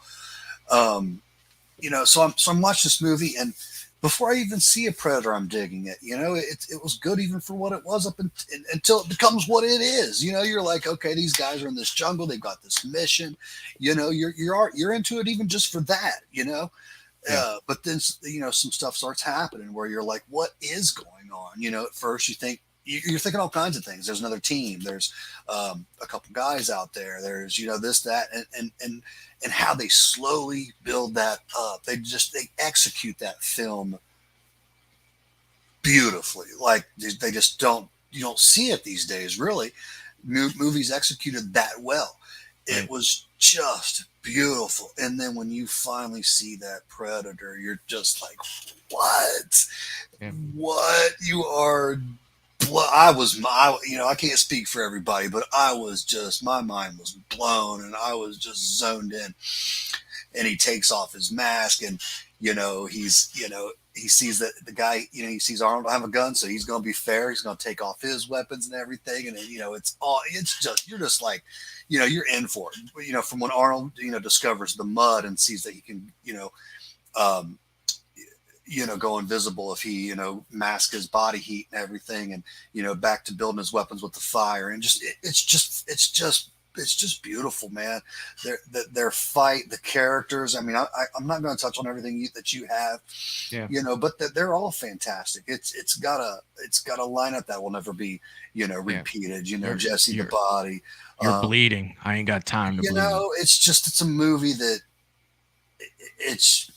So I'm watching this movie, and before I even see a Predator, I'm digging it. It was good even for what it was until it becomes what it is. You're like, okay, these guys are in this jungle, they've got this mission. You're into it even just for that. Yeah. But then some stuff starts happening where you're like, what is going on? At first you're thinking all kinds of things. There's another team. There's a couple guys out there. There's this, that, and how they slowly build that up. They execute that film beautifully. Like they just you don't see it these days. Really, movies executed that well. It was just beautiful. And then when you finally see that Predator, you're just like, what? Yeah. What? You are. I can't speak for everybody, but my mind was blown, and I was just zoned in. And he takes off his mask, and he sees that the guy, he sees Arnold have a gun, so he's going to be fair. He's going to take off his weapons and everything, and then, you're just like, you're in for it. From when Arnold, discovers the mud and sees that he can, go invisible if he, mask his body heat and everything, and back to building his weapons with the fire, and it's just beautiful, man. Their fight, the characters. I mean, I'm not going to touch on everything that you have, but they're all fantastic. It's got a lineup that will never be, repeated. Jesse the Body. You're bleeding. I ain't got time to bleed. It's a movie that it's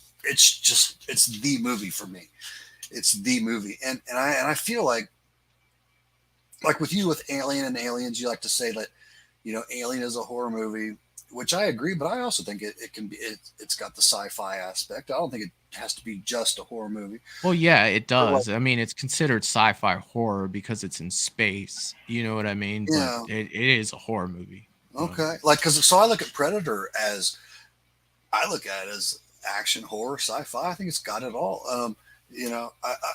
the movie for me. It's the movie. And I feel like with you, with Alien and Aliens, you like to say that, Alien is a horror movie, which I agree, but I also think it can be, it's got the sci-fi aspect. I don't think it has to be just a horror movie. Well, yeah, it does. I mean, it's considered sci-fi horror because it's in space. You know what I mean? Yeah. But it is a horror movie. Okay. So I look at Predator as action, horror, sci-fi. I think it's got it all.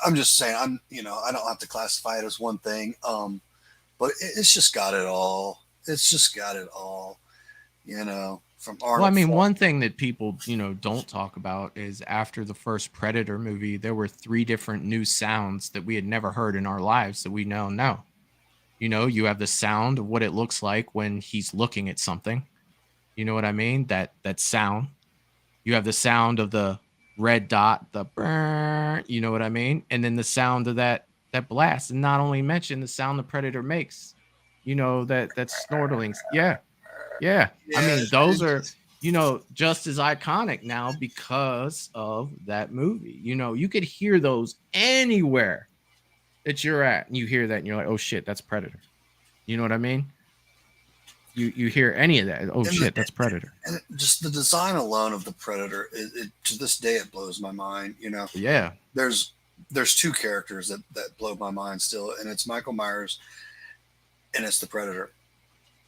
I'm just saying, I don't have to classify it as one thing. But it's just got it all. It's just got it all, from Arnold. Well, I mean, one thing that people, don't talk about is after the first Predator movie, there were 3 different new sounds that we had never heard in our lives that we now know. You have the sound of what it looks like when he's looking at something. You know what I mean? That sound. You have the sound of the red dot, the burn, you know what I mean? And then the sound of that blast. And not only mention the sound the Predator makes, that snortling. Yeah. I mean, those are, just as iconic now because of that movie. You could hear those anywhere that you're at, and you hear that and you're like, oh shit, that's Predator. You know what I mean? You hear any of that? Oh shit, that's Predator. And just the design alone of the Predator, to this day, it blows my mind. Yeah. There's 2 characters that blow my mind still, and it's Michael Myers, and it's the Predator.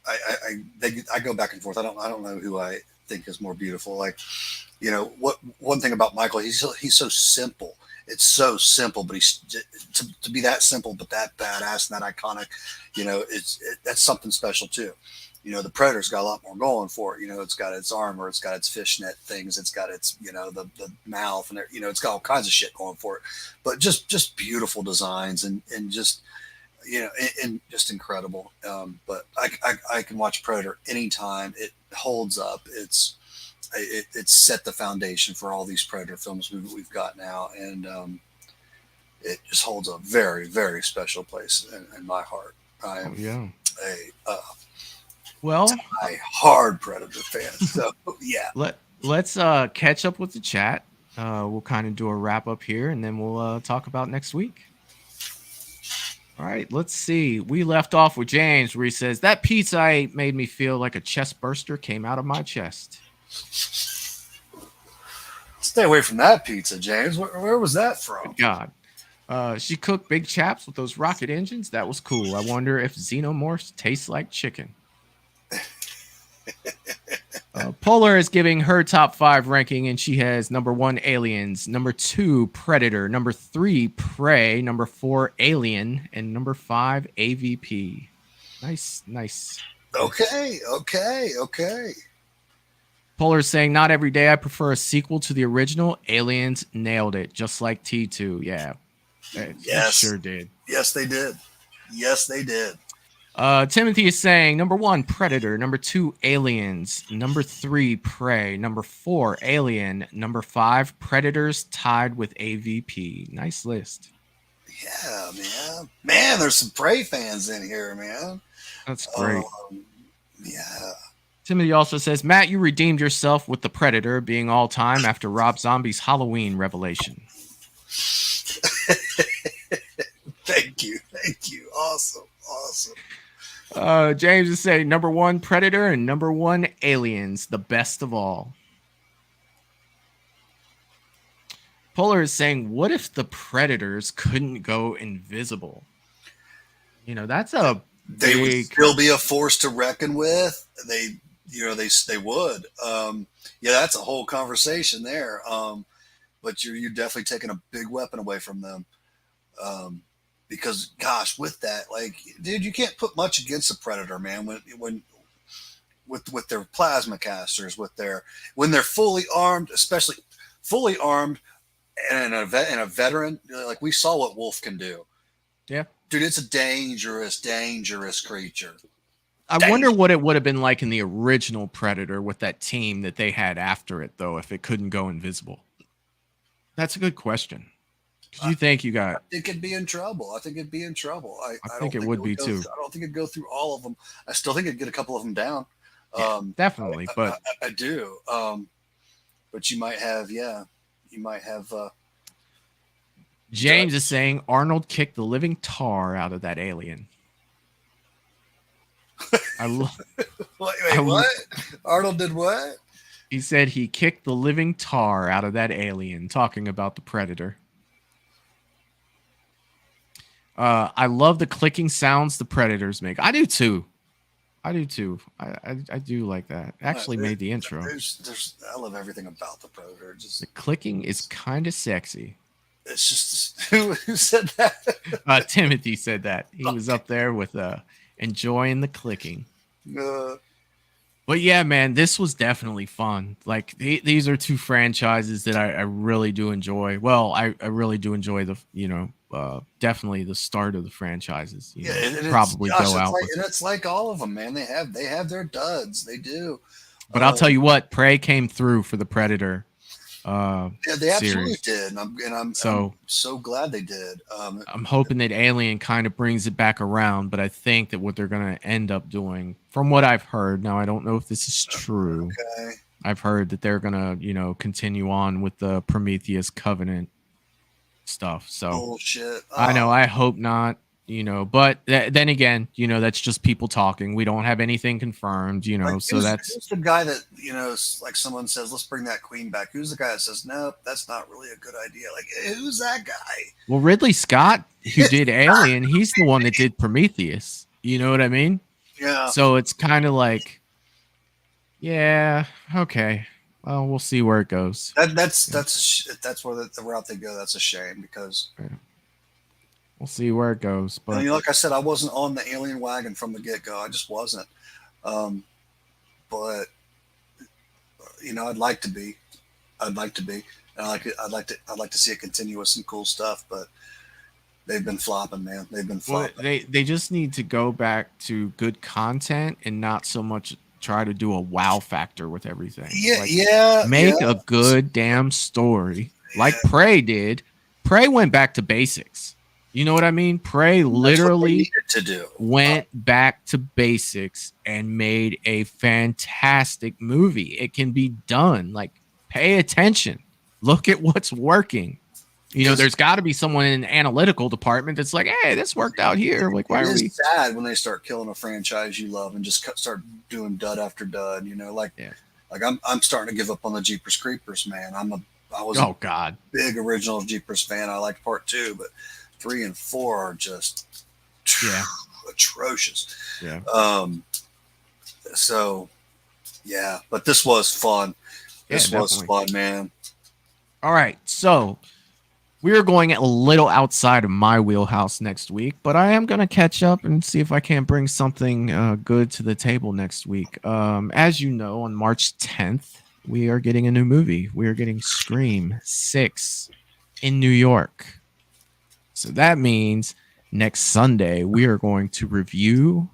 I go back and forth. I don't know who I think is more beautiful. Like, one thing about Michael, he's so simple. It's so simple, but he's to be that simple, but that badass and that iconic. That's something special too. The Predator's got a lot more going for it. It's got its armor, it's got its fishnet things, it's got its, the mouth, and it's got all kinds of shit going for it. But just beautiful designs and just, and just incredible. But I can watch Predator anytime. It holds up. It's set the foundation for all these Predator films we've got now, and it just holds a very, very special place in my heart. I am a hard Predator fan. So yeah. Let's catch up with the chat. We'll kind of do a wrap up here, and then we'll talk about next week. All right, let's see. We left off with James where he says, that pizza I ate made me feel like a chest burster came out of my chest. Stay away from that pizza, James. Where was that from? God. She cooked big chaps with those rocket engines. That was cool. I wonder if xenomorphs taste like chicken. Polar is giving her top 5 ranking, and she has number 1, Aliens, number 2, Predator, number 3, Prey, number 4, Alien, and number 5, AVP. Nice. Okay. Polar is saying, not every day I prefer a sequel to the original. Aliens nailed it, just like T2. Yeah. Yes. Sure did. Yes, they did. Timothy is saying, number 1, Predator, number 2, Aliens, number 3, Prey, number 4, Alien, number 5, Predators, tied with AVP. Nice list. Yeah, man, there's some Prey fans in here, man. That's great. Yeah. Timothy also says, Matt, you redeemed yourself with the Predator being all time after Rob Zombie's Halloween revelation. Thank you. Awesome. James is saying number 1, Predator, and number 1, Aliens, the best of all. Polar is saying, what if the Predators couldn't go invisible? That's a They would big... still be a force to reckon with. They would. Yeah, that's a whole conversation there. But you're definitely taking a big weapon away from them. Because gosh, with that, like, dude, you can't put much against a Predator, man. When with their plasma casters, when they're fully armed, especially fully armed, and a veteran, like we saw what Wolf can do. Yeah, dude, it's a dangerous creature. I wonder what it would have been like in the original Predator with that team that they had after it, though, if it couldn't go invisible. That's a good question. You think you got? I think it'd be in trouble. I think I think it would be too. I don't think it'd go through all of them. I still think it'd get a couple of them down. Definitely, but I do. But you might have. James is saying Arnold kicked the living tar out of that alien. What? Arnold did what? He said he kicked the living tar out of that alien, talking about the Predator. I love the clicking sounds the Predators make. I do too. I do like that. Actually made the intro. I love everything about the Predator. The clicking is kind of sexy. It's just who said that? Timothy said that. He was up there with enjoying the clicking. But yeah, man, this was definitely fun. Like these are 2 franchises that I really do enjoy. Well, I really do enjoy the definitely the start of the franchises. Probably go out. And it's like all of them, man. They have their duds. They do. But I'll tell you what, Prey came through for the Predator. Yeah, they absolutely series. did, and I'm so glad they did. I'm hoping that Alien kind of brings it back around, but I think that what they're going to end up doing, from what I've heard, now I don't know if this is true. Okay. I've heard that they're going to, continue on with the Prometheus Covenant stuff. So bullshit. I know. I hope not. But then again, that's just people talking. We don't have anything confirmed, like, so that's who's the guy that, like someone says, let's bring that queen back. Who's the guy that says, nope, that's not really a good idea? Like, who's that guy? Well, Ridley Scott, who did Alien, he's the one that did Prometheus. You know what I mean? Yeah. So it's kind of like, yeah, okay. Well, we'll see where it goes. That's where the route they go. That's a shame because. Yeah. We'll see where it goes. But like I said, I wasn't on the Alien wagon from the get-go. I just wasn't. But I'd like to be. And I'd like to see it continue with some cool stuff. But they've been flopping, man. They've been flopping. Well, they just need to go back to good content and not so much try to do a wow factor with everything. Make a good damn story like Prey did. Prey went back to basics. You know what I mean? Prey literally went back to basics and made a fantastic movie. It can be done. Like, pay attention. Look at what's working. You know, there's got to be someone in the analytical department that's like, hey, this worked out here. Like, why It are is we? sad when they start killing a franchise you love and just start doing dud after dud. You know, like Yeah. like I'm starting to give up on the Jeepers Creepers, man. I was Oh a God. big original Jeepers fan. I liked part 2, but 3 and 4 are just Yeah. atrocious. Yeah. So yeah, but this was fun. Yeah, This was definitely. fun, man. All right. So we are going a little outside of my wheelhouse next week, but I am going to catch up and see if I can't bring something good to the table next week. As you know, on March 10th, we are getting a new movie. We are getting Scream 6 in New York. So that means next Sunday, we are going to review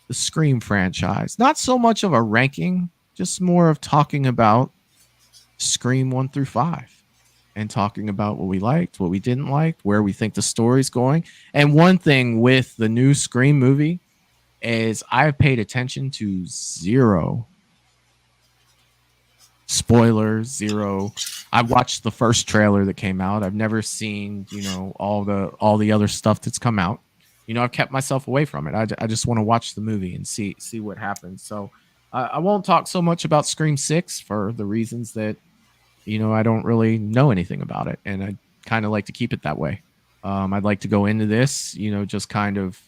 the Scream franchise. Not so much of a ranking, just more of talking about Scream 1 through 5. And talking about what we liked, what we didn't like, where we think the story's going. And one thing with the new Scream movie is I've paid attention to zero spoilers, zero. I watched the first trailer that came out. I've never seen, you know, all the other stuff that's come out. You know, I've kept myself away from it. I just want to watch the movie and see what happens. So I won't talk so much about Scream 6 for the reasons that, you know, I don't really know anything about it, and I kind of like to keep it that way. I'd like to go into this, you know, just kind of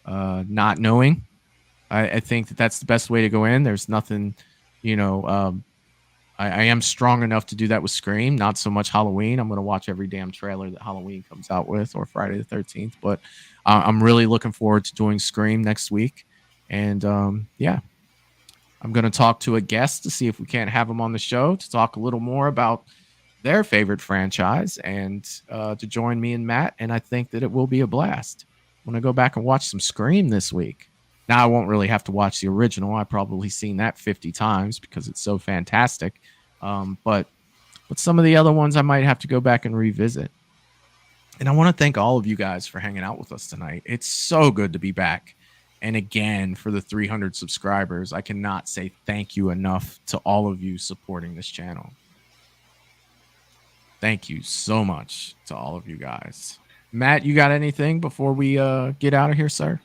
not knowing. I think that's the best way to go in. There's nothing, you know, I am strong enough to do that with Scream, not so much Halloween. I'm going to watch every damn trailer that Halloween comes out with, or Friday the 13th, but I'm really looking forward to doing Scream next week. And yeah, I'm going to talk to a guest to see if we can't have them on the show to talk a little more about their favorite franchise and to join me and Matt. And I think that it will be a blast. I'm going to go back and watch some Scream this week. Now, I won't really have to watch the original. I've probably seen that 50 times because it's so fantastic. But some of the other ones I might have to go back and revisit. And I want to thank all of you guys for hanging out with us tonight. It's so good to be back. And again, for the 300 subscribers, I cannot say thank you enough to all of you supporting this channel. Thank you so much to all of you guys. Matt, you got anything before we get out of here, sir?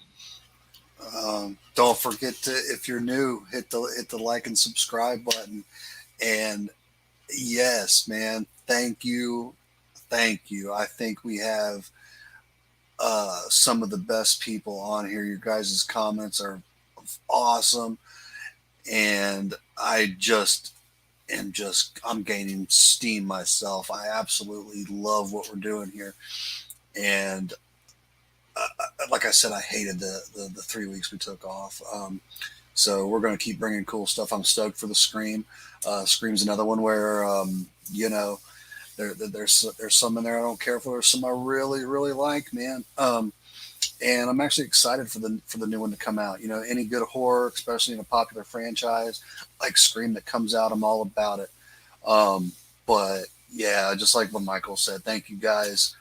Don't forget to, if you're new, hit the like and subscribe button. And yes, man, thank you. I think we have some of the best people on here. Your guys' comments are awesome, and I'm gaining steam myself. I absolutely love what we're doing here, and like I said, I hated the 3 weeks we took off. So we're going to keep bringing cool stuff. I'm stoked for the Scream. Scream's another one where you know, there's some in there I don't care for. There's some I really like, man. And I'm actually excited for the new one to come out. You know, any good horror, especially in a popular franchise like Scream that comes out, I'm all about it. But yeah, just like what Michael said, thank you guys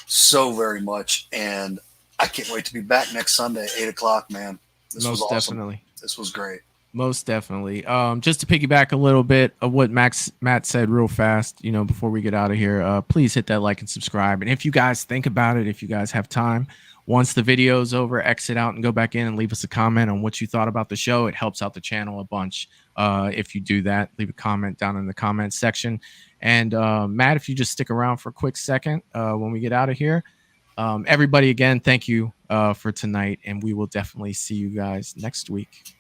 so very much, and I can't wait to be back next Sunday, 8:00, man. This was awesome. Definitely. This was great. Most definitely. Just to piggyback a little bit of what Matt said real fast, you know, before we get out of here, please hit that like and subscribe. And if you guys think about it, if you guys have time, once the video is over, exit out and go back in and leave us a comment on what you thought about the show. It helps out the channel a bunch. If you do that, leave a comment down in the comments section. And Matt, if you just stick around for a quick second when we get out of here. Everybody, again, thank you for tonight. And we will definitely see you guys next week.